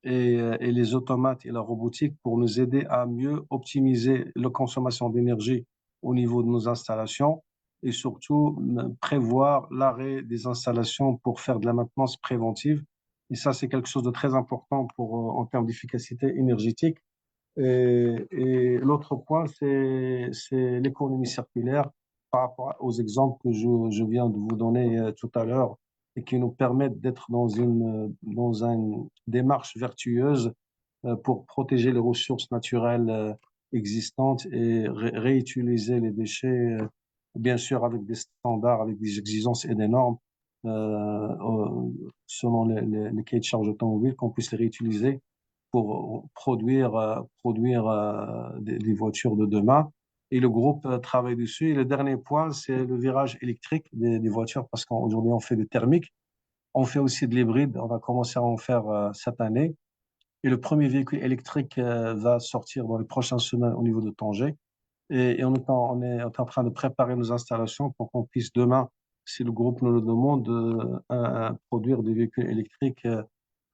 et les automates et la robotique pour nous aider à mieux optimiser la consommation d'énergie au niveau de nos installations et surtout prévoir l'arrêt des installations pour faire de la maintenance préventive Et ça, c'est quelque chose de très important pour, en termes d'efficacité énergétique. Et l'autre point, c'est l'économie circulaire par rapport aux exemples que je viens de vous donner tout à l'heure et qui nous permettent d'être dans une démarche vertueuse pour protéger les ressources naturelles existantes et réutiliser les déchets, bien sûr avec des standards, avec des exigences et des normes, selon les cahiers de charge automobiles, qu'on puisse les réutiliser pour produire des voitures de demain. Et le groupe travaille dessus. Et le dernier point, c'est le virage électrique des voitures, parce qu'aujourd'hui, on fait du thermique. On fait aussi de l'hybride. On va commencer à en faire cette année. Et le premier véhicule électrique va sortir dans les prochaines semaines au niveau de Tanger. Et on est en train de préparer nos installations pour qu'on puisse demain, si le groupe nous le demande, produire des véhicules électriques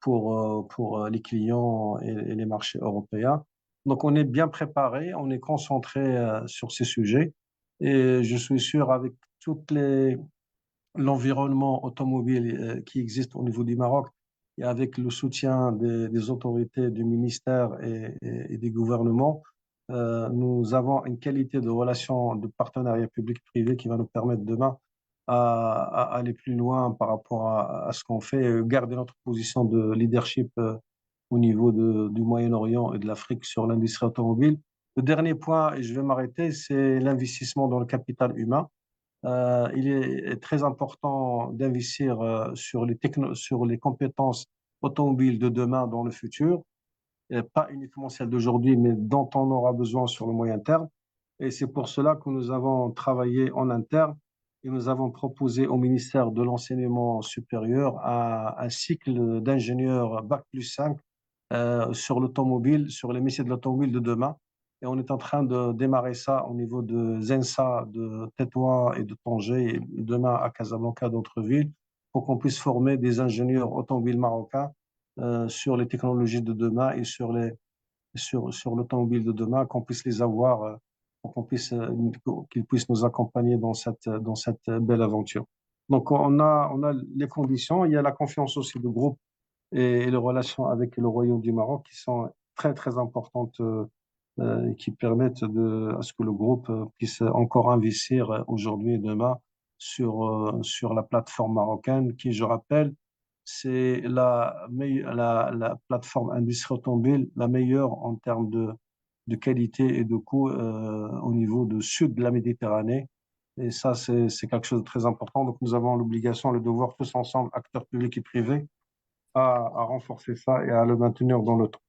pour les clients et les marchés européens. Donc, on est bien préparé, on est concentré sur ces sujets. Et je suis sûr, avec toutes l'environnement automobile qui existe au niveau du Maroc et avec le soutien des autorités, du ministère et des gouvernements, nous avons une qualité de relation de partenariat public-privé qui va nous permettre demain à aller plus loin par rapport à ce qu'on fait, garder notre position de leadership au niveau du Moyen-Orient et de l'Afrique sur l'industrie automobile. Le dernier point, et je vais m'arrêter, c'est l'investissement dans le capital humain. Il est très important d'investir sur les compétences automobiles de demain dans le futur, et pas uniquement celles d'aujourd'hui, mais dont on aura besoin sur le moyen terme. Et c'est pour cela que nous avons travaillé en interne et nous avons proposé au ministère de l'Enseignement supérieur un cycle d'ingénieurs Bac+5 sur l'automobile, sur les métiers de l'automobile de demain. Et on est en train de démarrer ça au niveau de Zensa, de Tétouan et de Tanger, et demain à Casablanca, d'autres villes, pour qu'on puisse former des ingénieurs automobiles marocains sur les technologies de demain et sur l'automobile de demain, qu'on puisse les avoir, pour qu'ils puissent nous accompagner dans cette belle aventure. Donc, on a les conditions, il y a la confiance aussi du groupe et les relations avec le Royaume du Maroc qui sont très, très importantes et qui permettent à ce que le groupe puisse encore investir aujourd'hui et demain sur la plateforme marocaine qui, je rappelle, c'est la plateforme industrie automobile la meilleure en termes de qualité et de coût au niveau du sud de la Méditerranée. Et ça, c'est quelque chose de très important. Donc, nous avons l'obligation, le devoir, tous ensemble, acteurs publics et privés, à renforcer ça et à le maintenir dans le temps.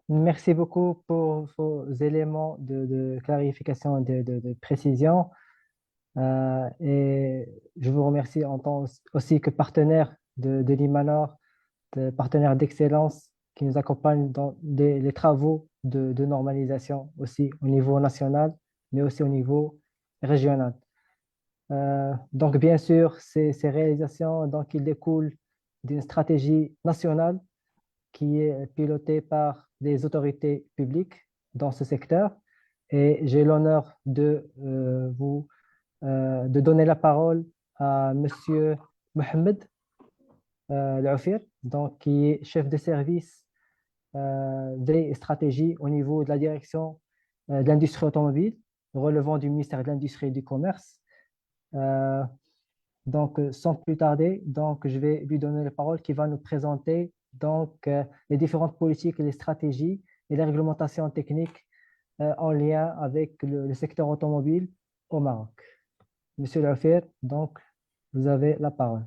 Merci beaucoup pour vos éléments de clarification et de précision. Et je vous remercie en tant aussi que partenaire de l'Imanor, partenaire d'excellence qui nous accompagne dans les travaux de normalisation aussi au niveau national, mais aussi au niveau régional. Donc, bien sûr, ces réalisations, donc, ils découlent d'une stratégie nationale qui est pilotée par des autorités publiques dans ce secteur. Et j'ai l'honneur de donner la parole à Monsieur Mohamed Laoufir, donc, qui est chef de service des stratégies au niveau de la direction de l'industrie automobile, relevant du ministère de l'Industrie et du Commerce. Donc, sans plus tarder, donc, je vais lui donner la parole qui va nous présenter donc, les différentes politiques et les stratégies et les réglementations techniques en lien avec le secteur automobile au Maroc. Monsieur Laoufir, donc, vous avez la parole.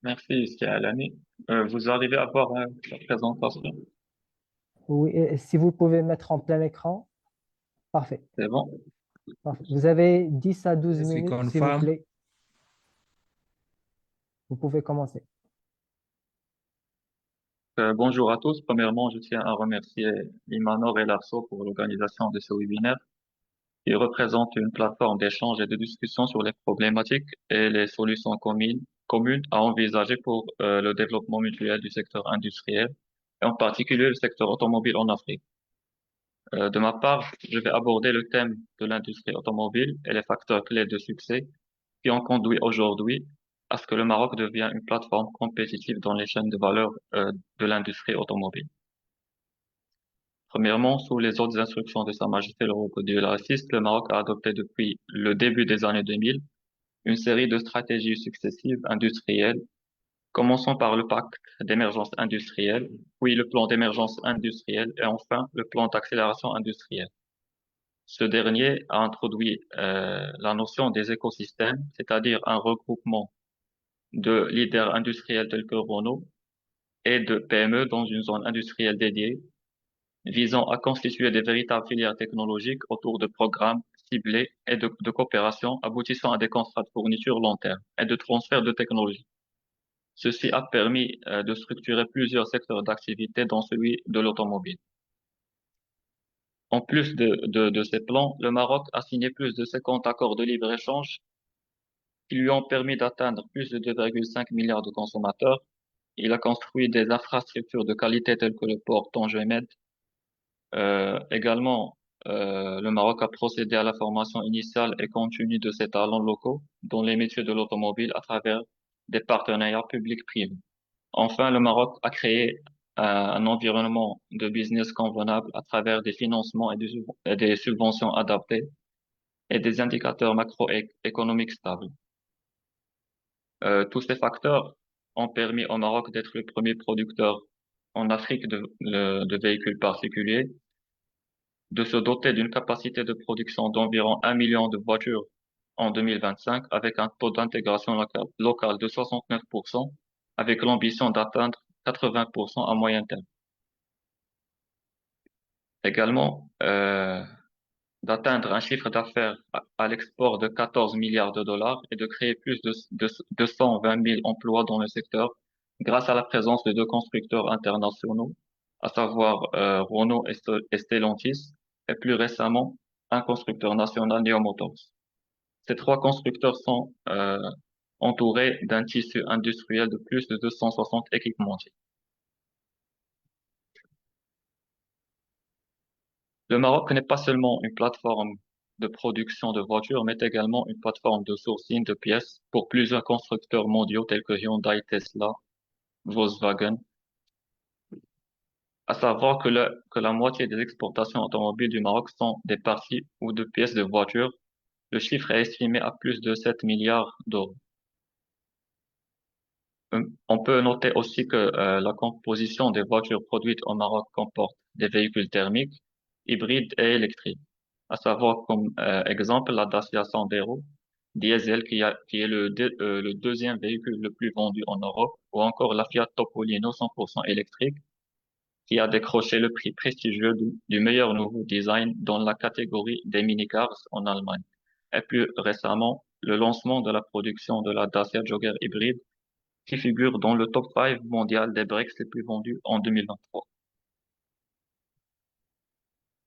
Merci, Alani. Vous arrivez à voir la présentation? Oui, et si vous pouvez mettre en plein écran, parfait. C'est bon? Parfait. Vous avez 10 à 12 Yes, we minutes, s'il vous confirm. plaît. Vous pouvez commencer. Bonjour à tous. Premièrement, je tiens à remercier l'Imanor et l'ARSO pour l'organisation de ce webinaire qui représente une plateforme d'échange et de discussion sur les problématiques et les solutions communes à envisager pour le développement mutuel du secteur industriel et en particulier le secteur automobile en Afrique. De ma part, je vais aborder le thème de l'industrie automobile et les facteurs clés de succès qui ont conduit aujourd'hui à ce que le Maroc devienne une plateforme compétitive dans les chaînes de valeur de l'industrie automobile. Premièrement, sous les autres instructions de Sa Majesté le roi de l'Assiste, le Maroc a adopté depuis le début des années 2000 une série de stratégies successives industrielles, commençant par le pacte d'émergence industrielle, puis le plan d'émergence industrielle et enfin le plan d'accélération industrielle. Ce dernier a introduit la notion des écosystèmes, c'est-à-dire un regroupement de leaders industriels tels que Renault et de PME dans une zone industrielle dédiée, visant à constituer des véritables filières technologiques autour de programmes ciblés et de coopération aboutissant à des contrats de fourniture long terme et de transfert de technologie. Ceci a permis de structurer plusieurs secteurs d'activité dont celui de l'automobile. En plus de ces plans, le Maroc a signé plus de 50 accords de libre-échange qui lui ont permis d'atteindre plus de 2,5 milliards de consommateurs. Il a construit des infrastructures de qualité telles que le port Tanger-Med. Également, le Maroc a procédé à la formation initiale et continue de ses talents locaux dans les métiers de l'automobile à travers des partenariats publics-privés. Enfin, le Maroc a créé un environnement de business convenable à travers des financements et des subventions adaptées et des indicateurs macroéconomiques stables. Tous ces facteurs ont permis au Maroc d'être le premier producteur en Afrique de véhicules particuliers, de se doter d'une capacité de production d'environ 1 million de voitures en 2025 avec un taux d'intégration locale de 69%, avec l'ambition d'atteindre 80% à moyen terme. Également, d'atteindre un chiffre d'affaires à l'export de 14 milliards de dollars et de créer plus de 220 000 emplois dans le secteur grâce à la présence de deux constructeurs internationaux, à savoir Renault et Stellantis, et plus récemment, un constructeur national, Neo Motors. Ces trois constructeurs sont entourés d'un tissu industriel de plus de 260 équipementiers. Le Maroc n'est pas seulement une plateforme de production de voitures, mais également une plateforme de sourcing de pièces pour plusieurs constructeurs mondiaux tels que Hyundai, Tesla, Volkswagen. À savoir que la moitié des exportations automobiles du Maroc sont des parties ou de pièces de voitures. Le chiffre est estimé à plus de 7 milliards d'euros. On peut noter aussi que la composition des voitures produites au Maroc comporte des véhicules thermiques, hybrides et électriques. À savoir comme exemple la Dacia Sandero diesel qui est le deuxième véhicule le plus vendu en Europe, ou encore la Fiat Topolino 100% électrique qui a décroché le prix prestigieux du meilleur nouveau design dans la catégorie des mini-cars en Allemagne. Et plus récemment, le lancement de la production de la Dacia Jogger hybride qui figure dans le top 5 mondial des breaks les plus vendus en 2023.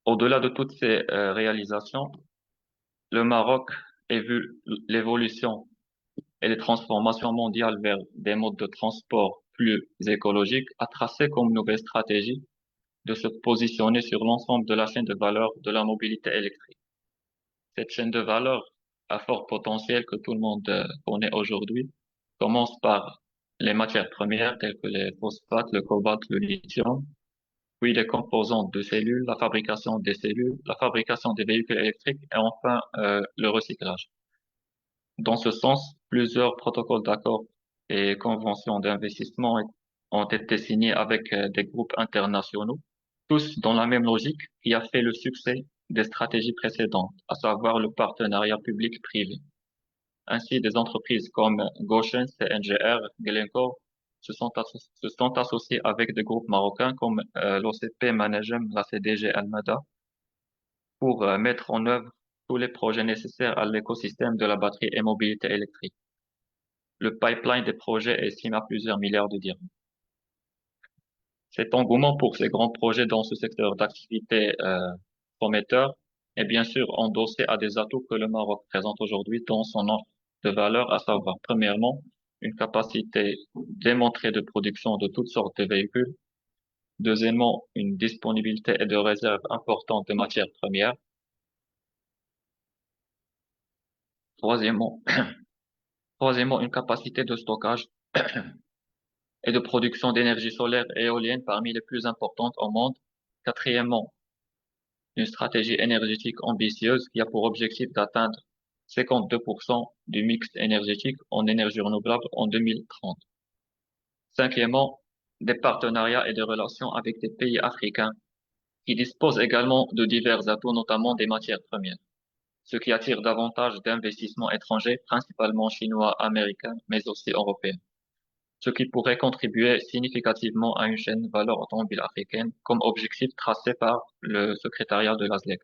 Au-delà de toutes ces réalisations, le Maroc a vu l'évolution et les transformations mondiales vers des modes de transport plus écologiques, a tracé comme nouvelle stratégie de se positionner sur l'ensemble de la chaîne de valeur de la mobilité électrique. Cette chaîne de valeur à fort potentiel que tout le monde connaît aujourd'hui commence par les matières premières telles que les phosphates, le cobalt, le lithium, puis les composantes de cellules, la fabrication des cellules, la fabrication des véhicules électriques et enfin le recyclage. Dans ce sens, plusieurs protocoles d'accord et conventions d'investissement ont été signés avec des groupes internationaux, tous dans la même logique qui a fait le succès des stratégies précédentes, à savoir le partenariat public-privé. Ainsi, des entreprises comme Gotion, CNGR, Glencore se sont associées avec des groupes marocains comme l'OCP Managem, la CDG Almada, pour mettre en œuvre tous les projets nécessaires à l'écosystème de la batterie et mobilité électrique. Le pipeline des projets est estimé à plusieurs milliards de dirhams. Cet engouement pour ces grands projets dans ce secteur d'activité prometteur est bien sûr endossé à des atouts que le Maroc présente aujourd'hui dans son offre de valeur, à savoir premièrement une capacité démontrée de production de toutes sortes de véhicules, Deuxièmement, une disponibilité et de réserve importante de matières premières. Troisièmement, une capacité de stockage et de production d'énergie solaire et éolienne parmi les plus importantes au monde. Quatrièmement, une stratégie énergétique ambitieuse qui a pour objectif d'atteindre 52% du mix énergétique en énergie renouvelable en 2030. Cinquièmement, des partenariats et des relations avec des pays africains qui disposent également de divers atouts, notamment des matières premières, ce qui attire davantage d'investissements étrangers, principalement chinois, américains, mais aussi européens, ce qui pourrait contribuer significativement à une chaîne de valeur automobile africaine comme objectif tracé par le secrétariat de l'ASLEC.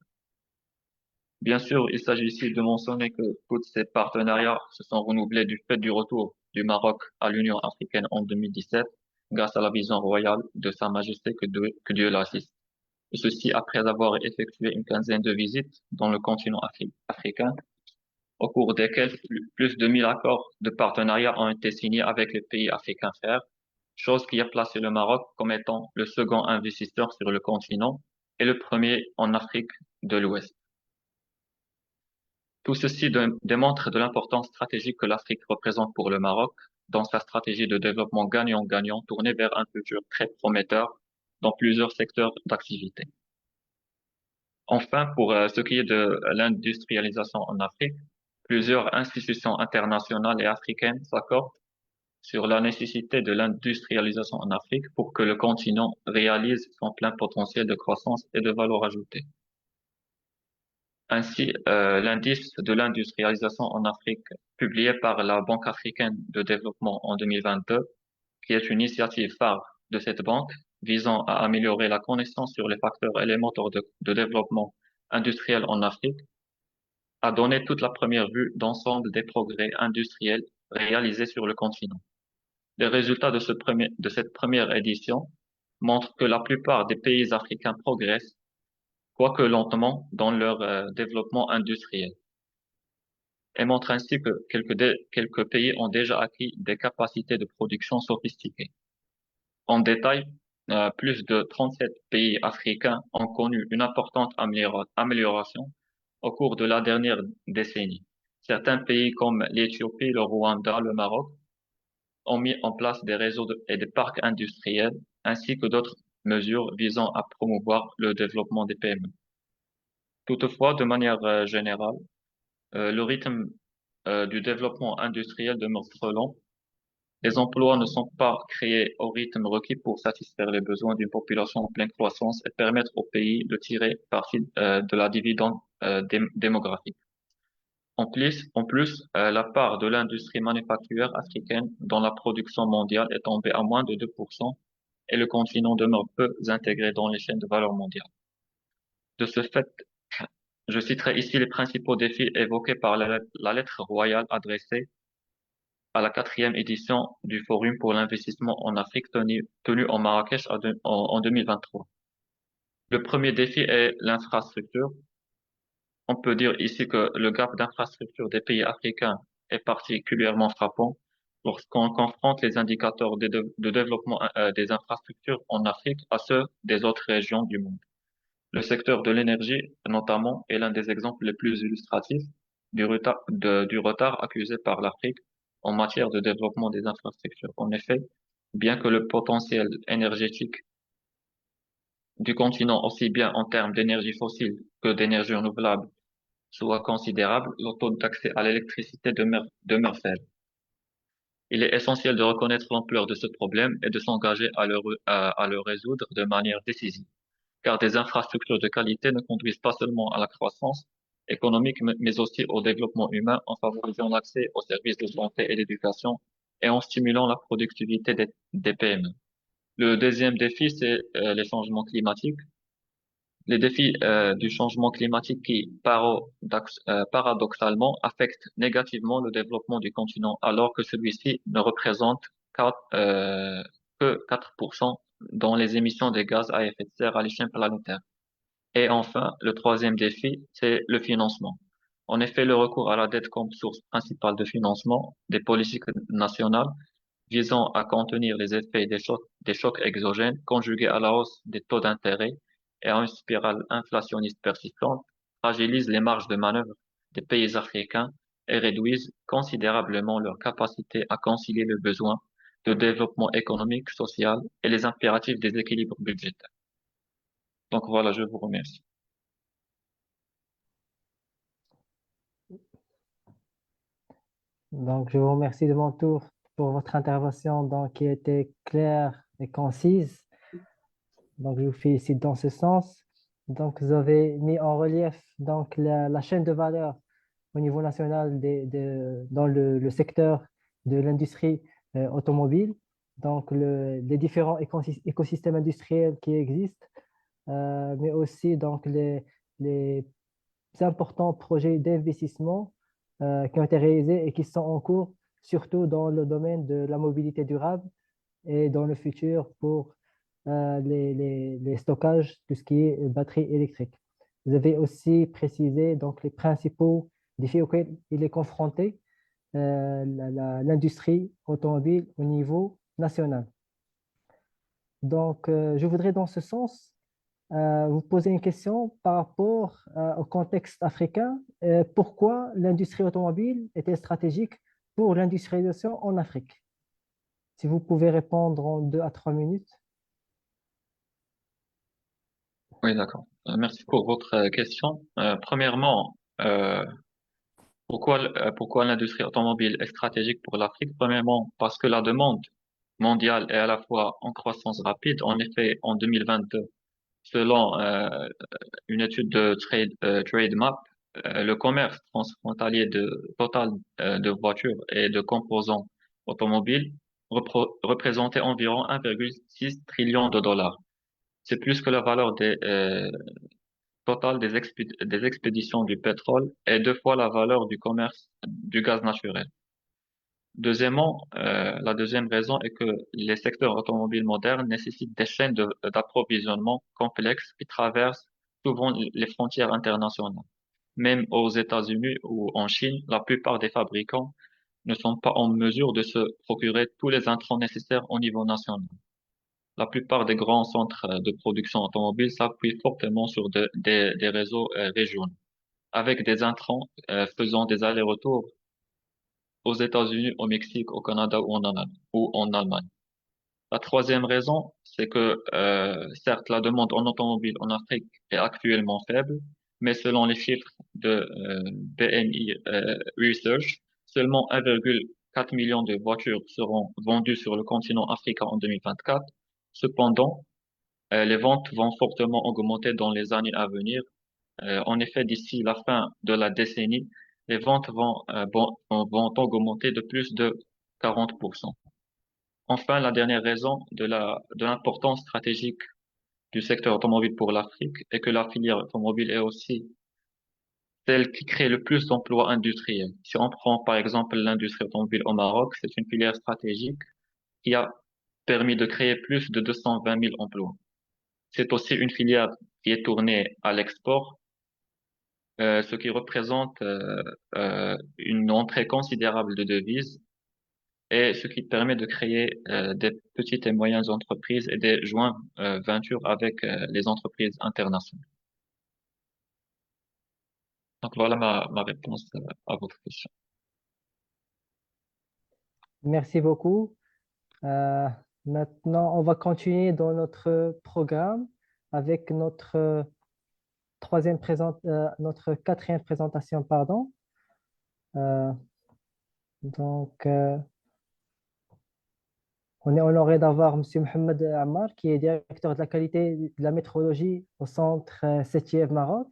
Bien sûr, il s'agit ici de mentionner que tous ces partenariats se sont renouvelés du fait du retour du Maroc à l'Union africaine en 2017, grâce à la vision royale de Sa Majesté que Dieu l'assiste. Et ceci après avoir effectué une quinzaine de visites dans le continent africain, au cours desquelles plus de 1000 accords de partenariat ont été signés avec les pays africains frères, chose qui a placé le Maroc comme étant le second investisseur sur le continent et le premier en Afrique de l'Ouest. Tout ceci démontre de l'importance stratégique que l'Afrique représente pour le Maroc dans sa stratégie de développement gagnant-gagnant tournée vers un futur très prometteur dans plusieurs secteurs d'activité. Enfin, pour ce qui est de l'industrialisation en Afrique, plusieurs institutions internationales et africaines s'accordent sur la nécessité de l'industrialisation en Afrique pour que le continent réalise son plein potentiel de croissance et de valeur ajoutée. Ainsi, l'indice de l'industrialisation en Afrique, publié par la Banque africaine de développement en 2022, qui est une initiative phare de cette banque visant à améliorer la connaissance sur les facteurs et les moteurs de développement industriel en Afrique, a donné toute la première vue d'ensemble des progrès industriels réalisés sur le continent. Les résultats de cette première édition montrent que la plupart des pays africains progressent, quoique lentement, dans leur développement industriel, et montrent ainsi que quelques pays ont déjà acquis des capacités de production sophistiquées. En détail, plus de 37 pays africains ont connu une importante amélioration au cours de la dernière décennie. Certains pays comme l'Éthiopie, le Rwanda, le Maroc ont mis en place des réseaux et des parcs industriels, ainsi que d'autres mesures visant à promouvoir le développement des PME. Toutefois, de manière générale, le rythme du développement industriel demeure trop lent. Les emplois ne sont pas créés au rythme requis pour satisfaire les besoins d'une population en pleine croissance et permettre au pays de tirer parti de la dividende démographique. En plus, la part de l'industrie manufacturière africaine dans la production mondiale est tombée à moins de 2% et le continent demeure peu intégré dans les chaînes de valeur mondiale. De ce fait, je citerai ici les principaux défis évoqués par la lettre royale adressée à la 4e édition du Forum pour l'investissement en Afrique tenu en Marrakech en 2023. Le premier défi est l'infrastructure. On peut dire ici que le gap d'infrastructure des pays africains est particulièrement frappant lorsqu'on confronte les indicateurs de développement des infrastructures en Afrique à ceux des autres régions du monde. Le secteur de l'énergie, notamment, est l'un des exemples les plus illustratifs du retard accusé par l'Afrique en matière de développement des infrastructures. En effet, bien que le potentiel énergétique du continent, aussi bien en termes d'énergie fossile que d'énergie renouvelable, soit considérable, le taux d'accès à l'électricité demeure faible. Il est essentiel de reconnaître l'ampleur de ce problème et de s'engager à le résoudre de manière décisive, car des infrastructures de qualité ne conduisent pas seulement à la croissance économique, mais aussi au développement humain en favorisant l'accès aux services de santé et d'éducation et en stimulant la productivité des PME. Le deuxième défi, c'est les changements climatiques. Les défis du changement climatique qui, paradoxalement, affectent négativement le développement du continent, alors que celui-ci ne représente que 4% dans les émissions de gaz à effet de serre à l'échelle planétaire. Et enfin, le troisième défi, c'est le financement. En effet, le recours à la dette comme source principale de financement des politiques nationales visant à contenir les effets des chocs exogènes conjugués à la hausse des taux d'intérêt et à une spirale inflationniste persistante, fragilisent les marges de manœuvre des pays africains et réduisent considérablement leur capacité à concilier le besoin de développement économique, social et les impératifs des équilibres budgétaires. Donc voilà, je vous remercie. Donc, je vous remercie de mon tour pour votre intervention donc, qui était claire et concise. Donc, je vous félicite dans ce sens. Donc, vous avez mis en relief donc, la chaîne de valeur au niveau national dans le secteur de l'industrie automobile. Donc, les différents écosystèmes industriels qui existent, mais aussi donc, les importants projets d'investissement qui ont été réalisés et qui sont en cours, surtout dans le domaine de la mobilité durable et dans le futur pour les stockages, tout ce qui est batterie électrique. Vous avez aussi précisé donc, les principaux défis auxquels il est confronté l'industrie automobile au niveau national. Donc, je voudrais dans ce sens vous poser une question par rapport au contexte africain. Pourquoi l'industrie automobile est-elle stratégique pour l'industrialisation en Afrique? Si vous pouvez répondre en 2 à 3 minutes. Oui, d'accord. Merci pour votre question. Premièrement, pourquoi l'industrie automobile est stratégique pour l'Afrique? Premièrement, parce que la demande mondiale est à la fois en croissance rapide. En effet, en 2022, selon une étude de TradeMap, le commerce transfrontalier total de voitures et de composants automobiles représentait environ 1,6 trillion de dollars. C'est plus que la valeur totale des expéditions du pétrole et 2 fois la valeur du commerce du gaz naturel. Deuxièmement, la deuxième raison est que les secteurs automobiles modernes nécessitent des chaînes d'approvisionnement complexes qui traversent souvent les frontières internationales. Même aux États-Unis ou en Chine, la plupart des fabricants ne sont pas en mesure de se procurer tous les intrants nécessaires au niveau national. La plupart des grands centres de production automobile s'appuient fortement sur des réseaux régionaux, avec des intrants faisant des allers-retours aux États-Unis, au Mexique, au Canada ou en Allemagne. La troisième raison, c'est que certes, la demande en automobile en Afrique est actuellement faible, mais selon les chiffres de BNI Research, seulement 1,4 million de voitures seront vendues sur le continent africain en 2024. Cependant, les ventes vont fortement augmenter dans les années à venir. En effet, d'ici la fin de la décennie, les ventes vont augmenter de plus de 40%. Enfin, la dernière raison de l'importance stratégique du secteur automobile pour l'Afrique est que la filière automobile est aussi celle qui crée le plus d'emplois industriels. Si on prend par exemple l'industrie automobile au Maroc, c'est une filière stratégique qui a permis de créer plus de 220 000 emplois. C'est aussi une filière qui est tournée à l'export, ce qui représente une entrée considérable de devises et ce qui permet de créer des petites et moyennes entreprises et des joint ventures avec les entreprises internationales. Donc voilà ma réponse à votre question. Merci beaucoup. Maintenant, on va continuer dans notre programme avec notre quatrième présentation, pardon. Donc, on est honoré d'avoir M. Mohamed Ammar, qui est directeur de la qualité de la métrologie au centre 7e Maroc.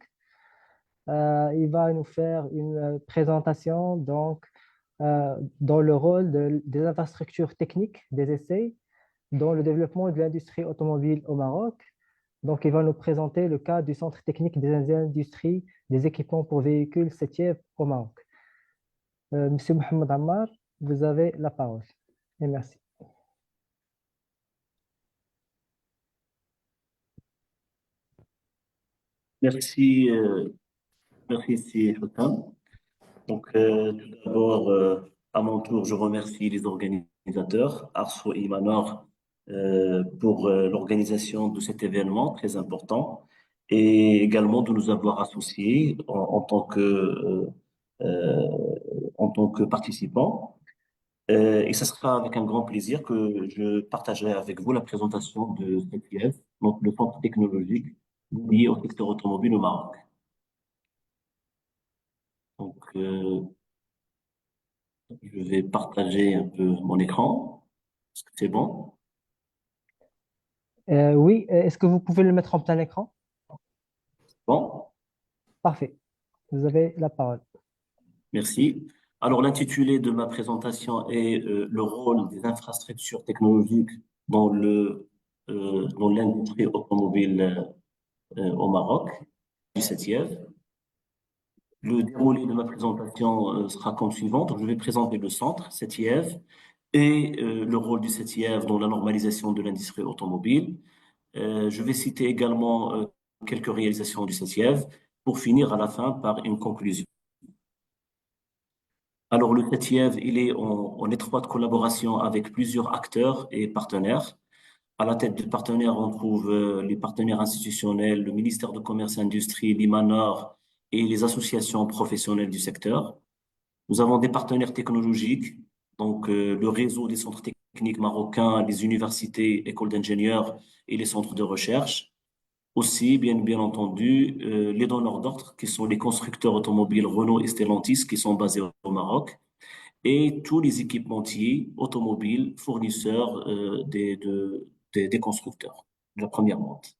Il va nous faire une présentation donc, dans le rôle des infrastructures techniques des essais dans le développement de l'industrie automobile au Maroc. Donc, il va nous présenter le cas du centre technique des industries des équipements pour véhicules 7e au Maroc. Monsieur Mohamed Ammar, vous avez la parole. Et merci. Merci, merci, Hussam. Donc, tout d'abord, À mon tour, je remercie les organisateurs, ARSO et Imanor, pour l'organisation de cet événement très important et également de nous avoir associés en tant que participants. Et ce sera avec un grand plaisir que je partagerai avec vous la présentation de cette IEF, donc le centre technologique lié au secteur automobile au Maroc. Donc, je vais partager un peu mon écran. Est-ce que c'est bon? Oui, est-ce que vous pouvez le mettre en plein écran? Bon, Parfait. Vous avez la parole. merci. Alors, l'intitulé de ma présentation est le rôle des infrastructures technologiques dans l'industrie automobile au Maroc, 17e. Le déroulé de ma présentation sera comme suivant. Donc, je vais présenter le centre, CETIEV, et le rôle du CETIEV dans la normalisation de l'industrie automobile. Je vais citer également quelques réalisations du CETIEV pour finir à la fin par une conclusion. Alors, le CETIEV, il est en étroite collaboration avec plusieurs acteurs et partenaires. À la tête des partenaires, on trouve les partenaires institutionnels, le ministère de Commerce et Industrie, l'IMANOR et les associations professionnelles du secteur. Nous avons des partenaires technologiques, donc le réseau des centres techniques marocains, les universités, écoles d'ingénieurs et les centres de recherche. Aussi, bien entendu, les donneurs d'ordre, qui sont les constructeurs automobiles Renault et Stellantis, qui sont basés au Maroc, et tous les équipementiers automobiles, fournisseurs des constructeurs de la première monte.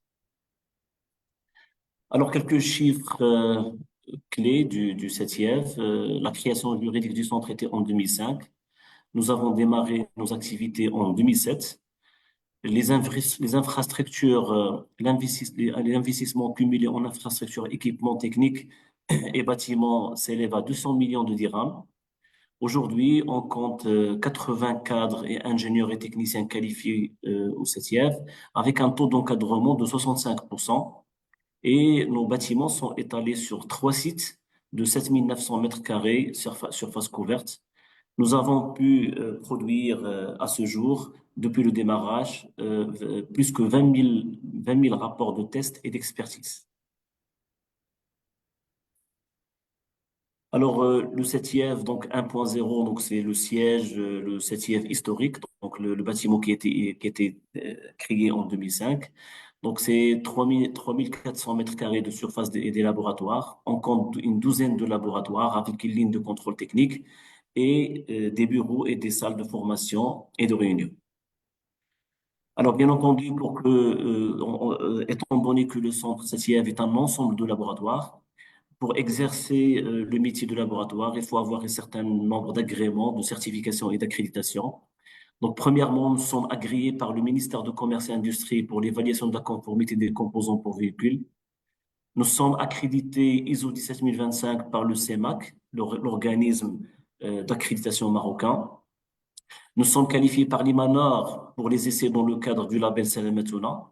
Alors, quelques chiffres clés du CETIEV. La création juridique du centre était en 2005. Nous avons démarré nos activités en 2007. Les infrastructures, l'investissement cumulé en infrastructures, équipements techniques et bâtiments s'élève à 200 millions de dirhams. Aujourd'hui, on compte 80 cadres et ingénieurs et techniciens qualifiés au CETIEV avec un taux d'encadrement de 65%. Et nos bâtiments sont étalés sur 3 sites de 7900 mètres carrés, surface couverte. Nous avons pu produire à ce jour, depuis le démarrage, plus que 20 000 rapports de tests et d'expertise. Alors, le CETIEV, donc 1.0, donc c'est le siège, le CETIEV historique, donc le bâtiment qui a été créé en 2005. Donc, c'est 3400 mètres carrés de surface et des laboratoires. On compte une douzaine de laboratoires avec une ligne de contrôle technique et des bureaux et des salles de formation et de réunion. Alors, bien entendu, étant donné que le centre CETIEV est un ensemble de laboratoires, pour exercer le métier de laboratoire, il faut avoir un certain nombre d'agréments, de certifications et d'accréditations. Donc, premièrement, nous sommes agréés par le ministère de Commerce et Industrie pour l'évaluation de la conformité des composants pour véhicules. Nous sommes accrédités ISO 17025 par le CEMAC, l'organisme d'accréditation marocain. Nous sommes qualifiés par l'IMANOR pour les essais dans le cadre du label Salamatuna.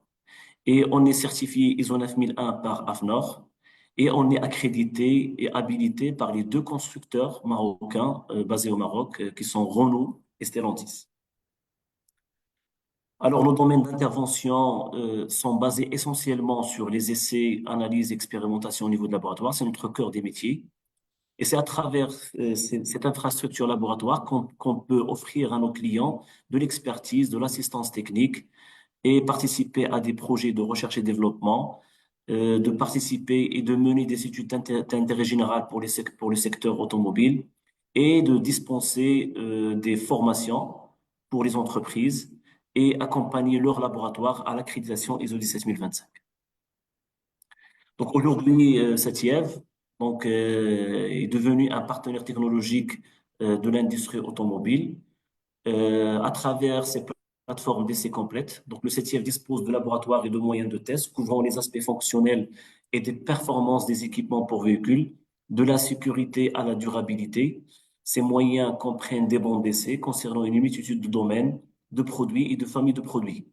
Et on est certifié ISO 9001 par AFNOR. Et on est accrédité et habilité par les 2 constructeurs marocains basés au Maroc, qui sont Renault et Stellantis. Alors, nos domaines d'intervention sont basés essentiellement sur les essais, analyses, expérimentations au niveau de laboratoire. C'est notre cœur des métiers. Et c'est à travers cette infrastructure laboratoire qu'on peut offrir à nos clients de l'expertise, de l'assistance technique et participer à des projets de recherche et développement, de participer et de mener des études d'intérêt général pour le secteur automobile et de dispenser des formations pour les entreprises et accompagner leurs laboratoires à l'accréditation ISO 17025. Donc aujourd'hui, CETIEV est devenu un partenaire technologique de l'industrie automobile à travers ces plateformes d'essais complètes. Donc le CETIEV dispose de laboratoires et de moyens de test couvrant les aspects fonctionnels et des performances des équipements pour véhicules, de la sécurité à la durabilité. Ces moyens comprennent des bancs d'essais concernant une multitude de domaines, de produits et de familles de produits.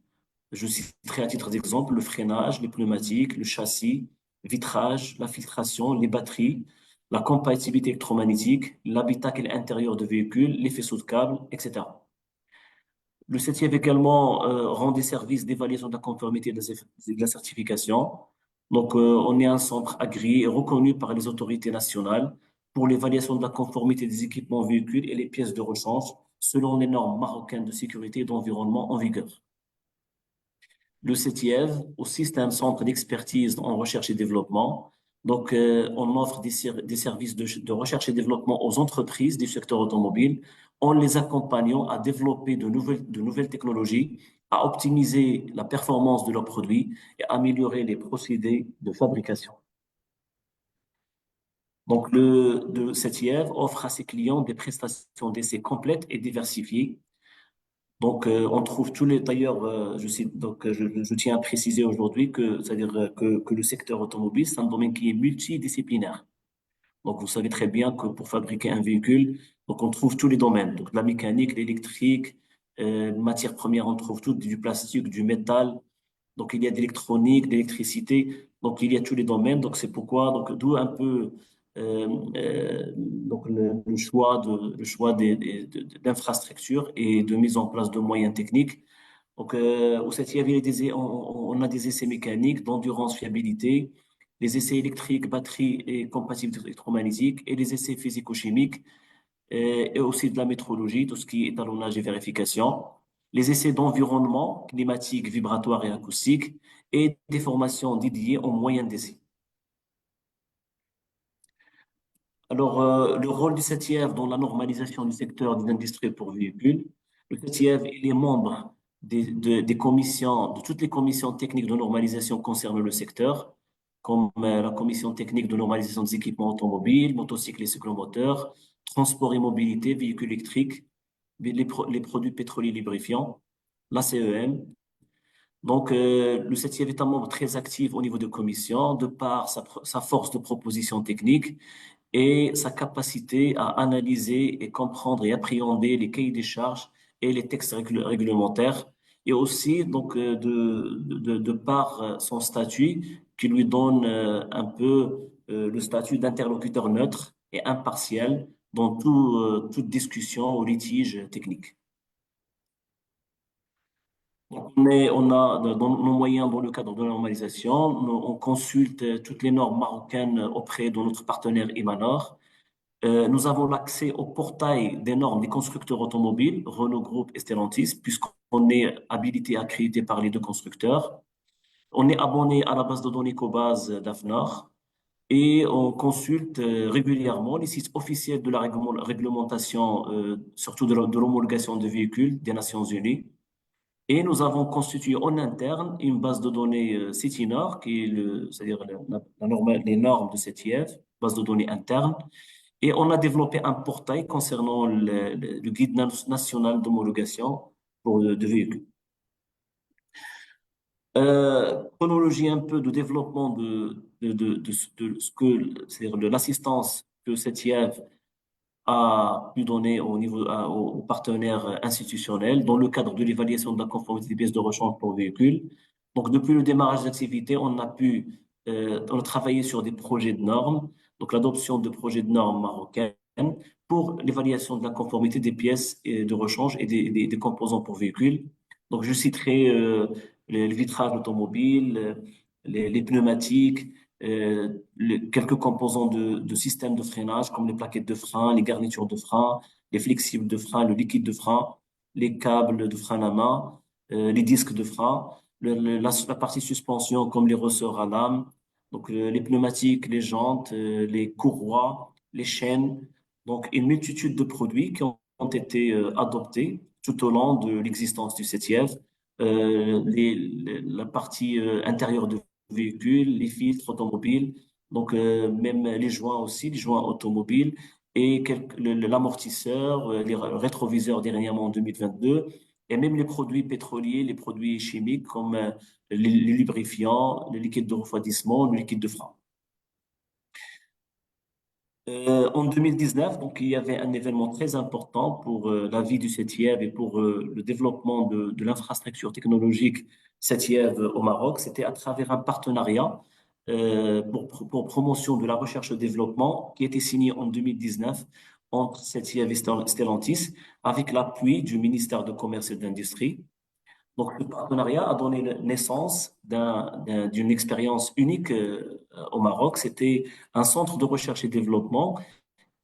Je citerai à titre d'exemple le freinage, les pneumatiques, le châssis, vitrage, la filtration, les batteries, la compatibilité électromagnétique, l'habitacle intérieur de véhicules, les faisceaux de câbles, etc. Le CETIEV également rend des services d'évaluation de la conformité de la certification. Donc, on est un centre agréé et reconnu par les autorités nationales pour l'évaluation de la conformité des équipements véhicules et les pièces de rechange selon les normes marocaines de sécurité et d'environnement en vigueur. Le CETIEV aussi, c'est un centre d'expertise en recherche et développement. Donc, on offre des services de recherche et développement aux entreprises du secteur automobile en les accompagnant à développer de nouvelles technologies, à optimiser la performance de leurs produits et améliorer les procédés de fabrication. Donc, le CETIEV offre à ses clients des prestations d'essais complètes et diversifiées. Donc, on trouve tous les, d'ailleurs, je tiens à préciser aujourd'hui que, c'est-à-dire que le secteur automobile, c'est un domaine qui est multidisciplinaire. Donc, vous savez très bien que pour fabriquer un véhicule, donc on trouve tous les domaines. Donc, la mécanique, l'électrique, matières premières, on trouve tout, du plastique, du métal. Donc, il y a de l'électronique, de l'électricité. Donc, il y a tous les domaines. Donc, c'est pourquoi, donc, d'où un peu donc le choix d'infrastructures et de mise en place de moyens techniques. Donc, au CETIEV, on a des essais mécaniques d'endurance, fiabilité, les essais électriques, batterie et compatibilité électromagnétique et les essais physico-chimiques et aussi de la métrologie, tout ce qui est étalonnage et vérification, les essais d'environnement climatique, vibratoire et acoustique et des formations dédiées aux moyens d'essai. Alors, le rôle du CETIEV dans la normalisation du secteur des industries pour véhicules, le CETIEV, il est membre des commissions, de toutes les commissions techniques de normalisation concernant le secteur, comme la commission technique de normalisation des équipements automobiles, motocycles et cyclomoteurs, transport et mobilité, véhicules électriques, les produits pétroliers lubrifiants, la CEM. Donc, le CETIEV est un membre très actif au niveau de commission, de par sa force de proposition technique et sa capacité à analyser et comprendre et appréhender les cahiers des charges et les textes réglementaires, et aussi donc de par son statut qui lui donne un peu le statut d'interlocuteur neutre et impartial dans toute discussion ou litige technique. Donc, on a dans nos moyens dans le cadre de la normalisation, on consulte toutes les normes marocaines auprès de notre partenaire Imanor. Nous avons l'accès au portail des normes des constructeurs automobiles, Renault Group et Stellantis, puisqu'on est habilité et accrédité par les deux constructeurs. On est abonné à la base de données Cobase d'AFNOR et on consulte régulièrement les sites officiels de la réglementation, surtout de l'homologation de véhicules des Nations Unies. Et nous avons constitué en interne une base de données CITINOR, qui est c'est-à-dire les normes de CETIEV, base de données interne. Et on a développé un portail concernant le guide national d'homologation de véhicules. Chronologie un peu de développement de ce que, c'est-à-dire de l'assistance que CETIEV a pu donner au niveau aux partenaires institutionnels dans le cadre de l'évaluation de la conformité des pièces de rechange pour véhicules. Donc, depuis le démarrage de l'activité, on a travaillé sur des projets de normes, donc l'adoption de projets de normes marocaines pour l'évaluation de la conformité des pièces de rechange et des composants pour véhicules. Donc, je citerai le vitrage automobile, les pneumatiques, quelques composants de système de freinage comme les plaquettes de frein, les garnitures de frein, les flexibles de frein, le liquide de frein, les câbles de frein à main, les disques de frein, la partie suspension comme les ressorts à lame, donc les pneumatiques, les jantes, les courroies, les chaînes, donc une multitude de produits qui ont été adoptés tout au long de l'existence du CETIEV, la partie intérieure de véhicules, les filtres automobiles, donc même les joints aussi, les joints automobiles et l'amortisseur, les rétroviseurs dernièrement en 2022 et même les produits pétroliers, les produits chimiques comme les lubrifiants, le liquide de refroidissement, le liquide de frein. En 2019, donc, il y avait un événement très important pour la vie du CETIEV et pour le développement de l'infrastructure technologique CETIEV au Maroc. C'était à travers un partenariat pour promotion de la recherche et développement qui a été signé en 2019 entre CETIEV et Stellantis avec l'appui du ministère de Commerce et d'Industrie. Donc, le partenariat a donné naissance d'une expérience unique au Maroc. C'était un centre de recherche et développement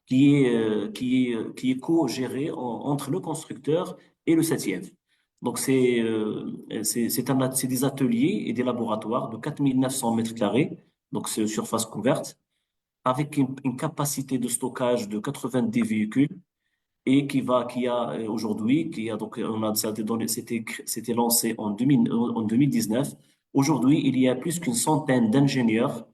qui est co-géré entre le constructeur et le CETIEV. Donc, c'est des ateliers et des laboratoires de 4900 mètres carrés, donc c'est surface couverte, avec une capacité de stockage de 90 véhicules et c'était lancé en 2019. Aujourd'hui, il y a plus qu'une centaine d'ingénieurs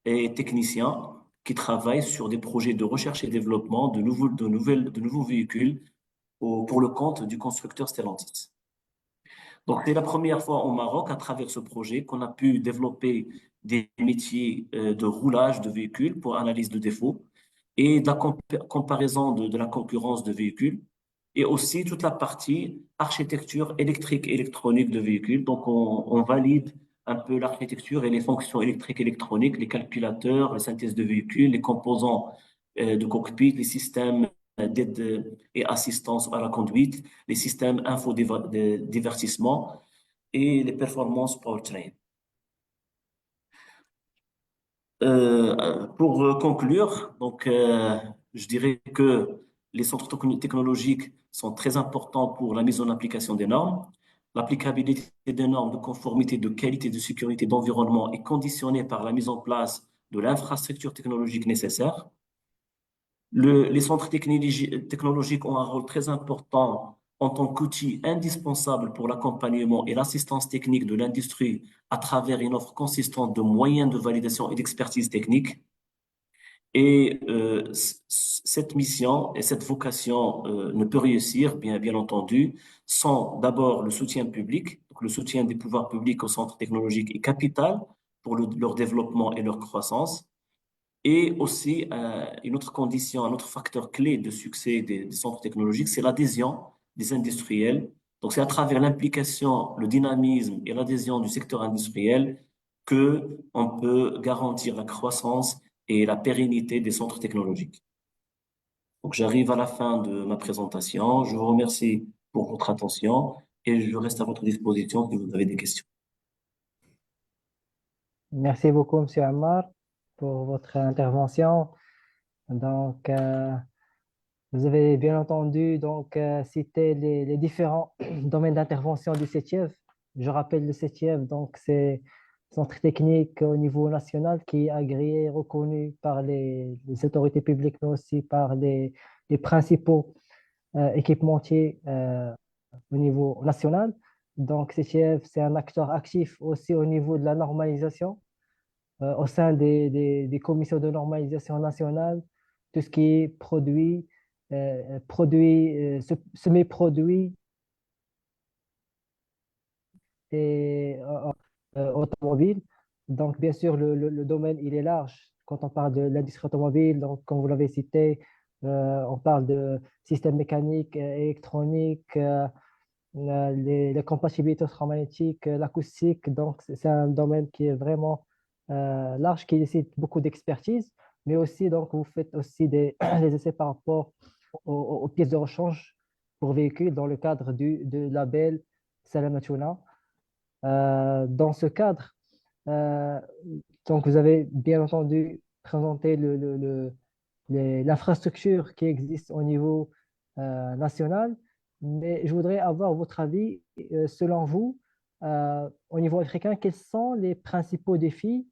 et techniciens qui travaillent sur des projets de recherche et développement de nouveaux véhicules pour le compte du constructeur Stellantis. Donc, c'est la première fois au Maroc, à travers ce projet, qu'on a pu développer des métiers de roulage de véhicules pour analyse de défauts et de la comparaison de la concurrence de véhicules et aussi toute la partie architecture électrique et électronique de véhicules. Donc, on valide un peu l'architecture et les fonctions électriques et électroniques, les calculateurs, les synthèses de véhicules, les composants de cockpit, les systèmes d'aide et assistance à la conduite, les systèmes infodivertissement et les performances powertrain. Pour conclure, donc, je dirais que les centres technologiques sont très importants pour la mise en application des normes. L'applicabilité des normes de conformité, de qualité, de sécurité, d'environnement est conditionnée par la mise en place de l'infrastructure technologique nécessaire. Les centres technologiques ont un rôle très important en tant qu'outil indispensable pour l'accompagnement et l'assistance technique de l'industrie à travers une offre consistante de moyens de validation et d'expertise technique. Et cette mission et cette vocation ne peut réussir, bien entendu, sans d'abord le soutien public. Donc, le soutien des pouvoirs publics aux centres technologiques est capital pour leur développement et leur croissance. Et aussi, une autre condition, un autre facteur clé de succès des centres technologiques, c'est l'adhésion des industriels. Donc, c'est à travers l'implication, le dynamisme et l'adhésion du secteur industriel que on peut garantir la croissance et la pérennité des centres technologiques. Donc, j'arrive à la fin de ma présentation. Je vous remercie pour votre attention et je reste à votre disposition si vous avez des questions. Merci beaucoup, Monsieur Ammar, pour votre intervention. Donc, vous avez bien entendu cité les différents domaines d'intervention du CETIEV. Je rappelle le CETIEV, donc c'est centre technique au niveau national qui est agréé et reconnu par les autorités publiques, mais aussi par les principaux équipementiers au niveau national. Donc, CETIEV, c'est un acteur actif aussi au niveau de la normalisation au sein des commissions de normalisation nationale, tout ce qui est semi-produits et automobile. Donc, bien sûr, le domaine, il est large. Quand on parle de l'industrie automobile, donc, comme vous l'avez cité, on parle de systèmes mécaniques, électroniques, les compatibilités électromagnétiques, l'acoustique. Donc, c'est un domaine qui est vraiment large, qui nécessite beaucoup d'expertise, mais aussi, donc, vous faites aussi des essais par rapport aux pièces de rechange pour véhicules dans le cadre du label Salamatuna. Dans ce cadre, donc vous avez bien entendu présenté l'infrastructure qui existe au niveau national, mais je voudrais avoir votre avis, selon vous, au niveau africain, quels sont les principaux défis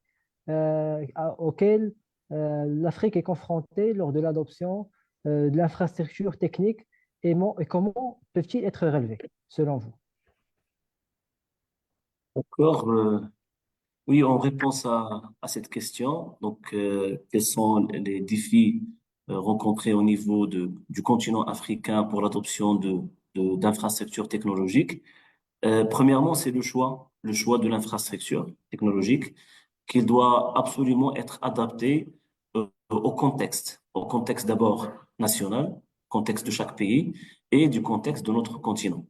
auxquels l'Afrique est confrontée lors de l'adoption de l'infrastructure technique et comment peuvent-ils être relevés, selon vous? D'accord. Oui, en réponse à cette question, donc quels sont les défis rencontrés au niveau du continent africain pour l'adoption d'infrastructures technologiques? Premièrement, c'est le choix de l'infrastructure technologique qui doit absolument être adapté au contexte d'abord national, contexte de chaque pays et du contexte de notre continent.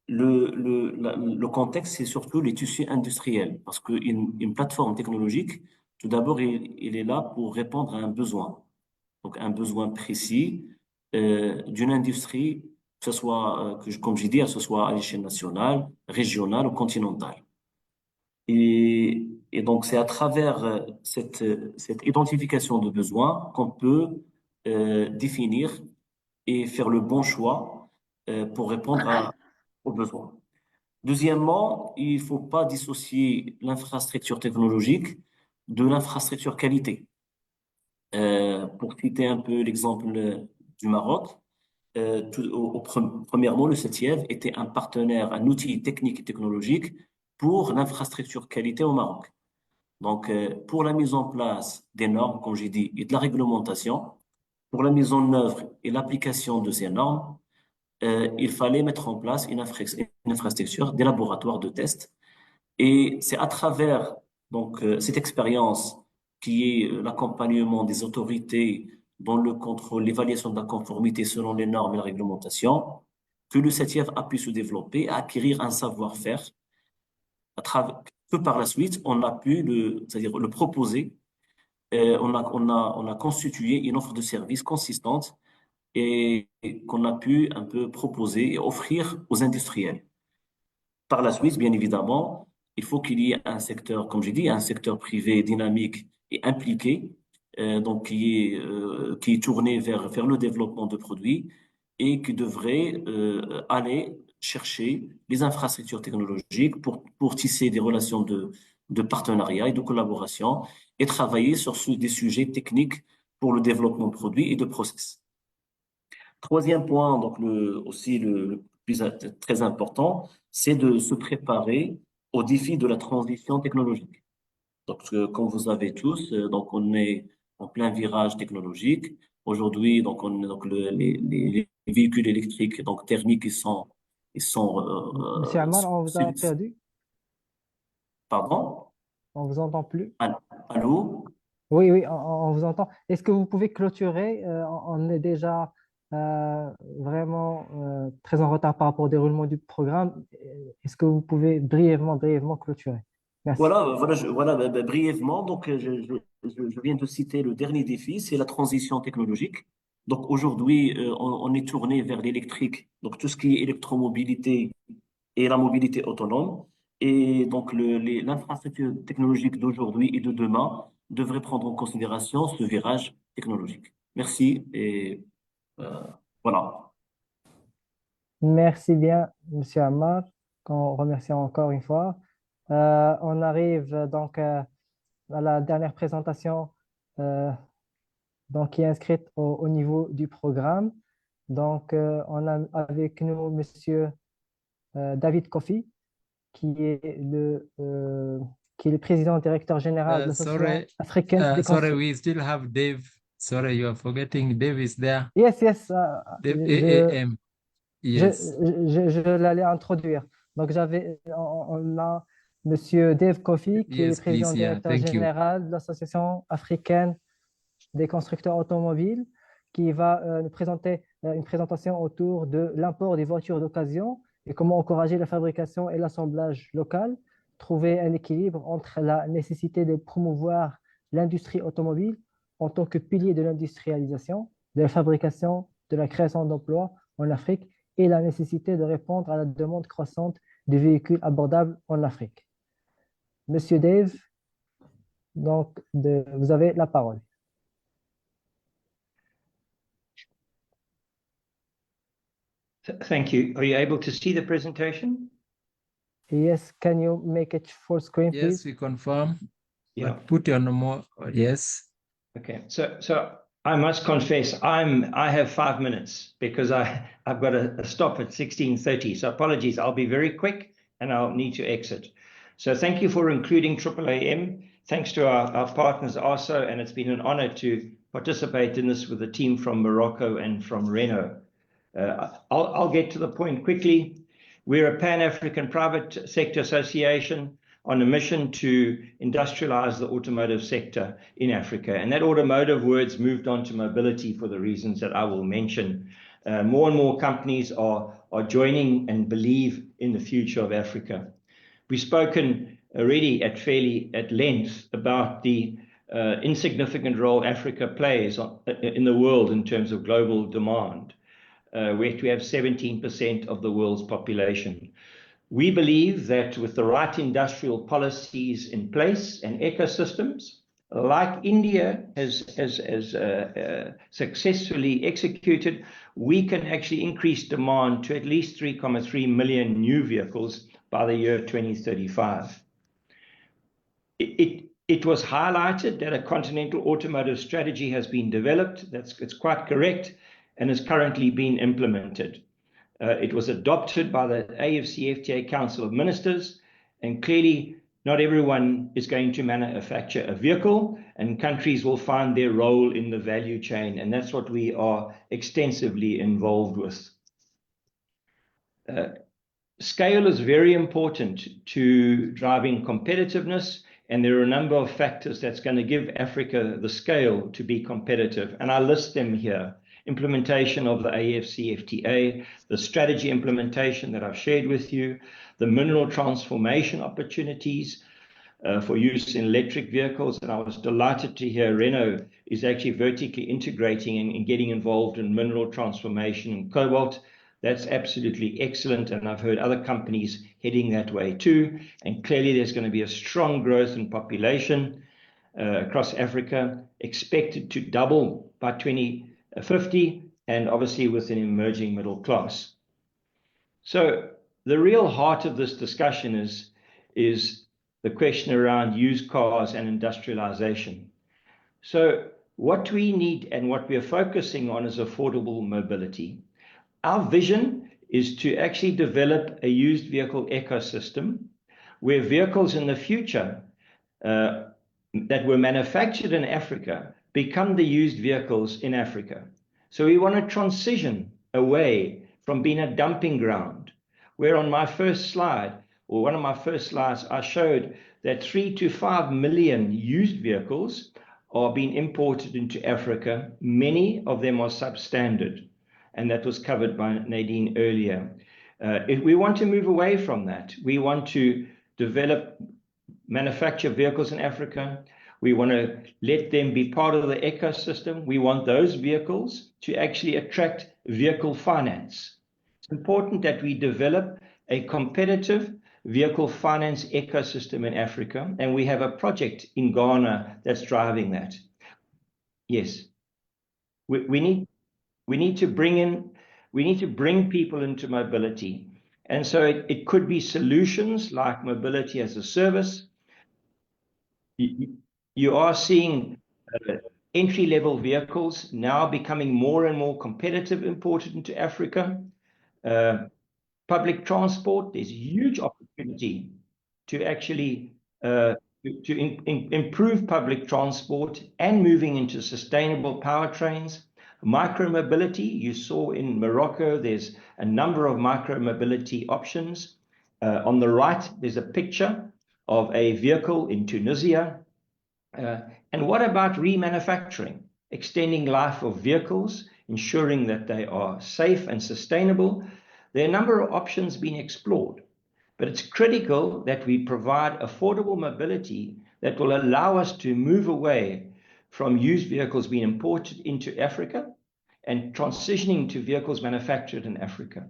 le contexte, c'est surtout les tissus industriels, parce qu'une plateforme technologique, tout d'abord, il est là pour répondre à un besoin. Donc, un besoin précis d'une industrie, que ce soit, comme j'ai dit, que ce soit à l'échelle nationale, régionale ou continentale. Et donc, c'est à travers cette identification de besoins qu'on peut définir et faire le bon choix pour répondre aux besoins. Deuxièmement, il ne faut pas dissocier l'infrastructure technologique de l'infrastructure qualité. Pour citer un peu l'exemple du Maroc, premièrement, le CETIEV était un partenaire, un outil technique et technologique pour l'infrastructure qualité au Maroc. Donc, pour la mise en place des normes, comme j'ai dit, et de la réglementation, pour la mise en œuvre et l'application de ces normes, il fallait mettre en place une infrastructure, des laboratoires de tests. Et c'est à travers donc, cette expérience qui est l'accompagnement des autorités dans le contrôle, l'évaluation de la conformité selon les normes et la réglementation, que le CETIEV a pu se développer, acquérir un savoir-faire, que par la suite, on a pu c'est-à-dire le proposer. On a constitué une offre de service consistante et qu'on a pu un peu proposer et offrir aux industriels. Par la suite, bien évidemment, il faut qu'il y ait un secteur, comme j'ai dit, un secteur privé dynamique et impliqué, donc qui est tourné vers le développement de produits et qui devrait aller chercher les infrastructures technologiques pour tisser des relations de partenariat et de collaboration et travailler sur des sujets techniques pour le développement de produits et de process. Troisième point, donc aussi le plus très important, c'est de se préparer au défi de la transition technologique. Donc, comme vous savez tous, donc on est en plein virage technologique. Aujourd'hui, donc les véhicules électriques, donc thermiques, ils sont Monsieur Ammar, on vous a perdu. Pardon? On vous entend plus. Allô? Oui, oui, on vous entend. Est-ce que vous pouvez clôturer? On est déjà vraiment très en retard par rapport au déroulement du programme. Est-ce que vous pouvez brièvement clôturer? Merci. Voilà, brièvement, donc je viens de citer le dernier défi, c'est la transition technologique. Donc aujourd'hui, on est tourné vers l'électrique, donc tout ce qui est électromobilité et la mobilité autonome. Et donc l'infrastructure technologique d'aujourd'hui et de demain devrait prendre en considération ce virage technologique. Merci et voilà. Merci bien, Monsieur Ammar, qu'on remercie encore une fois. On arrive donc à la dernière présentation donc, qui est inscrite au niveau du programme. Donc, on a avec nous Monsieur David Kofi, qui est le président directeur général de l'Association africaine des Sorry, we still have Dave. Sorry, you are forgetting. Dave is there. Yes. Dave AAM. Yes. Je l'allais introduire. Donc, on a Monsieur Dave Kofi, qui est le président directeur général de l'Association africaine des constructeurs automobiles, qui va nous présenter une présentation autour de l'import des voitures d'occasion et comment encourager la fabrication et l'assemblage local, trouver un équilibre entre la nécessité de promouvoir l'industrie automobile en tant que pilier de l'industrialisation, de la fabrication, de la création d'emplois en Afrique et la nécessité de répondre à la demande croissante de véhicules abordables en Afrique. Monsieur Dave, donc, vous avez la parole. Thank you. Are you able to see the presentation? Yes, can you make it full screen, please? Yes, we confirm. Yeah. But put on more. Yes. Okay. So I must confess, I have 5 minutes because I've got a stop at 16:30. So apologies. I'll be very quick and I'll need to exit. So thank you for including AAAM. Thanks to our partners ARSO, and it's been an honor to participate in this with the team from Morocco and from Renault. I'll get to the point quickly. We're a Pan-African private sector association on a mission to industrialize the automotive sector in Africa. And that automotive word's moved on to mobility for the reasons that I will mention. More and more companies are joining and believe in the future of Africa. We've spoken already at length about the insignificant role Africa plays in the world in terms of global demand, where we have 17% of the world's population. We believe that with the right industrial policies in place and ecosystems, like India has successfully executed, we can actually increase demand to at least 3.3 million new vehicles by the year 2035. It was highlighted that a continental automotive strategy has been developed. It's quite correct and is currently being implemented. It was adopted by the AFCFTA Council of Ministers, and clearly not everyone is going to manufacture a vehicle, and countries will find their role in the value chain, and that's what we are extensively involved with. Scale is very important to driving competitiveness, and there are a number of factors that's going to give Africa the scale to be competitive, and I list them here. Implementation of the AFCFTA, the strategy implementation that I've shared with you, the mineral transformation opportunities for use in electric vehicles. And I was delighted to hear Renault is actually vertically integrating and getting involved in mineral transformation and cobalt. That's absolutely excellent. And I've heard other companies heading that way too. And clearly there's going to be a strong growth in population across Africa, expected to double by 2050, and obviously with an emerging middle class. So the real heart of this discussion is the question around used cars and industrialization. So what we need and what we are focusing on is affordable mobility. Our vision is to actually develop a used vehicle ecosystem where vehicles in the future that were manufactured in Africa become the used vehicles in Africa. So we want to transition away from being a dumping ground, where on my first slide, or one of my first slides, I showed that 3 to 5 million used vehicles are being imported into Africa. Many of them are substandard, and that was covered by Nadine earlier. If we want to move away from that, we want to manufacture vehicles in Africa. We want to let them be part of the ecosystem. We want those vehicles to actually attract vehicle finance. It's important that we develop a competitive vehicle finance ecosystem in Africa, and we have a project in Ghana that's driving that. Yes, we need to bring people into mobility, and so it could be solutions like mobility as a service. You are seeing entry-level vehicles now becoming more and more competitive imported into Africa. Public transport, there's huge opportunity to actually improve public transport and moving into sustainable powertrains. Micro-mobility, you saw in Morocco, there's a number of micro-mobility options. On the right, there's a picture of a vehicle in Tunisia. And what about remanufacturing, extending life of vehicles, ensuring that they are safe and sustainable? There are a number of options being explored, but it's critical that we provide affordable mobility that will allow us to move away from used vehicles being imported into Africa and transitioning to vehicles manufactured in Africa.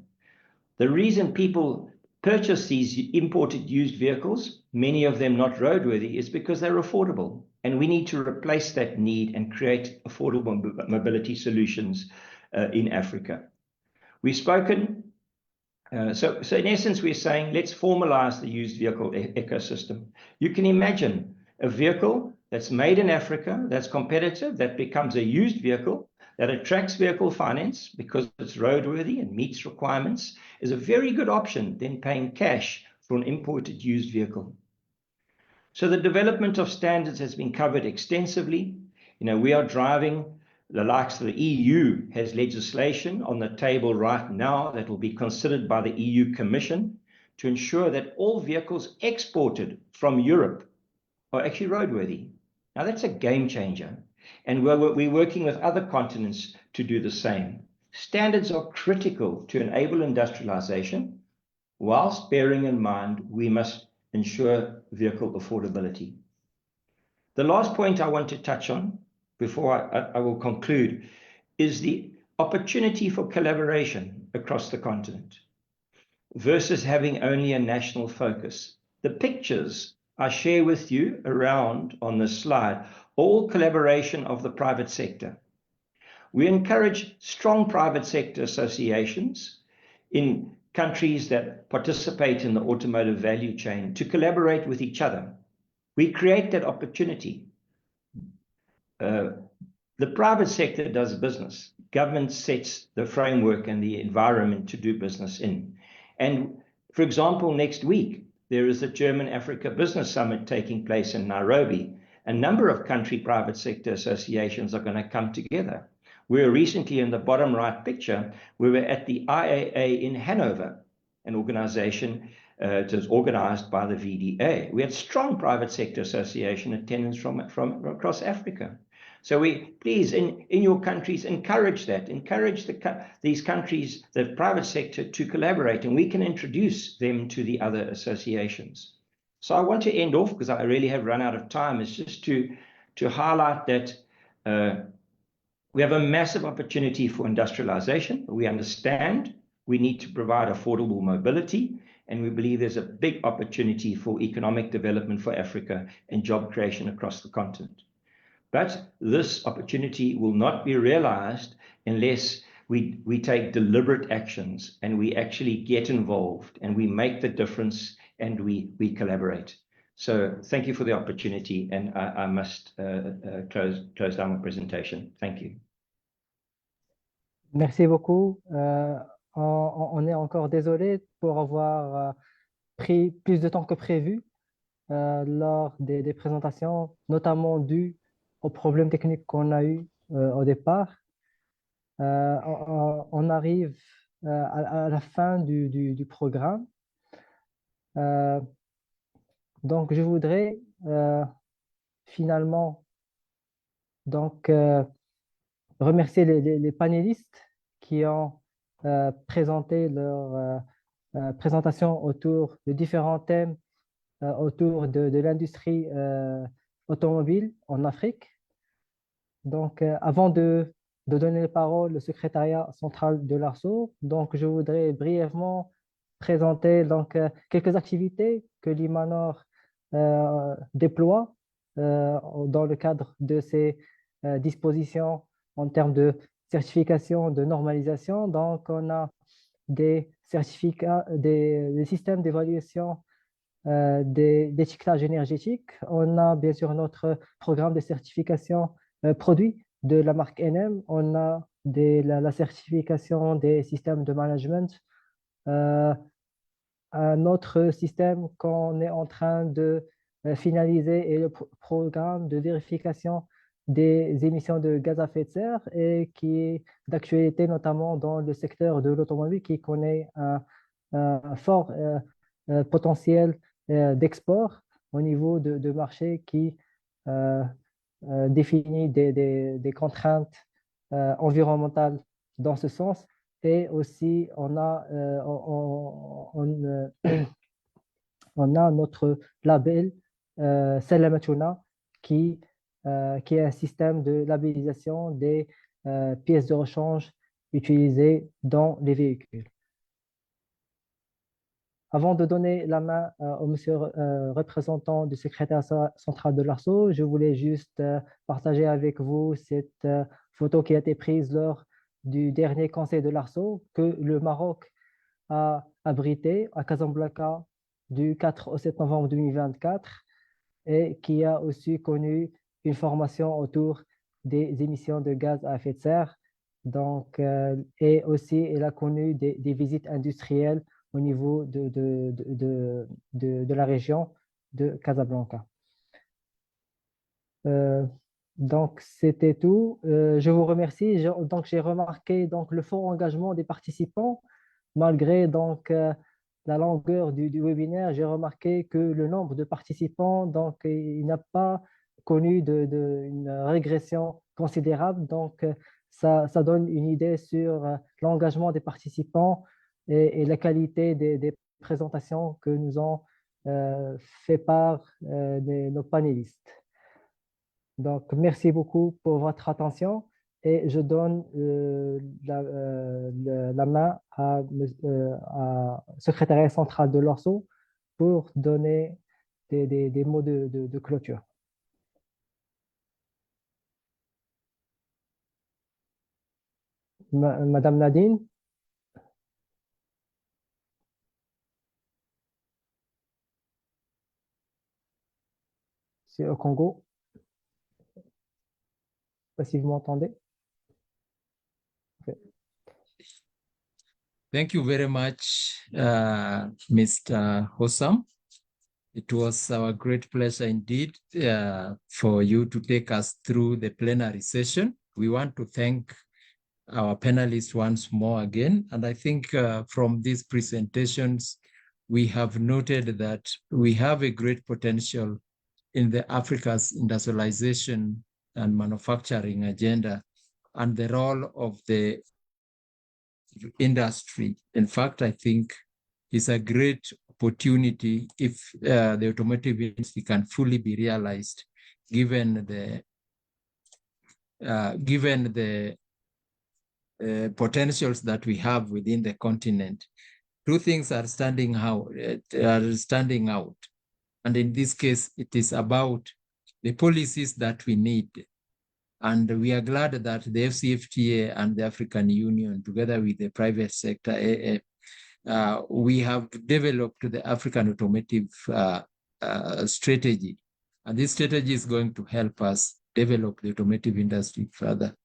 The reason people purchase these imported used vehicles, many of them not roadworthy, is because they're affordable. And we need to replace that need and create affordable mobility solutions in Africa. We've spoken, so in essence, we're saying, let's formalize the used vehicle ecosystem. You can imagine a vehicle that's made in Africa, that's competitive, that becomes a used vehicle, that attracts vehicle finance because it's roadworthy and meets requirements, is a very good option than paying cash for an imported used vehicle. So the development of standards has been covered extensively. We are driving the likes of the EU has legislation on the table right now that will be considered by the EU Commission to ensure that all vehicles exported from Europe are actually roadworthy. Now that's a game changer. And we're working with other continents to do the same. Standards are critical to enable industrialization, whilst bearing in mind we must ensure vehicle affordability. The last point I want to touch on before I will conclude is the opportunity for collaboration across the continent versus having only a national focus. The pictures I share with you around on this slide, all collaboration of the private sector. We encourage strong private sector associations in countries that participate in the automotive value chain to collaborate with each other. We create that opportunity. The private sector does business. Government sets the framework and the environment to do business in. And for example, next week, there is the German Africa Business Summit taking place in Nairobi. A number of country private sector associations are going to come together. We were recently in the bottom right picture, we were at the IAA in Hanover, an organization that is organized by the VDA. We had strong private sector association attendance from across Africa. So we, please, in your countries, encourage that. Encourage these countries, the private sector, to collaborate, and we can introduce them to the other associations. So I want to end off, because I really have run out of time, is just to highlight that we have a massive opportunity for industrialization. We understand we need to provide affordable mobility, and we believe there's a big opportunity for economic development for Africa and job creation across the continent. But this opportunity will not be realized unless we take deliberate actions and we actually get involved and we make the difference and we collaborate. So thank you for the opportunity, and I must close down my presentation. Thank you. Merci beaucoup. On est encore désolé pour avoir pris plus de temps que prévu lors des présentations, notamment dû aux problèmes techniques qu'on a eu au départ. On arrive à la fin du programme. Donc, je voudrais finalement remercier les panélistes qui ont présenté leur présentation autour de différents thèmes autour de l'industrie automobile en Afrique. Donc, avant de donner la parole au secrétariat central de l'ARSO, donc je voudrais brièvement présenter quelques activités que l'IMANOR déploie dans le cadre de ces dispositions en termes de certification, de normalisation. Donc, on a des certificats, des systèmes d'évaluation d'étiquetage énergétique. On a bien sûr notre programme de certification produit de la marque NM. On a la certification des systèmes de management. Un autre système qu'on est en train de finaliser est le programme de vérification des émissions de gaz à effet de serre et qui est d'actualité notamment dans le secteur de l'automobile qui connaît un fort potentiel d'export au niveau de marché qui définit des contraintes environnementales dans ce sens. Et aussi, on a notre label Selamatuna qui est un système de labellisation des pièces de rechange utilisées dans les véhicules. Avant de donner la main au monsieur représentant du secrétaire central de l'ARSO, je voulais juste partager avec vous cette photo qui a été prise lors du dernier conseil de l'ARSO que le Maroc a abrité à Casablanca du 4 au 7 novembre 2024 et qui a aussi connu une formation autour des émissions de gaz à effet de serre. Donc, et aussi, elle a connu des visites industrielles au niveau de la région de Casablanca. Donc, c'était tout. Je vous remercie. Donc, j'ai remarqué le fort engagement des participants. Malgré la longueur du webinaire, j'ai remarqué que le nombre de participants, il n'a pas connu une régression considérable. Donc, ça donne une idée sur l'engagement des participants et la qualité des présentations que nous ont fait part nos panélistes. Donc, merci beaucoup pour votre attention et je donne la main à secrétariat central de l'ARSO pour donner des mots de clôture. Madame Nadine. C'est au Congo. Je ne sais pas si vous m'entendez. Okay. Thank you very much, Mr. Hossam. It was our great pleasure indeed for you to take us through the plenary session. We want to thank our panelists once more again. And I think from these presentations, we have noted that we have a great potential in the Africa's industrialization and manufacturing agenda and the role of the industry. In fact, I think it's a great opportunity if the automotive industry can fully be realized, given the potentials that we have within the continent. Two things are standing out, and in this case, it is about the policies that we need. And we are glad that the FCFTA and the African Union, together with the private sector, we have developed the African automotive strategy. And this strategy is going to help us develop the automotive industry further.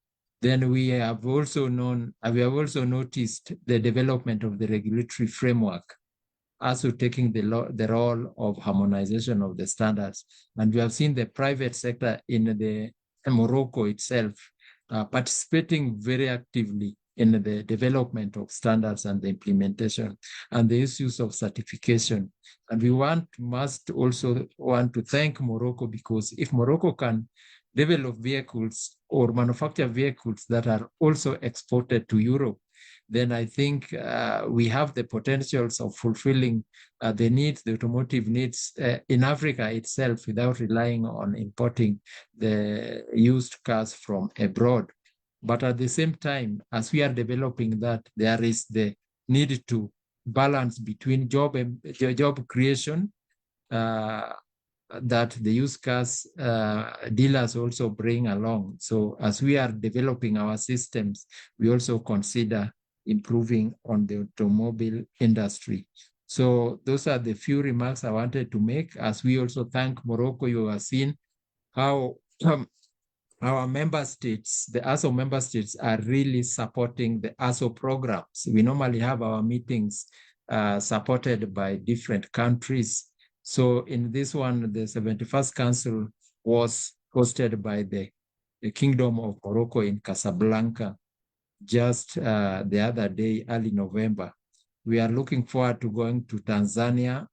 Then we have also noticed the development of the regulatory framework, also taking the role of harmonization of the standards. And we have seen the private sector in Morocco itself participating very actively in the development of standards and the implementation and the issues of certification. And we must also want to thank Morocco, because if Morocco can develop vehicles or manufacture vehicles that are also exported to Europe, then I think we have the potentials of fulfilling the needs, the automotive needs in Africa itself without relying on importing the used cars from abroad. But at the same time, as we are developing that, there is the need to balance between job creation that the used cars dealers also bring along. So as we are developing our systems, we also consider improving on the automobile industry. So those are the few remarks I wanted to make. As we also thank Morocco, you have seen how our member states, the ARSO member states, are really supporting the ARSO programs. We normally have our meetings supported by different countries. So in this one, the 71st Council was hosted by the Kingdom of Morocco in Casablanca just the other day, early November. We are looking forward to going to Tanzania,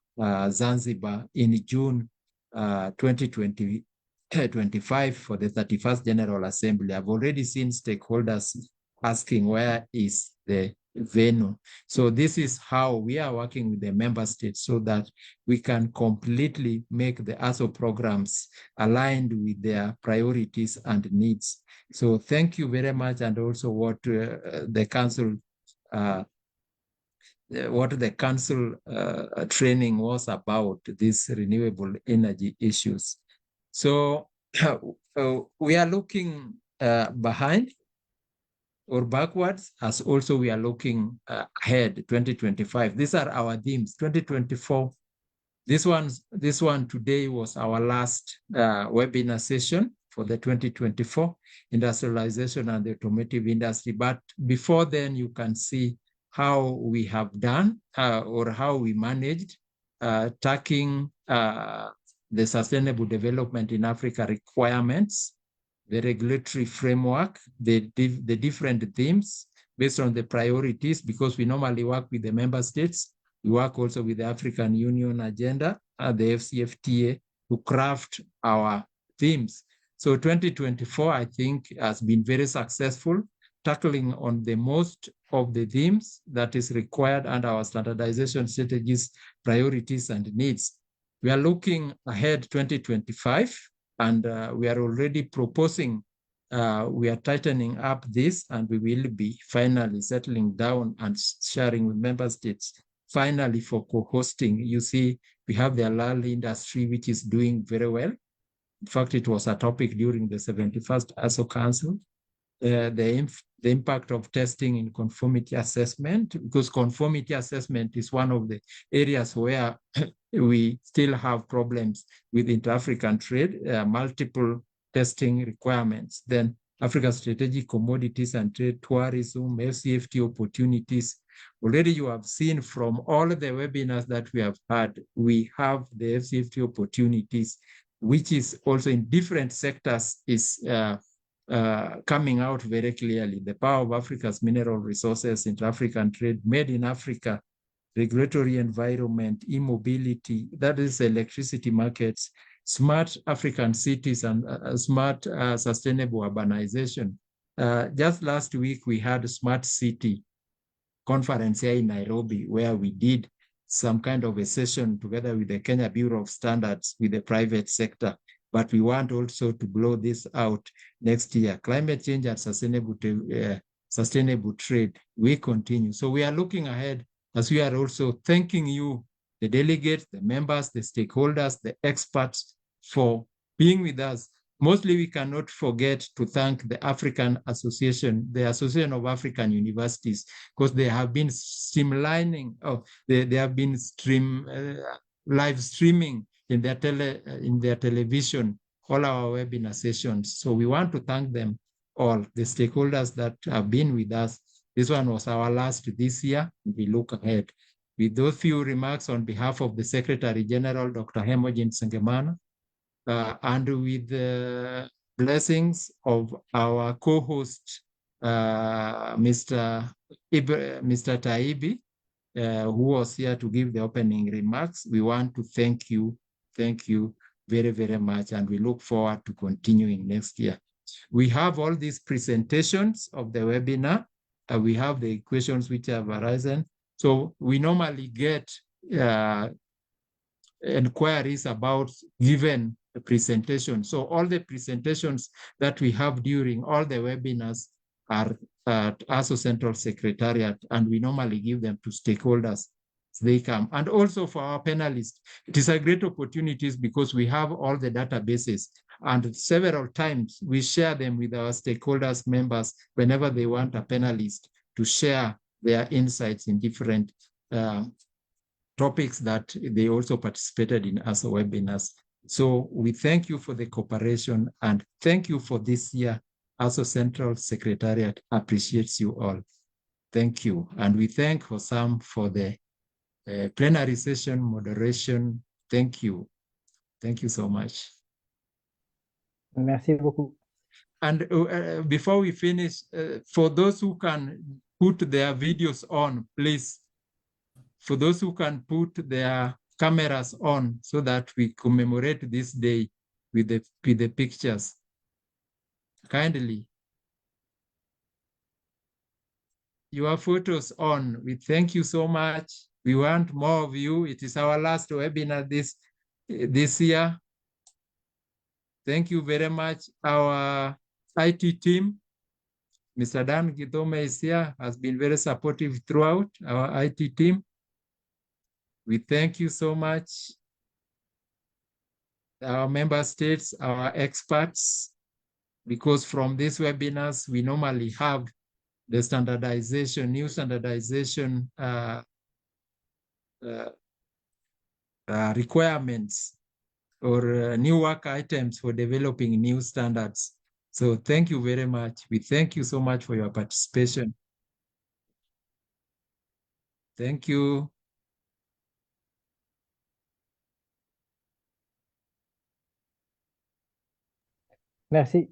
Zanzibar in June 2025 for the 31st General Assembly. I've already seen stakeholders asking where is the venue. So this is how we are working with the member states so that we can completely make the ARSO programs aligned with their priorities and needs. So thank you very much, and also what the council training was about, these renewable energy issues. So we are looking behind or backwards, as also we are looking ahead, 2025. These are our themes. 2024, this one today was our last webinar session for the 2024 industrialization and the automotive industry. But before then, you can see how we have done or how we managed tackling the sustainable development in Africa requirements, the regulatory framework, the different themes based on the priorities, because we normally work with the member states. We work also with the African Union agenda, the FCFTA, to craft our themes. So 2024, I think, has been very successful. tackling on the most of the themes that is required under our standardization strategies, priorities, and needs. We are looking ahead 2025, and we are already proposing, we are tightening up this, and we will be finally settling down and sharing with member states. Finally, for co-hosting, you see, we have the halal industry, which is doing very well. In fact, it was a topic during the 71st ARSO Council. The impact of testing in conformity assessment, because conformity assessment is one of the areas where we still have problems with inter-African trade, multiple testing requirements. Then African strategic commodities and trade, tourism, FCFT opportunities. Already you have seen from all the webinars that we have had, we have the FCFT opportunities, which is also in different sectors is coming out very clearly. The power of Africa's mineral resources, inter-African trade, made in Africa, regulatory environment, e-mobility, that is electricity markets, smart African cities, and smart sustainable urbanization. Just last week, we had a smart city conference here in Nairobi, where we did some kind of a session together with the Kenya Bureau of Standards with the private sector. But we want also to blow this out next year. Climate change and sustainable trade, we continue. So we are looking ahead, as we are also thanking you, the delegates, the members, the stakeholders, the experts, for being with us. Mostly we cannot forget to thank the African Association, the Association of African Universities, because they have been streamlining, they have been live streaming in their television, all our webinar sessions. So we want to thank them all, the stakeholders that have been with us. This one was our last this year. We look ahead. With those few remarks on behalf of the Secretary General, Dr. Hermogen Sengemana, and with the blessings of our co-host, Mr. Taibi, who was here to give the opening remarks, we want to thank you very, very much, and we look forward to continuing next year. We have all these presentations of the webinar. We have the questions which have arisen. So we normally get inquiries about given the presentation. So all the presentations that we have during all the webinars are at ARSO Central Secretariat, and we normally give them to stakeholders as they come. And also for our panelists, it is a great opportunity because we have all the databases, and several times we share them with our stakeholders, members, whenever they want a panelist to share their insights in different topics that they also participated in ARSO webinars. So we thank you for the cooperation, and thank you for this year. ARSO Central Secretariat appreciates you all. Thank you. And we thank Hossam for the plenary session moderation. Thank you. Thank you so much. Merci beaucoup. And before we finish, for those who can put their videos on, please, for those who can put their cameras on so that we commemorate this day with the pictures. Kindly. Your photos on. We thank you so much. We want more of you. It is our last webinar this year. Thank you very much. Our IT team, Mr. Dan Gidome is here, has been very supportive throughout, our IT team. We thank you so much. Our member states, our experts, because from these webinars, we normally have the standardization, new standardization requirements or new work items for developing new standards. So thank you very much. We thank you so much for your participation. Thank you. Merci.